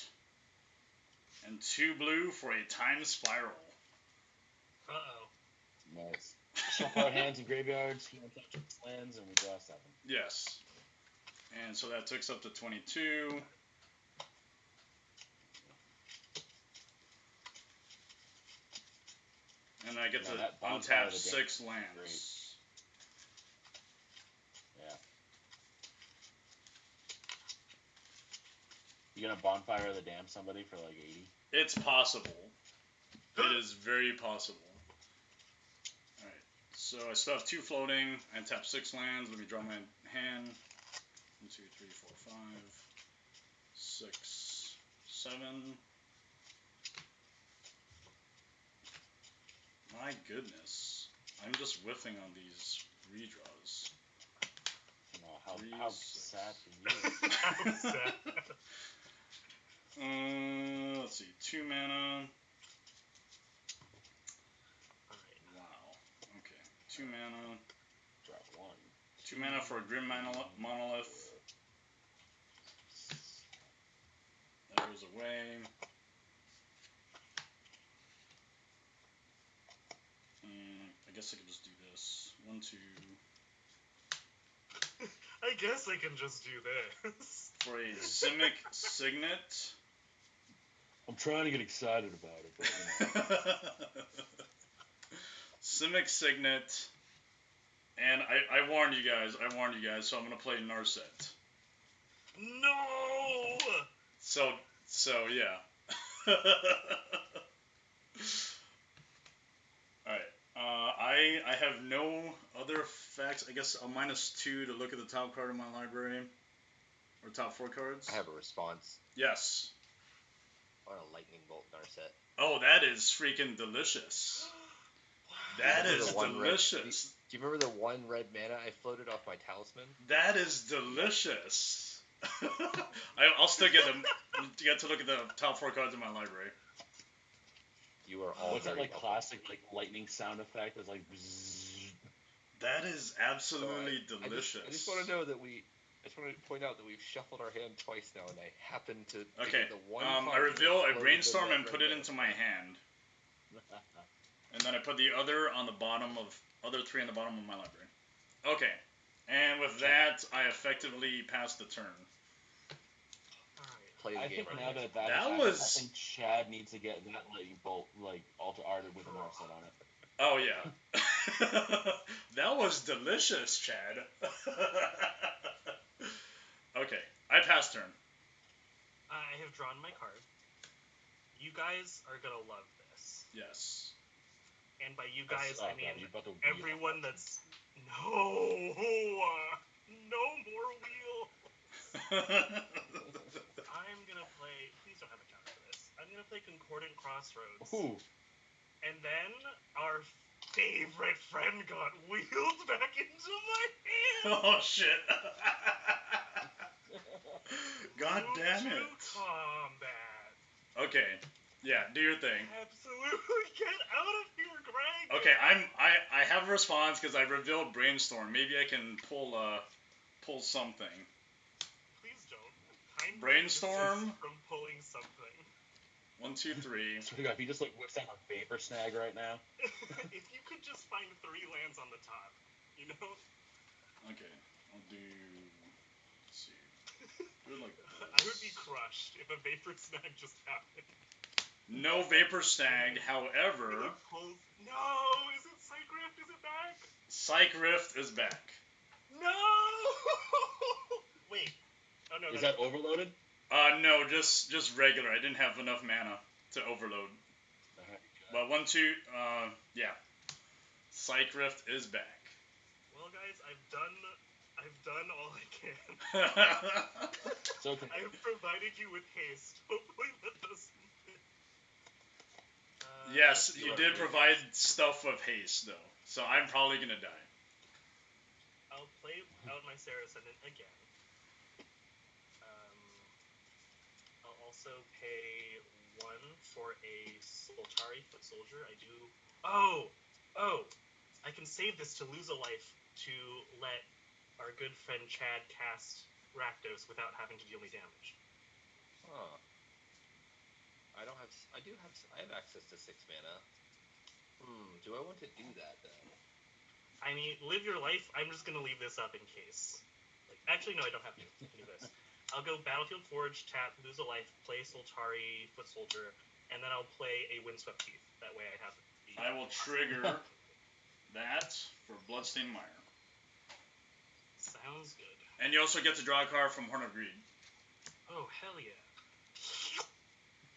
and 2 blue for a Time Spiral. Uh-oh. Nice. Shuffle our hands and graveyards, he untouches lands, and we draw 7. Yes. And so that takes up to 22. And I get to untap 6 lands. Great. Yeah. You gonna Bonfire of the Dam somebody for like 80? It's possible. It is very possible. Alright. So I still have 2 floating. I tap 6 lands. Let me draw my hand. 1, 2, 3, 4, 5, 6, 7. My goodness. I'm just whiffing on these redraws. How sad for you. How sad. Let's see. 2 mana. Alright. Wow. Okay. 2 mana. Drop 1. 2 mana for a Grim Monolith. That goes away. I guess I could just do this. 1, 2. I guess I can just do this. For a Simic Signet. I'm trying to get excited about it, but you know. Simic Signet. And I warned you guys, so I'm going to play Narset. No! So yeah. Alright. I have no other effects. I guess a -2 to look at the top card of my library. Or top 4 cards. I have a response. Yes. I want a lightning bolt Narset. Oh, that is freaking delicious. That remember is the one delicious. Do you remember the one red mana I floated off my talisman? That is delicious. I'll still get to look at the top 4 cards in my library. You are all What's that very like welcome. classic like lightning sound effect? It's like. Bzzz. That is absolutely delicious. I just want to know that I just want to point out that we've shuffled our hand twice now, and I happen to Okay. get the one I card reveal that a floated brainstorm the and red put it mana into for my me. hand, and then I put the other on the bottom of other 3 on the bottom of my library. Okay. And with that, I effectively passed the turn. Alright. Play the I game. think right now now. that That is was- I think Chad needs to get that lightning bolt like alter arted with an offset on it. Oh yeah. That was delicious, Chad. Okay. I passed turn. I have drawn my card. You guys are gonna love this. Yes. And by you guys, I mean you about to everyone that's... No! No more wheel! I'm gonna play... Please don't have a counter for this. I'm gonna play Concordant Crossroads. Ooh. And then our favorite friend got wheeled back into my hand! Oh shit. God Move damn to it. combat. Okay. Yeah, do your thing. Absolutely get out of here, Greg! Okay, I have a response because I revealed brainstorm. Maybe I can pull something. Please don't. Kindly Brainstorm? desist from pulling something. 1, 2, 3. So if he just like whips out a vapor snag right now. If you could just find 3 lands on the top, you know? Okay, I'll do. Let's see. Do it like this. I would be crushed if a vapor snag just happened. No vapor snag. It However, pulls... No! Is it Psychrift? Is it back? Psych Rift is back. No! Wait. Oh no. Is that overloaded? No, just regular. I didn't have enough mana to overload. But 1, 2, yeah. Psych Rift is back. Well, guys, I've done all I can. It's okay. I have provided you with haste. Hopefully that doesn't... Yes, let's you see. did provide stuff of haste, though. So I'm probably gonna die. I'll play out my Sarah Ascendant again. I'll also pay 1 for a Soltari Foot Soldier. I do... Oh! I can save this to lose a life to let our good friend Chad cast Rakdos without having to deal me damage. Huh. I have access to 6 mana. Do I want to do that then? I mean, live your life. I'm just gonna leave this up in case. Like, actually, no, I don't have to. I can do this. I'll go Battlefield Forge, tap, lose a life, play Soltari Foot Soldier, and then I'll play a Windswept Teeth. That way I have the... I will trigger that for Bloodstained Mire. Sounds good. And you also get to draw a card from Horn of Greed. Oh, hell yeah.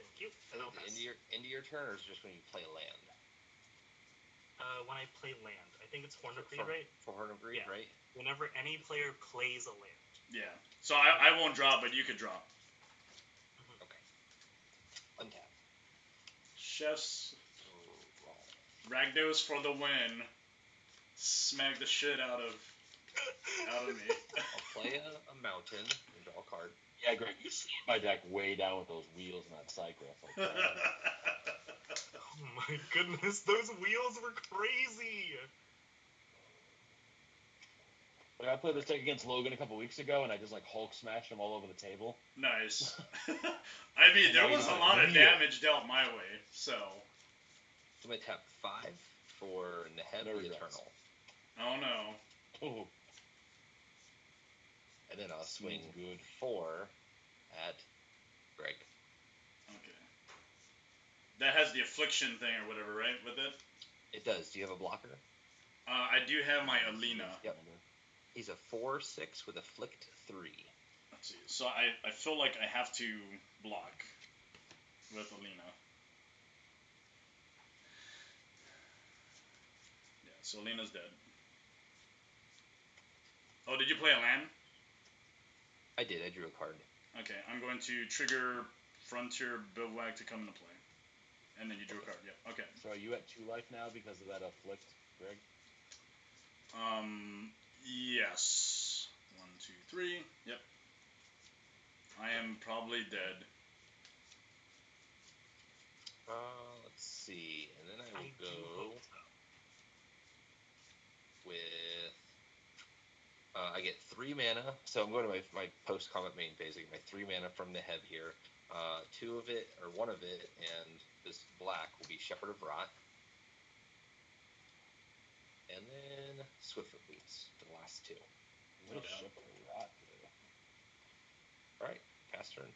Thank you. Is it the end of your turn, or is it just when you play a land? When I play land. I think it's Horn of Greed, right? For Horn of Greed, Yeah. right? Whenever any player plays a land. Yeah. So I won't draw, but you could draw. Okay. Untap. Chef's Rakdos for the win. Smack the shit out of me. I'll play a mountain and draw a card. Yeah, Greg, you slowed my deck way down with those wheels and that Psychrift. Like, Oh my goodness, those wheels were crazy! like, I played this deck against Logan a couple weeks ago, and I just like Hulk smashed him all over the table. Nice. I mean, there was a lot of damage dealt my way, so. I'm going to tap 5 for Neheb No the regrets. Eternal. Oh no. Oh, And then I'll swing good. 4 at Greg. Okay. That has the affliction thing or whatever, right, with it? It does. Do you have a blocker? I do have my Alena. Yep. He's a 4/6 with Afflict 3. Let's see. So I feel like I have to block with Alena. Yeah, so Alena's dead. Oh, did you play a land? I did. I drew a card. Okay, I'm going to trigger Frontier Bivouac to come into play. And then you drew a card. Yeah. Okay. So are you at 2 life now because of that afflict, Greg? Yes. 1, 2, 3. Yep. I am probably dead. Let's see, and then I will do go hope so. with. I get 3 mana, so I'm going to my post-combat main phase. I get my 3 mana from the head here. 2 of it, or 1 of it, and this black will be Shepherd of Rot. And then Swift of Boots, the last 2. What a Shepherd of Rot do? Alright, pass turn.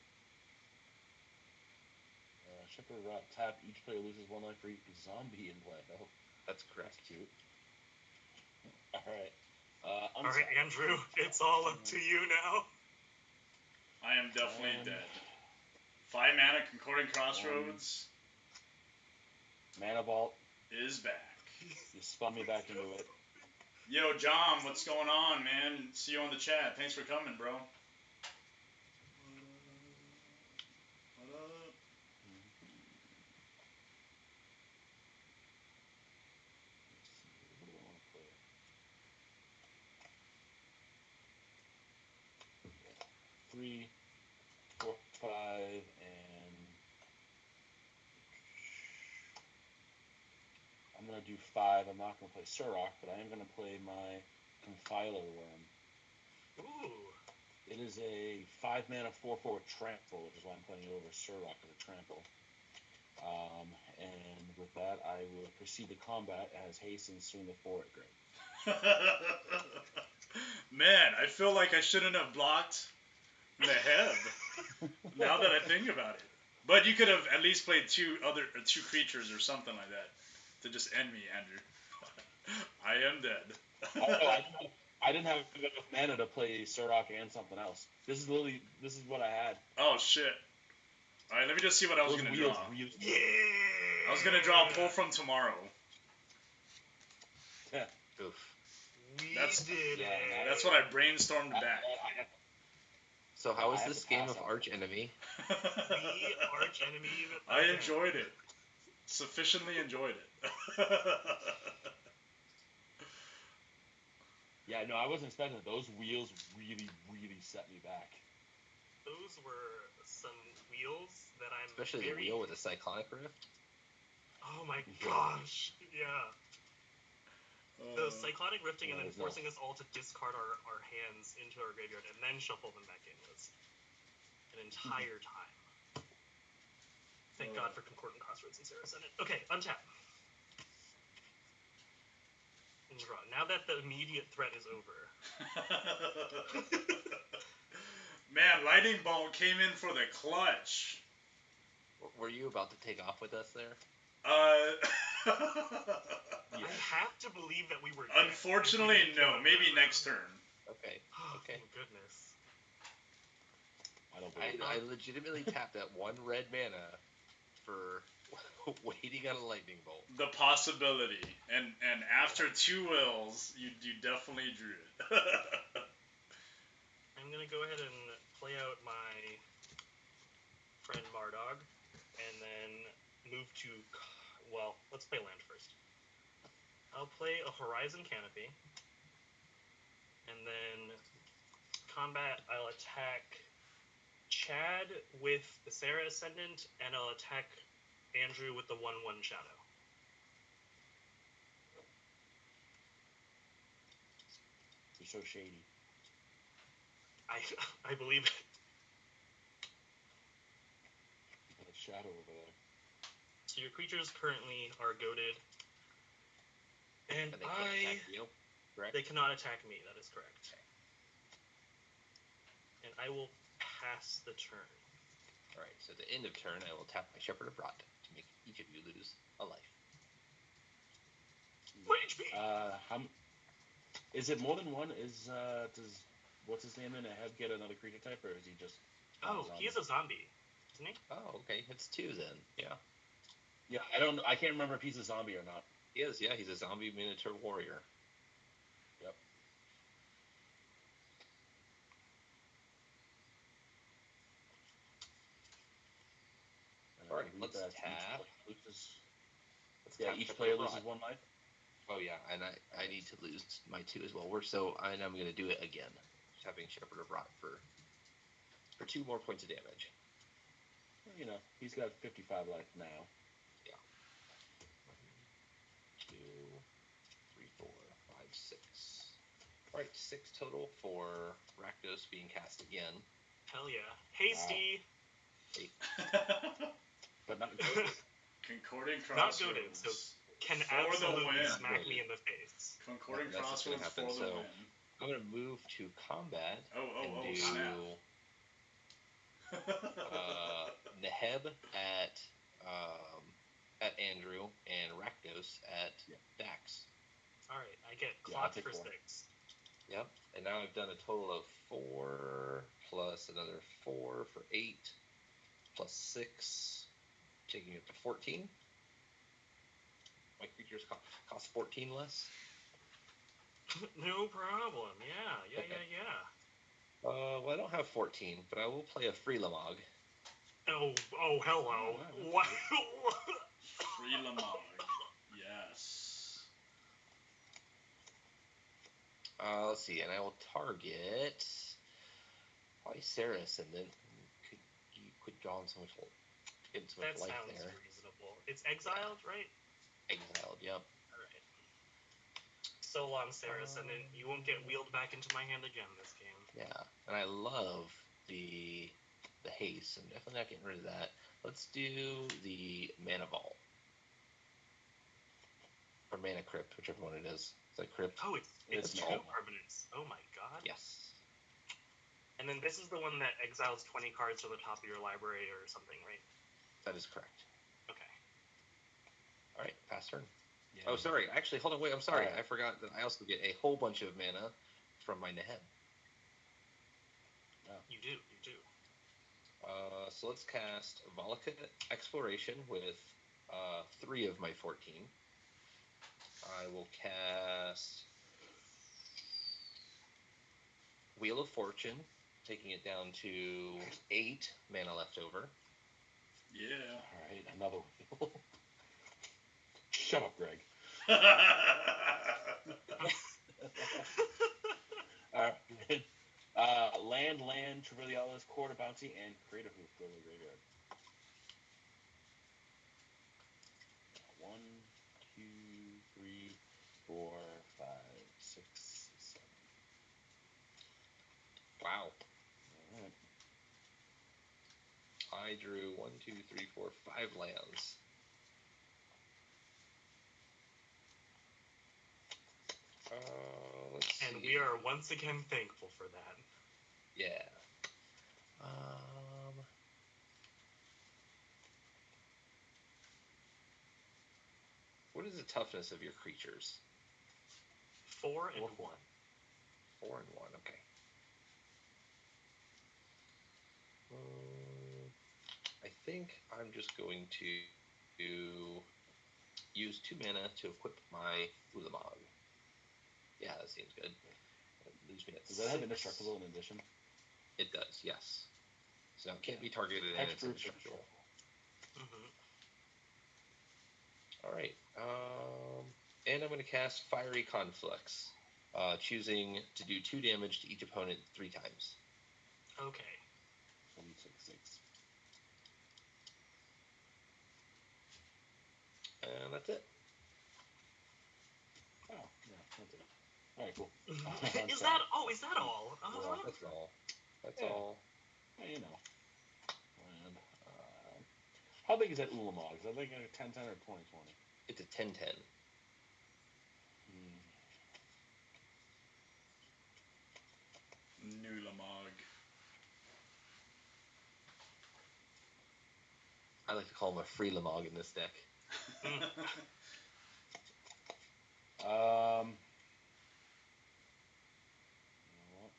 Shepherd of Rot, tap. Each player loses 1 life for each zombie in play. Oh, That's correct. that's cute. Alright. All right, Andrew, it's all up to you now. I am definitely dead. 5 mana Concordant Crossroads Mana Vault is back. You spun me back into it. Yo, John, what's going on, man? See you on the chat. Thanks for coming, bro. What up? What do I want to play? 3, 4, 5, and I'm gonna do 5. I'm not gonna play Surrak, but I am gonna play my Confiler Worm. Ooh. It is a 5 mana 4/4 trample, which is why I'm playing it over Surrak as a trample. And with that, I will proceed to combat as haste and swing the 4 at Greg. Man, I feel like I shouldn't have blocked the head. Now that I think about it, but you could have at least played 2 creatures or something like that to just end me, Andrew. I am dead. I didn't have enough mana to play Surrak and something else. This is what I had. Oh shit! All right, let me just see what I was gonna draw. Yeah. I was gonna draw a Pull from Tomorrow. Oof. That's what I brainstormed back. So how was this game of Arch Enemy? The Arch Enemy. I enjoyed it. Sufficiently enjoyed it. Yeah, no, I wasn't expecting it. Those wheels really, really set me back. Those were some wheels that I'm Especially the wheel with the Cyclonic Rift. Oh my gosh, yeah. The Cyclonic Rifting and then forcing us all to discard our hands into our graveyard and then shuffle them back in was an entire time. Thank God for Concordant Crossroads and Sarah Ascendant. Okay, untap. And draw. Now that the immediate threat is over. Man, Lightning Bolt came in for the clutch. Were you about to take off with us there? I have to believe that we were. Unfortunately, no. Maybe next turn. Okay. Okay. Oh, goodness. I don't believe I legitimately tapped that 1 red mana for waiting on a Lightning Bolt. The possibility, and after 2 wills, you definitely drew it. I'm gonna go ahead and play out my friend Mardog, and then move to. Well, let's play land first. I'll play a Horizon Canopy, and then combat. I'll attack Chad with the Sarah Ascendant, and I'll attack Andrew with the 1/1 Shadow. You're so shady. I believe it. That shadow over there. So your creatures currently are goaded, and they can't attack you, correct? They cannot attack me. That is correct. Okay. And I will pass the turn. All right. So at the end of turn, I will tap my Shepherd of Rot to make each of you lose a life. What HP? Is it more than 1? Does what's his name in a head get another creature type, or is he just? Oh, he's a zombie, isn't he? Oh, okay. It's 2 then. Yeah. Yeah, I can't remember if he's a zombie or not. He is. Yeah, he's a zombie miniature warrior. Yep. All right. right, believe let's that's tap. each Shepherd player of loses Rot. 1 life. Oh yeah, and I need to lose my 2 as well. And I'm gonna do it again. Tapping Shepherd of Rot for 2 more points of damage. You know, he's got 55 life now. Yeah. 1, 2, 3, 4, 5, 6. All right, 6 total for Rakdos being cast again. Hell yeah. Hasty. But not goaded. Concording Not Crossroads. goaded, so can for the absolutely win. smack me in the face. Concording That's what's gonna Crossroads happen. for the So win. I'm gonna move to combat and do snap. Neheb at Andrew and Rakdos at Dax. Alright, I get Yeah, I'll clocked take for 4. 6. Yep, and now I've done a total of 4 plus another 4 for 8 plus 6, taking it to 14. My creatures cost 14 less. No problem. Yeah. Well, I don't have 14, but I will play a Freelamog. Oh, hello. Oh, What? Freelamog. Yes. Let's see, and I will target probably Saris, and then you quit drawing so much, getting so much That life sounds there. reasonable. It's exiled, right? Exiled, yep. Alright. So long, Saris, and then you won't get wheeled back into my hand again this game. Yeah, and I love the haste. I'm definitely not getting rid of that. Let's do the Mana Vault. Or Mana Crypt, whichever one it is. Is that Crypt? Oh, it's 2 Mana. permanents. Oh my god. Yes. And then this is the one that exiles 20 cards to the top of your library or something, right? That is correct. Okay. All right, pass turn. Yeah. Oh, sorry. Actually, hold on. Wait, I'm sorry. Right. I forgot that I also get a whole bunch of mana from my Neheb. Oh. You do. So let's cast Volca Exploration with 3 of my 14. I will cast Wheel of Fortune, taking it down to 8 mana left over. Yeah. All right, another wheel. Shut up, Greg. All right. Land, Trivialis, Quarter Bounty, and Crater Hoof go to the graveyard. 1, 2, 3, 4, 5, 6, 7. Wow. All right. I drew 1, 2, 3, 4, 5 lands. Let's see. And we are once again thankful for that. Yeah. What is the toughness of your creatures? 4 and 1. 4 and 1. Okay. I think I'm just going to use 2 mana to equip my Ulamog. Yeah, that seems good. It leaves me at Does that have 6. indestructible in addition? It does, yes. So it can't be targeted and it's indestructible. Mm-hmm. All right. And I'm going to cast Fiery Conflux, choosing to do 2 damage to each opponent 3 times. Okay. So we take 6. And that's it. Oh, yeah, that's it. All right, cool. Is that all? Yeah, That's all. That's Yeah. all. Yeah, you know. And, how big is that Ulamog? Is that like a 10-10 or 20-20? It's a 10-10. Nulamog. I like to call him a free Lamog in this deck. You know what?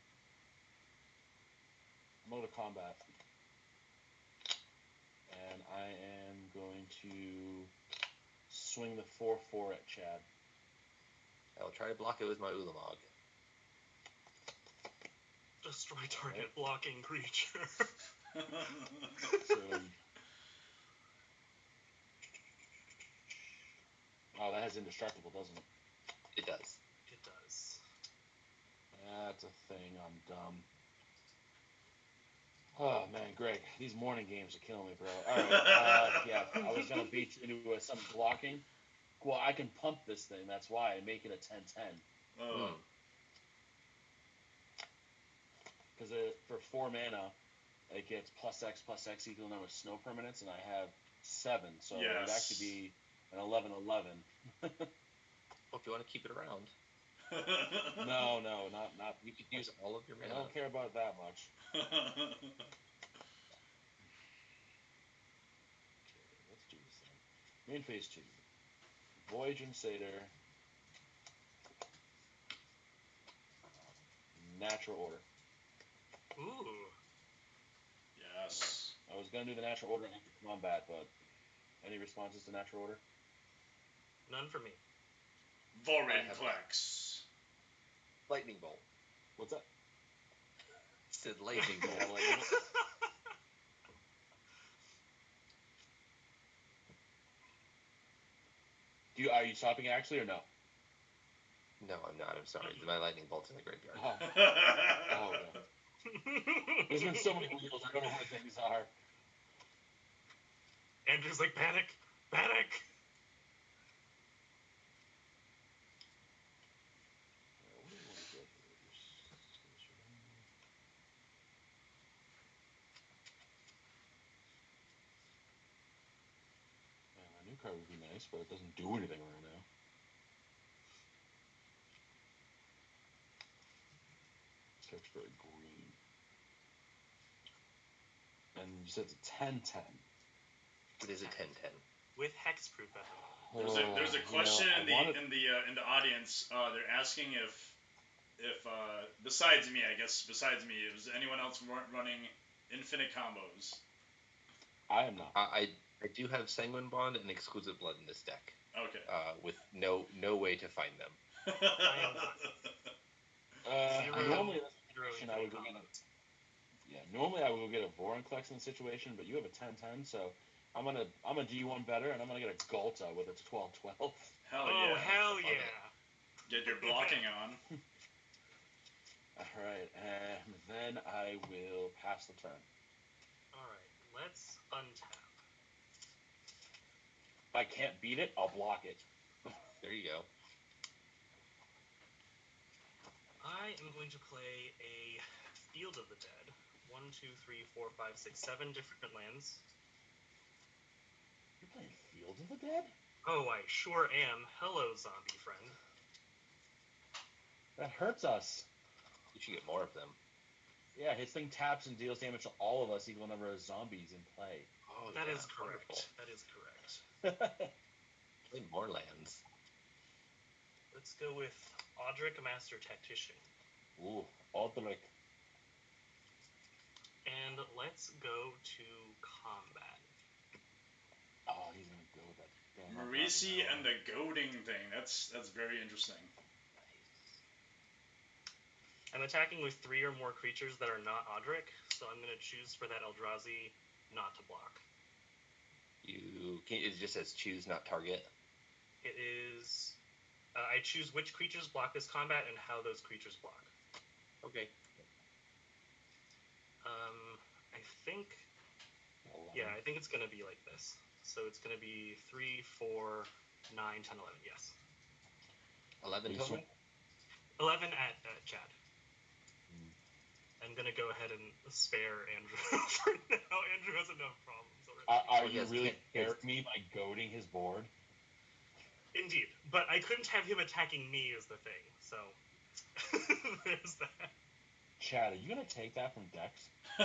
I'm going to combat. And I am going to swing the 4/4 at Chad. I'll try to block it with my Ulamog. Destroy target blocking creature. So Oh, that has indestructible, doesn't it? It does. It does. That's a thing. I'm dumb. Oh man, Greg, these morning games are killing me, bro. All right, yeah, I was gonna beat you into some blocking. Well, I can pump this thing. That's why I make it a 10-10. Oh. Because for 4 mana, it gets +X equal number of snow permanents, and I have 7, so it would actually be an 11-11. Well, if you want to keep it around. No, not. You could use all of your mana. I don't care about that much. Okay, let's do this then. Main phase 2. Voyage and Satyr. Natural Order. Ooh. Yes. I was gonna do the Natural Order after combat, but any responses to Natural Order? None for me. Vorinclex. Lightning Bolt. What's that? It said Lightning Bolt. Yeah, lightning bolt. Are you stopping actually or no? No, I'm not. I'm sorry. My Lightning Bolt's in the graveyard. Oh no. There's been so many wheels. I don't know where things are. Andrew's like, panic! Panic! What do you want to get here? A new card would be nice, but it doesn't do anything right now. This card's very green. And you said it's a 10-10. It is a 10-10. With hexproof at There's a question in the audience. They're asking if besides me, was anyone else running infinite combos? I am not. I do have Sanguine Bond and Exquisite Blood in this deck. Okay. With no way to find them. I am not. Normally, Zero I would go get normally I would go get a Vorinclex in the situation, but you have a 10-10, so I'm gonna do you one better, and I'm gonna get a Ghalta with a 12-12. Hell oh, yeah! hell yeah! Get your blocking on. All right, and then I will pass the turn. All right, let's untap. If I can't beat it, I'll block it. There you go. I am going to play a Field of the Dead. 1, 2, 3, 4, 5, 6, 7 different lands. You're playing Field of the Dead? Oh, I sure am. Hello, zombie friend. That hurts us. You should get more of them. Yeah, his thing taps and deals damage to all of us equal number of zombies in play. Oh, that is correct. Wonderful. That is correct. Play more lands. Let's go with Audric, Master Tactician. Ooh, Audric. And let's go to combat. Oh, he's gonna go with that. Marisi and the goading thing. That's very interesting. I'm attacking with 3 or more creatures that are not Audric, so I'm going to choose for that Eldrazi not to block. It just says choose, not target. It is. I choose which creatures block this combat and how those creatures block. Okay. I think. 11. Yeah, I think it's going to be like this. So it's going to be 3, 4, 9, 10, 11. Yes. 11 total? 11 at Chad. I'm going to go ahead and spare Andrew for now. Andrew has enough problems already. Are you really scaring me by goading his board? Indeed. But I couldn't have him attacking me is the thing. So there's that. Chad, are you going to take that from Dex? I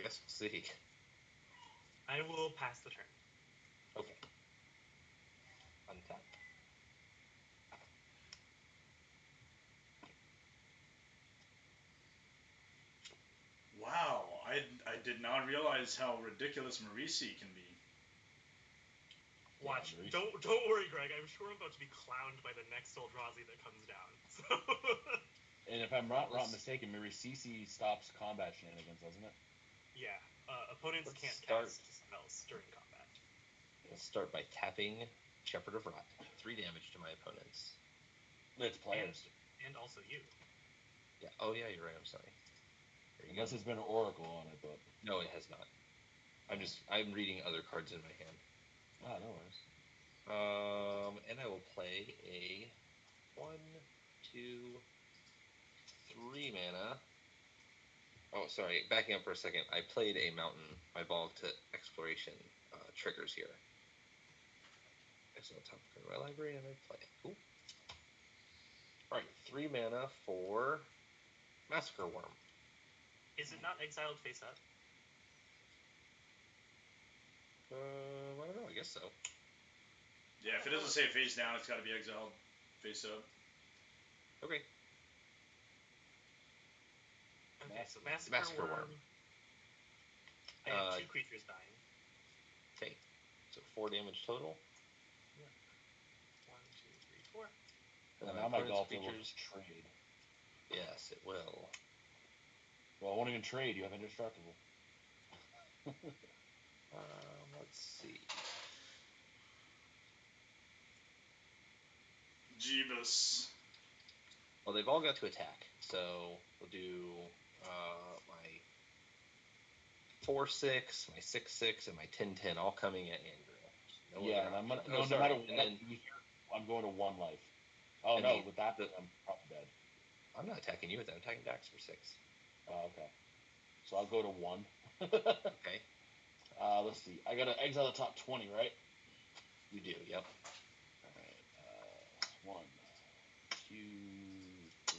guess we'll see. I will pass the turn. Okay. Untap. Wow, I did not realize how ridiculous Marisi can be. Watch. Yeah, don't worry, Greg. I'm sure I'm about to be clowned by the next Eldrazi that comes down. So. And if I'm not mistaken, Marisi stops combat shenanigans, doesn't it? Yeah. Opponents Let's can't start. cast spells during combat. Let's start by tapping Shepherd of Rot. 3 damage to my opponents. It's players. And also you. Yeah. Oh yeah, you're right. I'm sorry. There you Unless go. it's been an oracle on it, but No, it has not. I'm reading other cards in my hand. no worries. And I will play a 1, 2, 3 mana. Oh, sorry. Backing up for a second. I played a mountain. My ball to exploration triggers here. It's on top of my library, and I play it. Cool. All right, 3 mana for Massacre Worm. Is it not exiled face up? I don't know. I guess so. Yeah, if it doesn't say face down, it's got to be exiled face up. Okay. Okay, so Massacre Worm. I have 2 creatures dying. Okay, so 4 damage total. 1, 2, 3, 4. And now my golf will trade. Yes, it will. Well, I won't even trade. You have indestructible. Let's see. Jeebus. Well, they've all got to attack, so we'll do my 4/6, my 6/6, and my 10/10 all coming at Andrew. No and I'm gonna no matter what. I'm going to 1 life. Oh no, with that I'm probably dead. I'm not attacking you with that. I'm attacking Dax for 6. Oh, okay. So I'll go to 1. Okay. Let's see. I gotta exile the top 20, right? You do. Yep. All right. 1, 2, 3,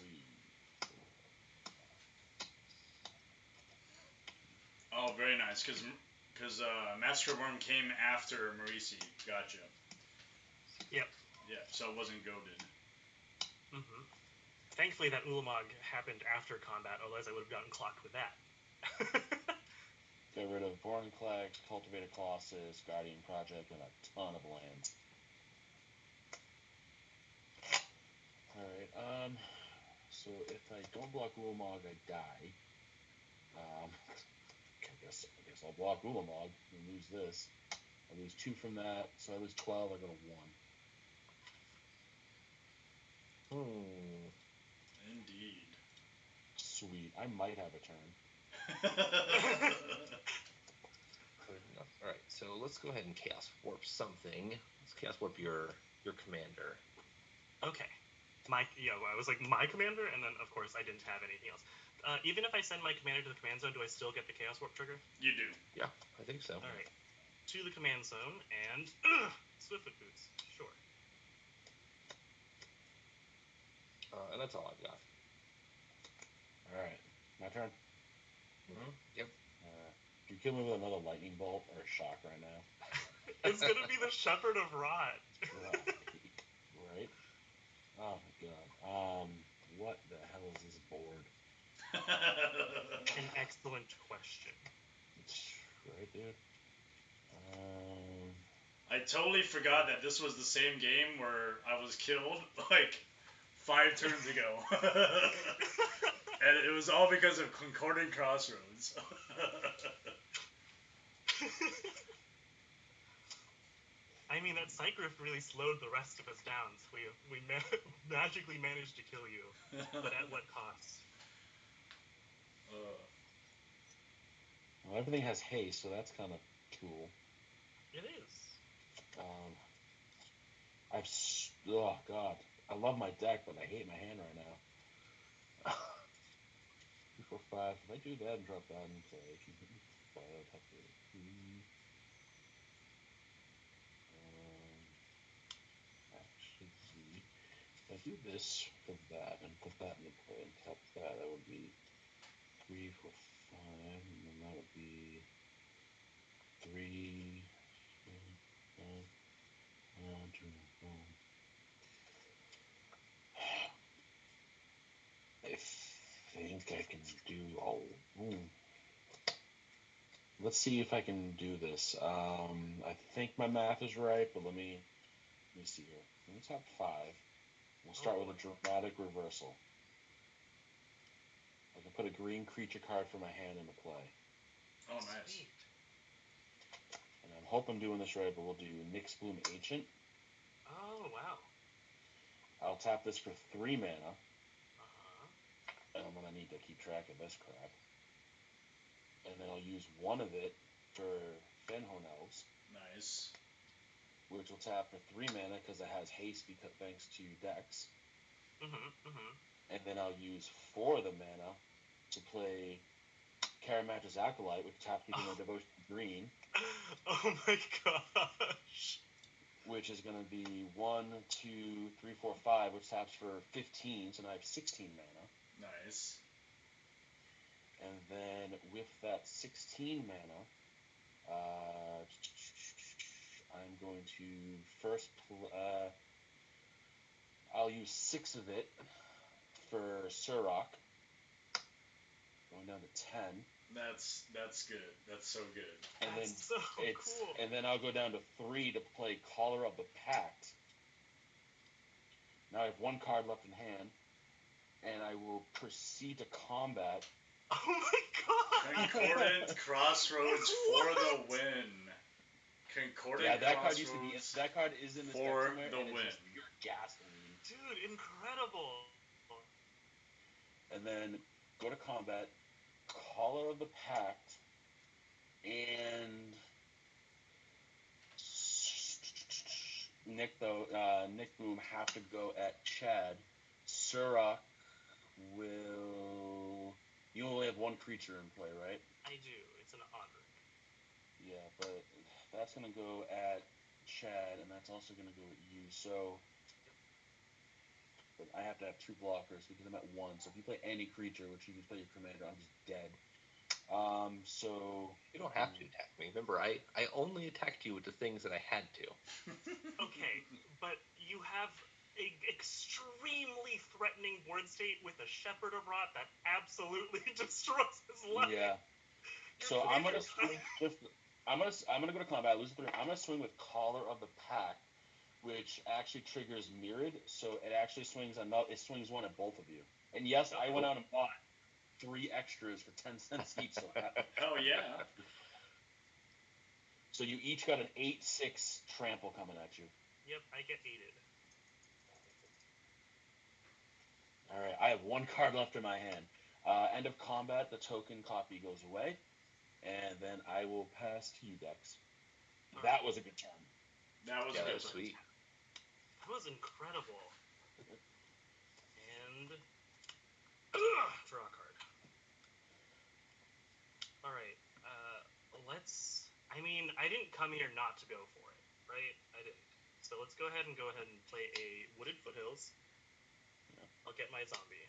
4. Oh, very nice. Because Massacre Worm came after Marisi. Gotcha. Yep. Yeah, so it wasn't goaded. Mm-hmm. Thankfully, that Ulamog happened after combat, otherwise I would have gotten clocked with that. Get rid of Boring Collect, Cultivated Colossus, Guardian Project, and a ton of lands. Alright, so if I don't block Ulamog, I die. I guess I'll block Ulamog and lose this. I lose 2 from that, so I lose 12, I go to 1. Indeed. Sweet, I might have a turn. Alright, so let's go ahead and Chaos Warp something. Let's Chaos Warp your commander. Okay. I was like, my commander? And then, of course, I didn't have anything else. Even if I send my commander to the command zone, do I still get the Chaos Warp trigger? You do. Yeah, I think so. Alright. To the command zone, and Swiftfoot Boots. Sure. And that's all I've got. Alright, my turn? Mm-hmm. Yep. Do you kill me with another lightning bolt or a shock right now? It's gonna be the Shepherd of Rot. Right? Oh my god. What the hell is this board? An excellent question. Right, dude? I totally forgot that this was the same game where I was killed, like, 5 turns ago. And it was all because of Concordant Crossroads. I mean, that Psychrift really slowed the rest of us down, so we magically managed to kill you. But at what cost? Well, everything has haste, so that's kind of cool. It is. Oh god, I love my deck, but I hate my hand right now. 2, 4, 5. If I do that and drop that and play, I would have to. Actually, if I do this for that and put that into play and tap that would be 3, 4, 5, and then that would be 3, 5, 2, 4. I think I can do all. Let's see if I can do this. I think my math is right, but let me see here. Let me tap 5. We'll start with a dramatic reversal. I can put a green creature card from my hand into play. Oh, nice. Sweet. And I hope I'm doing this right, but we'll do Nyx Bloom Ancient. Oh, wow. I'll tap this for 3 mana, Uh-huh. and I'm gonna need to keep track of this crap. And then I'll use 1 of it for Fenhorn Elves, Nice. which will tap for 3 mana because it has haste thanks to Dex. And then I'll use 4 of the mana to play Karamatha's Acolyte, which taps because my Devotion to Green. Oh my gosh. Which is going to be 1, 2, 3, 4, 5, which taps for 15, so now I have 16 mana. Nice. And then with that 16 mana, I'm going to first I'll use 6 of it for Surrak, going down to 10. That's good. That's so good. And That's then so cool. And then I'll go down to 3 to play Caller of the Pact. Now I have 1 card left in hand, and I will proceed to combat. Oh my god! Concordant Crossroads for the win. Concordant Crossroads. That card is in this for deck somewhere, the and win. it's just pure gasoline. Dude, incredible. And then go to combat, Caller of the Pact, and Nick Boom have to go at Chad. Surrak will. You only have 1 creature in play, right? I do. It's an honor. Yeah, but that's gonna go at Chad, and that's also gonna go at you. So, but I have to have 2 blockers because I'm at 1. So if you play any creature, which you can play your commander, I'm just dead. So You don't have to attack me. Remember, I only attacked you with the things that I had to. Okay, but you have a extremely threatening board state with a Shepherd of Rot that absolutely destroys his life. yeah. So I'm gonna swing with. I'm gonna go to combat. Lose 3. I'm gonna swing with Caller of the Pact, which actually triggers Mirrored. So it actually swings It swings 1 at both of you. And yes, I went out and bought 3 extras for 10 cents each. So Hell yeah. So you each got an 8/6 trample coming at you. Yep, I get aided. All right, I have 1 card left in my hand. End of combat, the token copy goes away, and then I will pass to you, Dex. That was a good turn. That was that good. was sweet. That was incredible. And draw a card. All right. Let's. I mean, I didn't come here not to go for it, right? I didn't. So let's go ahead and play a Wooded Foothills. I'll get my zombie.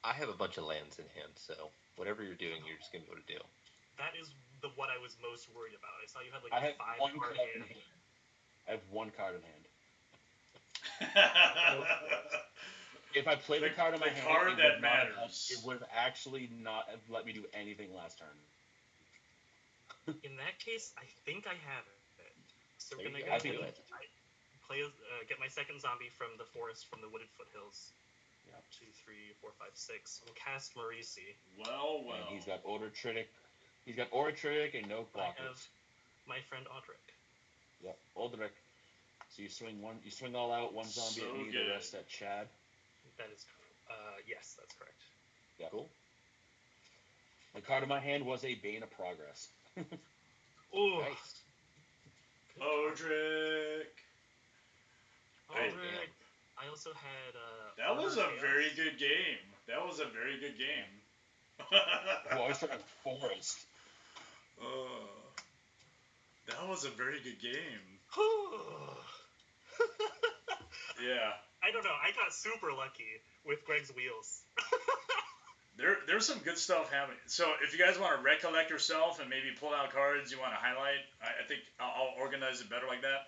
I have a bunch of lands in hand, so whatever you're doing, you're just gonna be able to do. That is what I was most worried about. I saw you had like I a have 5 1 card card in hand. hand. I have 1 card in hand. If I played the card in my hand, card that matters. It would have actually not have let me do anything last turn. In that case, I think I have it. So we're gonna There go you go. ahead and get my second zombie from the forest, from the Wooded Foothills. Yeah. 2, 3, 4, 5, 6. We'll cast Marisi. Well. And he's got Oratritic. He's got Oratritic and no blockers. I have my friend Audric. Yep, Audric. So you swing all out, 1 zombie So at me, good. the rest at Chad. That is, yes, that's correct. Yeah. Cool. The card in my hand was a Bane of Progress. Oh, Nice. Odric. Audric. I also had. That was a Chaos. very good game. That was a very good game. Well, I was trying Forest. That was a very good game. Yeah. I don't know. I got super lucky with Greg's wheels. There's some good stuff happening. So if you guys want to recollect yourself and maybe pull out cards you want to highlight, I think I'll organize it better like that.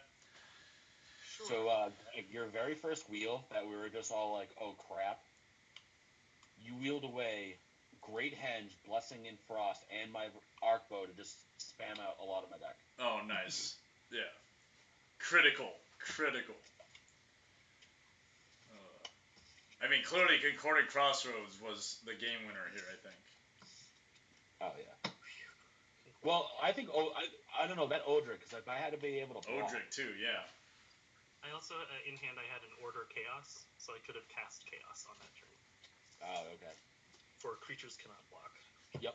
Sure. So your very first wheel that we were just all like, oh crap, you wheeled away Great Henge, Blessing in Frost, and my Arc Bow to just spam out a lot of my deck. Oh, nice. Yeah. Critical. I mean, clearly Concordant Crossroads was the game winner here, I think. Oh, yeah. Well, I think I don't know that Odric because if I had to be able to block. Odric too, yeah. I also, in hand, I had an Order Chaos, so I could have cast Chaos on that turn. Oh, okay. For creatures cannot block. Yep.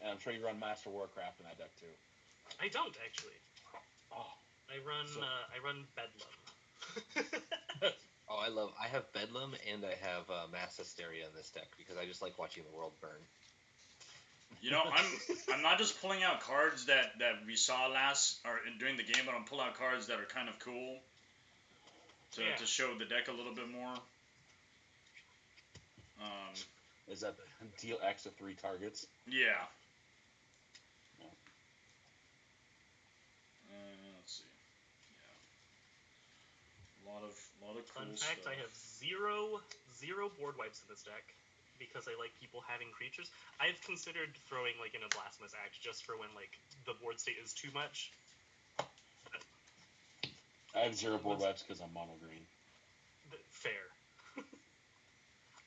And I'm sure you run Master Warcraft in that deck too. I don't actually. Oh. I run Bedlam. I have Bedlam and I have Mass Hysteria in this deck because I just like watching the world burn. You know, I'm not just pulling out cards that we saw during the game, but I'm pulling out cards that are kind of cool to show the deck a little bit more. Is that deal X to 3 targets? Yeah. Let's see. Yeah. A lot of cool Fun fact: stuff. I have zero board wipes in this deck because I like people having creatures. I've considered throwing like in a Blasphemous Act just for when like the board state is too much. I have 0 board wipes because I'm mono green. Fair.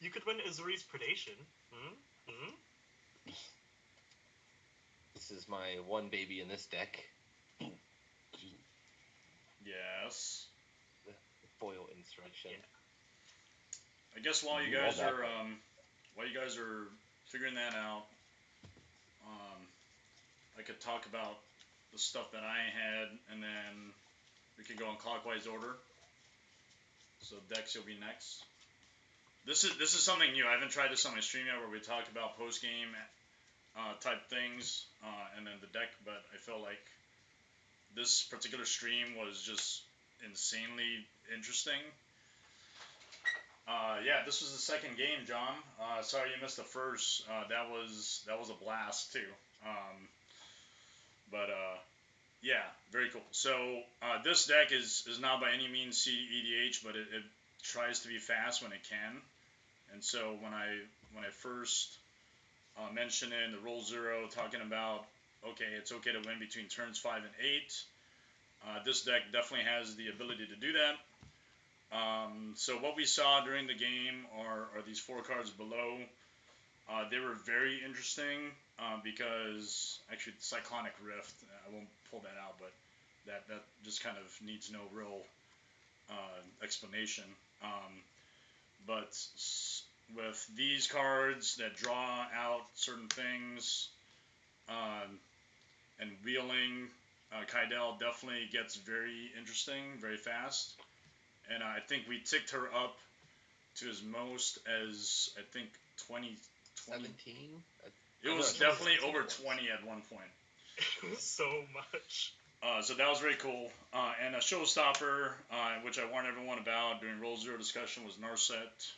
You could run Azuri's Predation. This is my one baby in this deck. Yes. The foil instruction. Yeah. I guess while you guys are figuring that out, I could talk about the stuff that I had, and then we could go in clockwise order. So Dex, you'll be next. This is something new. I haven't tried this on my stream yet, where we talk about post game type things, and then the deck. But I felt like this particular stream was just insanely interesting. Yeah, this was the second game, John. Sorry you missed the first. That was a blast too. But yeah, very cool. So this deck is not by any means CEDH, but it tries to be fast when it can. And so when I first mentioned it in the Roll Zero, talking about it's okay to win between turns 5 and 8. This deck definitely has the ability to do that. So what we saw during the game are these 4 cards below. They were very interesting because actually Cyclonic Rift, I won't pull that out, but that just kind of needs no real explanation. But with these cards that draw out certain things and wheeling, Kydele definitely gets very interesting very fast. And I think we ticked her up to as most as, I think, 20. 17? It was definitely over 20 at one point. It was so much. So that was very cool. And a showstopper, which I warned everyone about during Roll Zero discussion, was Narset.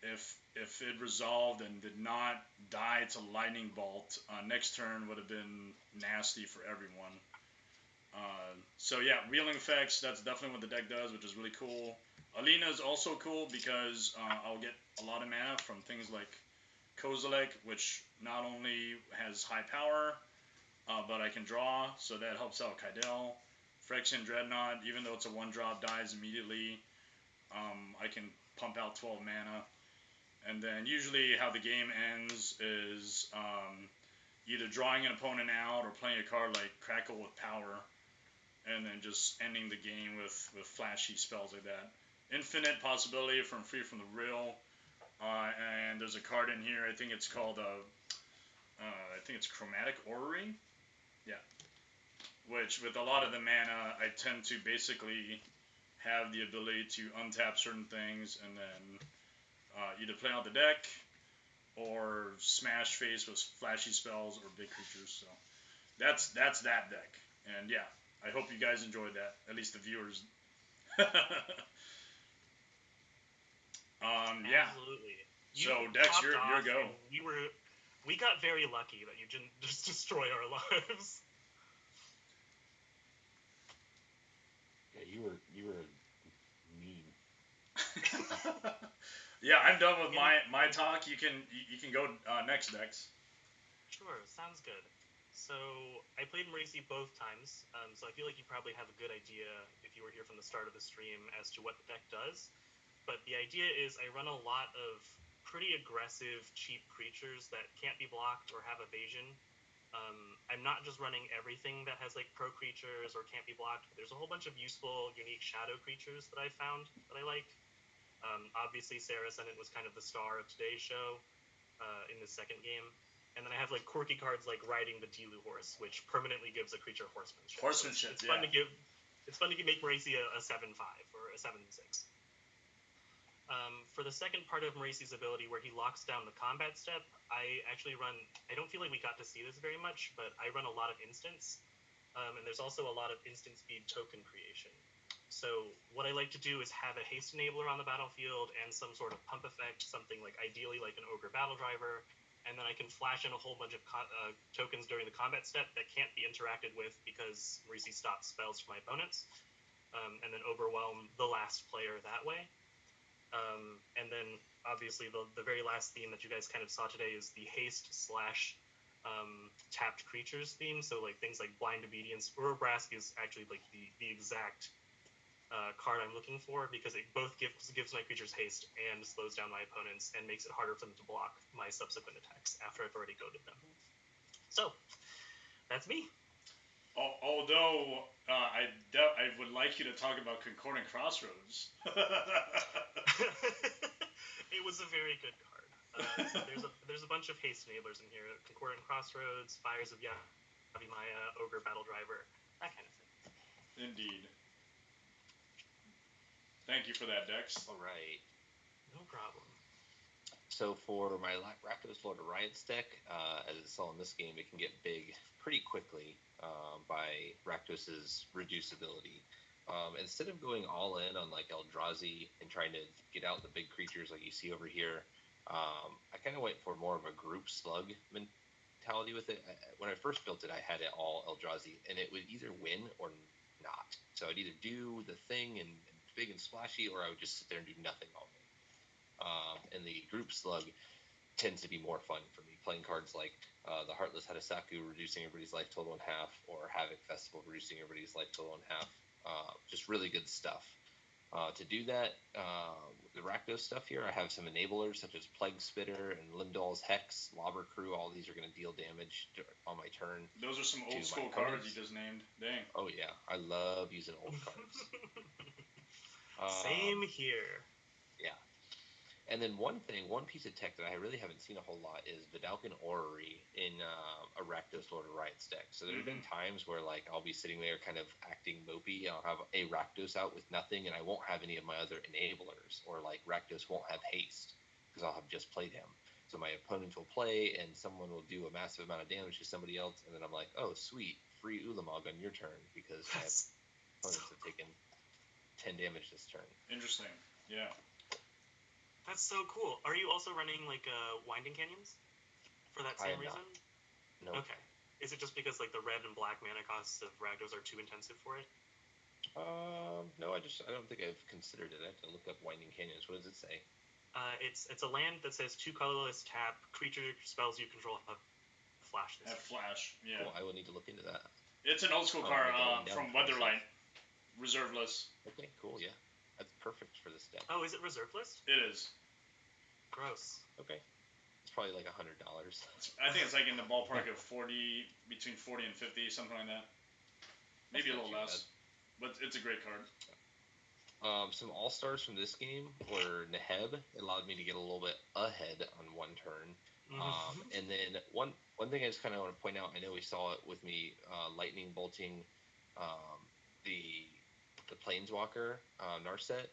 If it resolved and did not die to Lightning Bolt, next turn would have been nasty for everyone. So yeah, wheeling effects, that's definitely what the deck does, which is really cool. Alena is also cool because I'll get a lot of mana from things like Kozilek, which not only has high power, but I can draw, so that helps out Kydele. Phyrexian Dreadnought, even though it's a 1-drop, dies immediately. I can pump out 12 mana. And then usually how the game ends is either drawing an opponent out or playing a card like Crackle with Power, and then just ending the game with flashy spells like that. Infinite possibility from Free from the Real. And there's a card in here, I think it's called I think it's Chromatic Orrery. Yeah. Which, with a lot of the mana, I tend to basically have the ability to untap certain things and then either play out the deck or smash face with flashy spells or big creatures. So that's that deck. And yeah, I hope you guys enjoyed that. At least the viewers. Yeah. Absolutely. So Dex, your go. We got very lucky that you didn't just destroy our lives. Yeah, you were mean. Yeah, I'm done with my talk. You can go next, Dex. Sure, sounds good. So I played Marisi both times, so I feel like you probably have a good idea if you were here from the start of the stream as to what the deck does. But the idea is I run a lot of pretty aggressive, cheap creatures that can't be blocked or have evasion. I'm not just running everything that has like pro creatures or can't be blocked. There's a whole bunch of useful, unique shadow creatures that I found that I like. Obviously, Sarah Ascendant was kind of the star of today's show in the second game. And then I have like quirky cards like riding the Djeru horse, which permanently gives a creature horsemanship. Horsemanship, it's fun to give. It's fun to make Marisi a 7/5 or a 7/6. For the second part of Marisi's ability, where he locks down the combat step, I actually run. I don't feel like we got to see this very much, but I run a lot of instants, and there's also a lot of instant speed token creation. So what I like to do is have a haste enabler on the battlefield and some sort of pump effect, something like ideally like an ogre battle driver, and then I can flash in a whole bunch of tokens during the combat step that can't be interacted with because Marisi stops spells from my opponents, and then overwhelm the last player that way. And then obviously the very last theme that you guys kind of saw today is the haste / tapped creatures theme. So like things like blind obedience. Urobrask is actually like the exact card I'm looking for because it both gives my creatures haste and slows down my opponents and makes it harder for them to block my subsequent attacks after I've already goaded them. So that's me. Although I would like you to talk about Concordant Crossroads. It was a very good card. So there's a bunch of haste enablers in here: Concordant Crossroads, Fires of Yavimaya, Ogre Battle Driver, that kind of thing. Indeed. Thank you for that, Dex. All right. No problem. So for my Rakdos Lord of Riots deck, as it saw in this game, it can get big pretty quickly by Rakdos's reducibility. Instead of going all in on like Eldrazi and trying to get out the big creatures like you see over here, I kind of went for more of a group slug mentality with it. When I first built it, I had it all Eldrazi, and it would either win or not. So I'd either do the thing and big and splashy, or I would just sit there and do nothing all game. And the group slug tends to be more fun for me, playing cards like the Heartless Hadasaku reducing everybody's life total in half, or Havoc Festival reducing everybody's life total in half. Just really good stuff. To do that, the Rakdos stuff here, I have some enablers such as Plague Spitter and Limdal's Hex, Lobber Crew. All these are going to deal damage on my turn. Those are some old school cards you just named. Dang. Oh yeah, I love using old cards. Same here. Yeah. And then one piece of tech that I really haven't seen a whole lot is Vidalcan Orrery in a Rakdos Lord of Riots deck. So there have been times where like I'll be sitting there kind of acting mopey. I'll have a Rakdos out with nothing, and I won't have any of my other enablers, or like Rakdos won't have haste because I'll have just played him. So my opponent will play, and someone will do a massive amount of damage to somebody else, and then I'm like, oh sweet, free Ulamog on your turn because my opponents have taken 10 damage this turn. Interesting. Yeah. That's so cool. Are you also running like Winding Canyons for that same reason? No. Nope. Okay. Is it just because like the red and black mana costs of Rakdos are too intensive for it? No. I don't think I've considered it. I have to look up Winding Canyons. What does it say? It's a land that says 2 colorless tap creature spells you control have flash. Have flash. Yeah. Cool. I will need to look into that. It's an old school card from Weatherlight. Reserveless. Okay. Cool. Yeah. That's perfect for this deck. Oh, is it reserveless? It is. Gross. Okay. It's probably like $100. I think it's like in the ballpark of between 40 and 50, something like that. Maybe a little less. But it's a great card. Some all-stars from this game were Neheb. It allowed me to get a little bit ahead on one turn. And then one thing I just kind of want to point out, I know we saw it with me lightning bolting the Planeswalker Narset,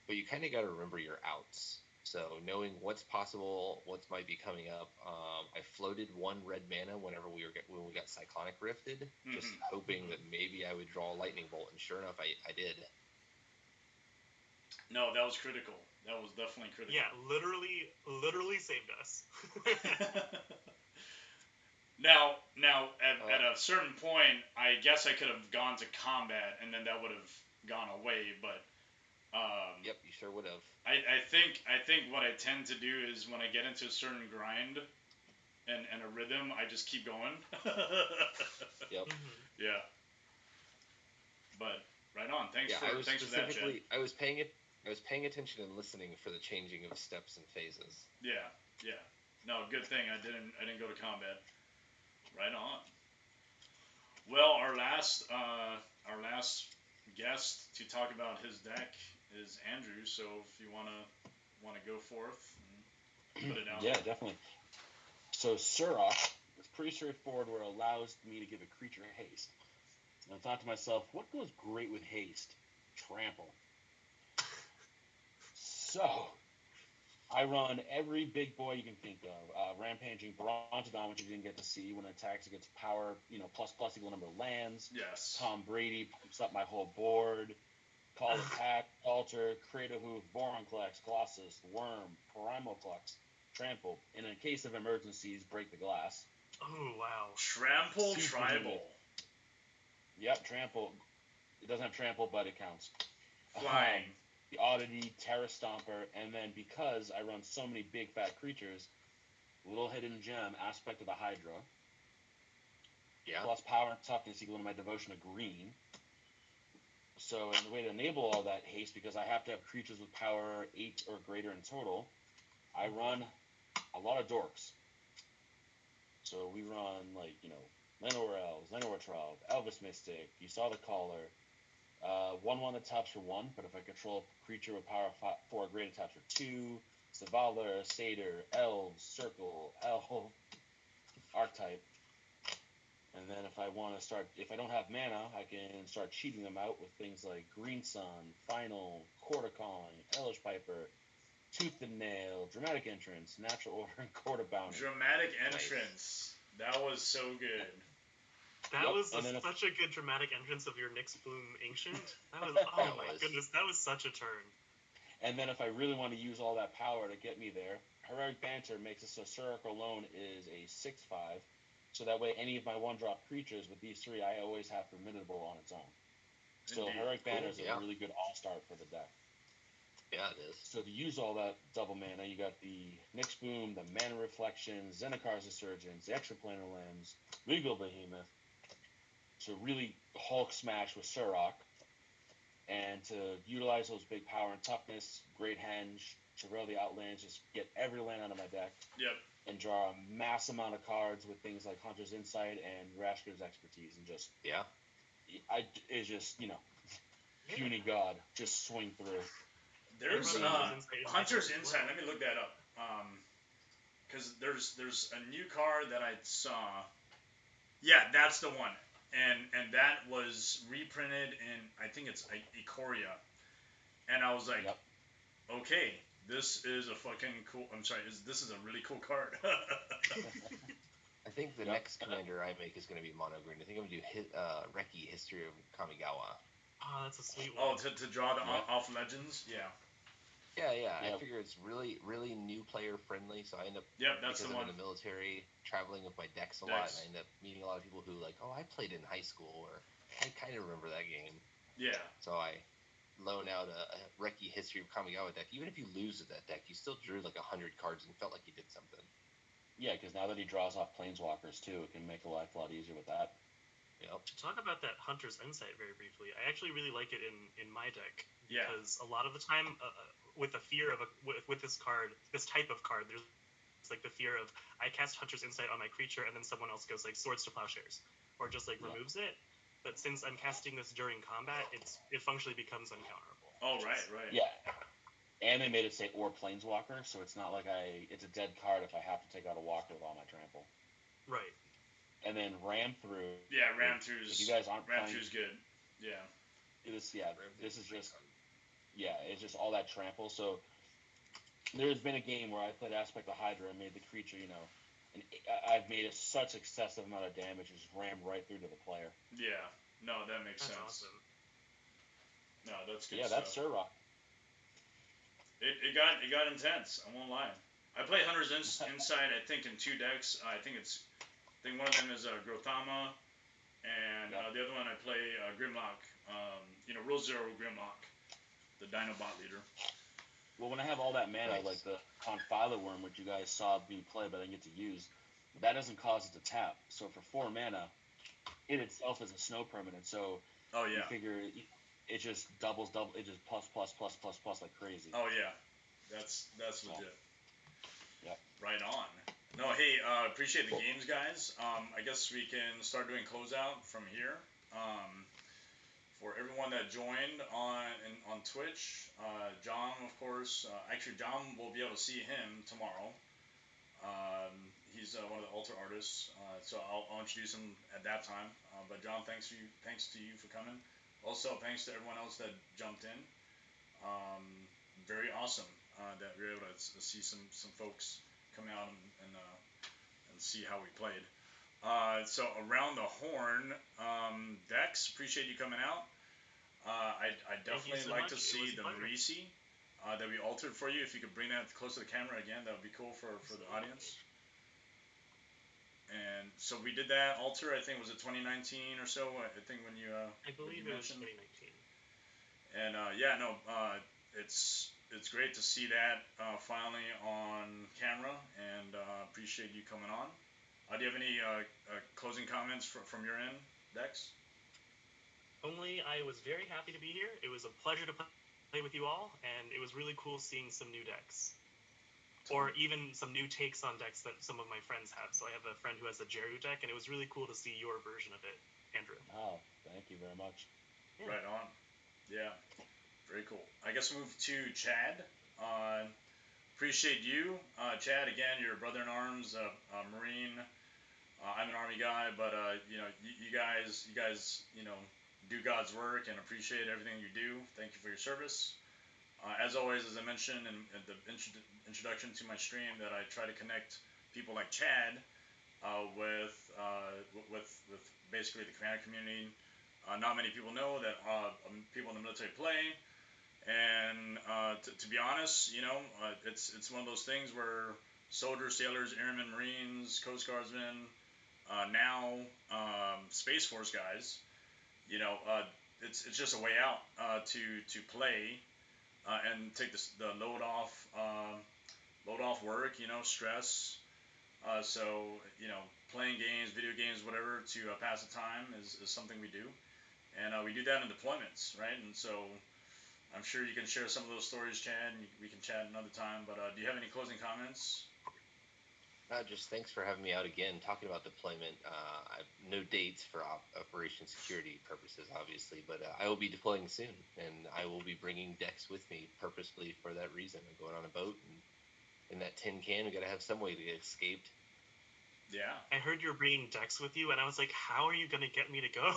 but you kind of got to remember your outs. So knowing what's possible, what might be coming up, I floated 1 red mana when we got Cyclonic Rifted, just hoping that maybe I would draw a lightning bolt, and sure enough, I did. No, that was critical. That was definitely critical. Yeah, literally saved us. Now, at a certain point, I guess I could have gone to combat, and then that would have gone away. But yep, you sure would have. I think what I tend to do is when I get into a certain grind and a rhythm, I just keep going. Yep. Yeah. But right on. Thanks for that, Jen. I was paying attention and listening for the changing of steps and phases. Yeah. No, good thing I didn't go to combat. Right on. Well, our last guest to talk about his deck is Andrew. So if you wanna go forth and put it out Yeah, there. definitely. So Surrak is pretty straightforward where it allows me to give a creature haste. And I thought to myself, what goes great with haste? Trample. So I run every big boy you can think of. Rampaging Brontodon, which you didn't get to see when it attacks, it gets power, plus plus equal number of lands. Yes. Tom Brady pumps up my whole board. Call Attack, Alter, Crater Hoof, Voronclex, Colossus, Worm, Primoclex, Trample. And in case of emergencies, Break the Glass. Oh wow. Trample Super Tribal. heated. Yep, Trample. It doesn't have Trample, but it counts. Flying. The Oddity, Terra Stomper, and then because I run so many big fat creatures, little hidden gem, Aspect of the Hydra. Yeah. Plus power and toughness equal to my devotion of green. So, in the way to enable all that haste, because I have to have creatures with power 8 or greater in total, I run a lot of dorks. So, we run, Llanowar Elves, Llanowar Trolls, Elvis Mystic, you saw the Caller, 1/1 that taps for 1, but if I control a creature with power 4 or greater, taps for 2, Savalar, Satyr, Elves, Circle, Elf, Archetype. And then if I don't have mana, I can start cheating them out with things like Green Sun, Final, Quarter Calling, Hellish Piper, Tooth and Nail, Dramatic Entrance, Natural Order, and Quarter Bounty. Dramatic Entrance. That was so good. That was and then such a good dramatic entrance of your Nyx Boom Ancient. That was, That my was. goodness, that was such a turn. And then if I really want to use all that power to get me there, Heroic Banter makes it so Surrak alone is a 6/5. So that way any of my 1-drop creatures with these 3, I always have Formidable on its own. So Indeed. Heroic Banter is Yeah. a really good all-start for the deck. Yeah, it is. So to use all that double mana, you got the Nyx Boom, the Mana Reflection, Zendikar Resurgence, the Extraplanar Limbs, Regal Behemoth. To really Hulk smash with Surrak. And to utilize those big power and toughness, Great Henge, Chevelle the Outlands, just get every land out of my deck. Yep. And draw a mass amount of cards with things like Hunter's Insight and Rashker's Expertise. And just, Yeah. it's just, puny god, just swing through. There's Insight Hunter's as Insight. well. Let me look that up. Because there's a new card that I saw. Yeah, that's the one. And that was reprinted in, I think it's Ikoria. And I was like, Yep. okay, this is a fucking cool. I'm sorry, this is a really cool card. I think the Yep. next commander I make is going to be mono green. I think I'm going to do Reki History of Kamigawa. Oh, that's a sweet Oh, one. to draw the Yep. off legends? Yeah. Yeah. Yep. I figure it's really, really new player friendly. So I end up, Yep, that's because the I'm one. in the military, traveling with my decks a lot, Decks. and I end up meeting a lot of people who I played in high school, or I kind of remember that game. Yeah. So I loan out a Reki History of Kamigawa deck. Even if you lose with that deck, you still drew 100 cards and felt like you did something. Yeah, because now that he draws off Planeswalkers too, it can make life a lot easier with that. Yep. To talk about that Hunter's Insight very briefly, I actually really like it in my deck. Yeah. Because a lot of the time, with the fear of with this card, this type of card, there's the fear of I cast Hunter's Insight on my creature and then someone else goes Swords to Plowshares, or just removes it. But since I'm casting this during combat, it functionally becomes uncounterable. Oh, right. Yeah. And they made it say or Planeswalker, so it's not like it's a dead card if I have to take out a walker with all my trample. Right. And then Ram Through. Yeah, Ram Through's. If you guys aren't Ram playing, Through's good. Yeah. This is just it's just all that trample. So there's been a game where I played Aspect of Hydra and made the creature, and I've made it such excessive amount of damage, just rammed right through to the player. Yeah. No, that makes That's sense. awesome. No, that's good Yeah, stuff. that's Surrak. It got intense. I won't lie. I play Hunter's Insight. I think in 2 decks. I think one of them is Grothama, and the other one I play Grimlock. Rule 0 Grimlock, the Dinobot leader. Well, when I have all that mana, Nice. like the Confiler Worm, which you guys saw me play but I didn't get to use, that doesn't cause it to tap. So for 4 mana, it itself is a snow permanent. So Oh you yeah. figure it just double. It just plus like crazy. Oh yeah. That's legit. Yep. Right on. No, hey, appreciate the games, guys. I guess we can start doing closeout from here. Um, for everyone that joined on Twitch, John, of course. Actually, John will be able to see him tomorrow. He's one of the altar artists, so I'll introduce him at that time. But John, thanks to you for coming. Also, thanks to everyone else that jumped in. Um, Very awesome that we were able to see some folks come out and see how we played. So around the horn, Dex, appreciate you coming out. I'd Thank you definitely so like much. to It see was a the pleasure. Marisi that we altered for you. If you could bring that close to the camera again, that would be cool for the audience. And so we did that altar. I think was it 2019 or so. I think when you I when you believe it was mentioned. 2019. And yeah, no, it's great to see that finally on camera, and appreciate you coming on. Do you have any closing comments from your end, Dex? Only I was very happy to be here. It was a pleasure to play with you all, and it was really cool seeing some new decks. Or even some new takes on decks that some of my friends have. So I have a friend who has a Djeru deck, and it was really cool to see your version of it, Andrew. Oh, thank you very much. Yeah. Right on. Yeah, very cool. I guess we'll move to Chad. Uh, Appreciate you, Chad. Again, you're a brother in arms, Marine. I'm an Army guy, but you guys, do God's work and appreciate everything you do. Thank you for your service. As always, as I mentioned in the introduction to my stream, that I try to connect people like Chad with basically the commander community. Not many people know that people in the military play, and to be honest, it's one of those things where soldiers, sailors, airmen, marines, coast guardsmen, now space force guys, you know, uh, it's just a way out to play and take the load off work, stress. So playing games, video games, whatever, to pass the time is something we do, and we do that in deployments, right? And so I'm sure you can share some of those stories, Chad, and we can chat another time. But do you have any closing comments? Just thanks for having me out again. Talking about deployment, I have no dates for operation security purposes, obviously, but I will be deploying soon, and I will be bringing decks with me purposely for that reason. I'm going on a boat, and in that tin can, we got to have some way to get escaped. Yeah. I heard you're bringing Dex with you, and I was like, how are you going to get me to go?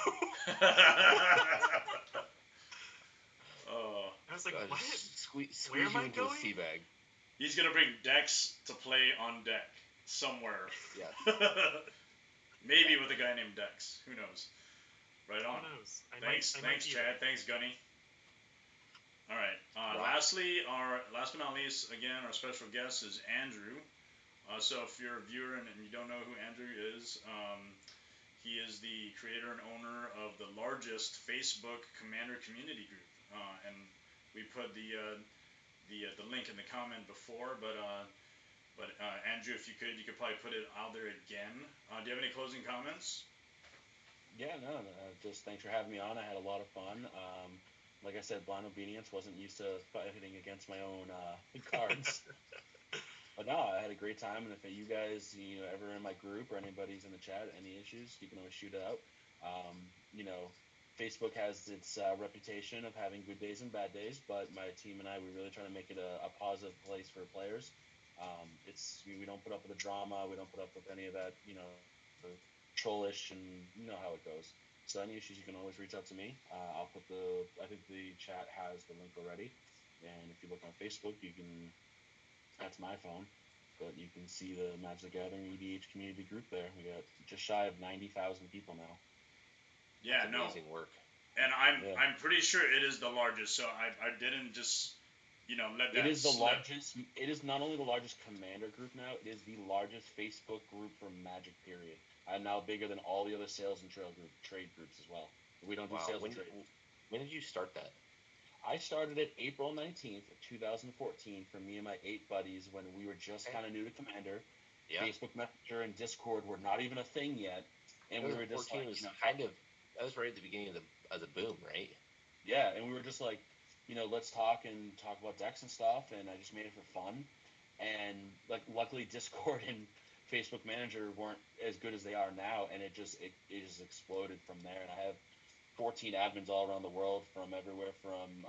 Oh, I was like, Uh, what? squeeze Where am you I into a going? sea bag. he's gonna bring Dex to play on deck somewhere. Yeah. Maybe with a guy named Dex. Who knows? Right on. Who knows? Thanks, I might be Chad. Thanks, Gunny. All right. Lastly, our last but not least, again, our special guest is Andrew. So if you're a viewer and you don't know who Andrew is, he is the creator and owner of the largest Facebook Commander community group, and we put the link in the comment before. But Andrew, if you could probably put it out there again. Do you have any closing comments? Yeah, no, just thanks for having me on. I had a lot of fun. Like I said, blind obedience, wasn't used to fighting against my own cards. But no, I had a great time, and if you guys, ever in my group or anybody's in the chat, any issues, you can always shoot it out. Um, you know, Facebook has its reputation of having good days and bad days, but my team and I, we really try to make it a positive place for players. We don't put up with the drama, we don't put up with any of that, trollish, and you know how it goes. So any issues, you can always reach out to me. I think the chat has the link already, and if you look on Facebook, you can that's my phone, but you can see the Magic the Gathering EDH community group there. We got just shy of 90,000 people now. Yeah, That's no. amazing work. And Yeah. I'm pretty sure it is the largest. So I didn't just let that It is the slip. largest. It is not only the largest commander group now. It is the largest Facebook group for Magic. Period. I'm now bigger than all the other sales and trade groups as well. We don't do Wow. sales When and trade. when did you start that? I started it April 19th, 2014, for me and my 8 buddies when we were just kind of new to Commander. Yeah. Facebook Messenger and Discord were not even a thing yet, and we were just 2014 like, was kind of that was right at the beginning of the boom, right? yeah, and we were just like, let's talk about decks and stuff, and I just made it for fun. And like, luckily, Discord and Facebook Manager weren't as good as they are now, and it just exploded from there. And I have 14 admins all around the world, from everywhere from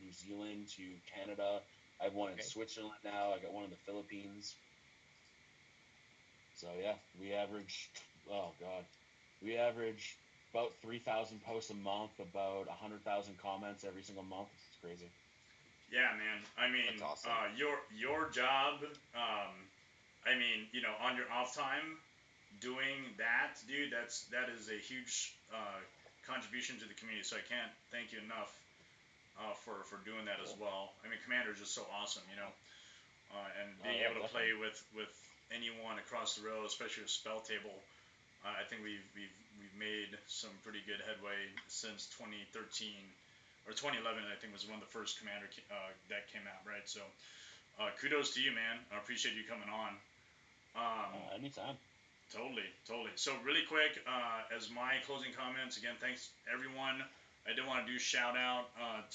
New Zealand to Canada. I have one in Switzerland now. I got one in the Philippines. So yeah, we average about 3,000 posts a month, about 100,000 comments every single month. It's crazy. Yeah, man. I mean, That's awesome. Your job. I mean, on your off time, doing that, dude. That is a huge contribution to the community. So I can't thank you enough for doing that as well. I mean, Commander is just so awesome, and being able to play with anyone across the road, especially with spell table. I think we've made some pretty good headway since 2013 or 2011. I think was when the first Commander deck came out, right? So kudos to you, man. I appreciate you coming on. Anytime. Totally. So really quick, as my closing comments, again, thanks everyone. I did want to do shout out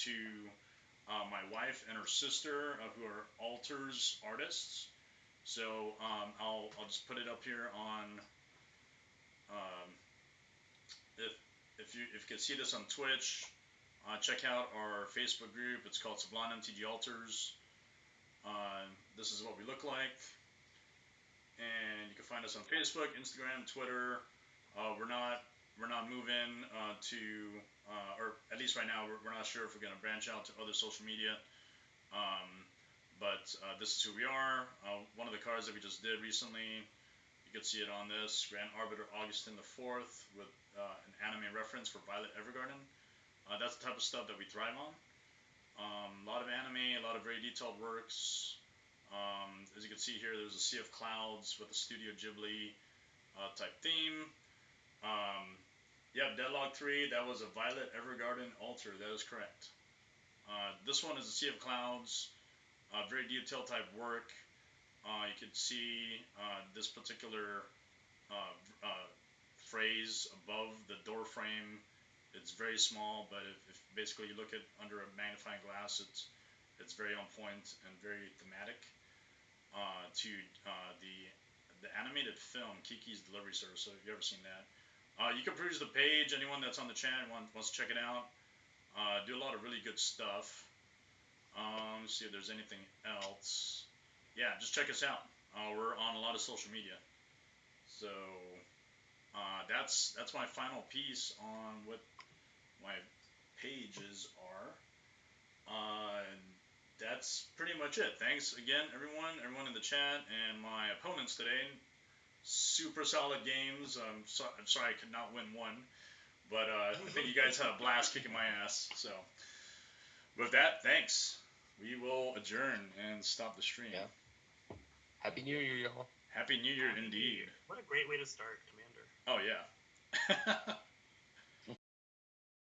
to my wife and her sister, who are altars artists. So I'll just put it up here on um, if you can see this on Twitch, check out our Facebook group. It's called Sublime MTG Altars. This is what we look like, and you can find us on Facebook, Instagram, Twitter. We're not moving to, or at least right now, we're not sure if we're going to branch out to other social media. But this is who we are. One of the cards that we just did recently, you can see it on this, Grand Arbiter Augustin the 4th, with an anime reference for Violet Evergarden. That's the type of stuff that we thrive on. A lot of anime, a lot of very detailed works. As you can see here, there's a Sea of Clouds with a Studio Ghibli type theme. Deadlock 3, that was a Violet Evergarden altar, that is correct. This one is a Sea of Clouds, very detailed type work. You can see this particular phrase above the door frame. It's very small, but if basically you look at under a magnifying glass, it's very on point and very thematic to the animated film Kiki's Delivery Service. So if you've ever seen that, you can peruse the page. Anyone that's on the chat wants to check it out. Do a lot of really good stuff. Let's see if there's anything else. Yeah, just check us out. We're on a lot of social media. So that's my final piece on what my pages are. That's pretty much it. Thanks again, everyone in the chat, and my opponents today. Super solid games. I'm sorry I could not win one, but I think you guys had a blast kicking my ass. So with that, thanks. We will adjourn and stop the stream. Yeah. Happy New Year, y'all. Happy New Year, indeed. What a great way to start, Commander. Oh, yeah.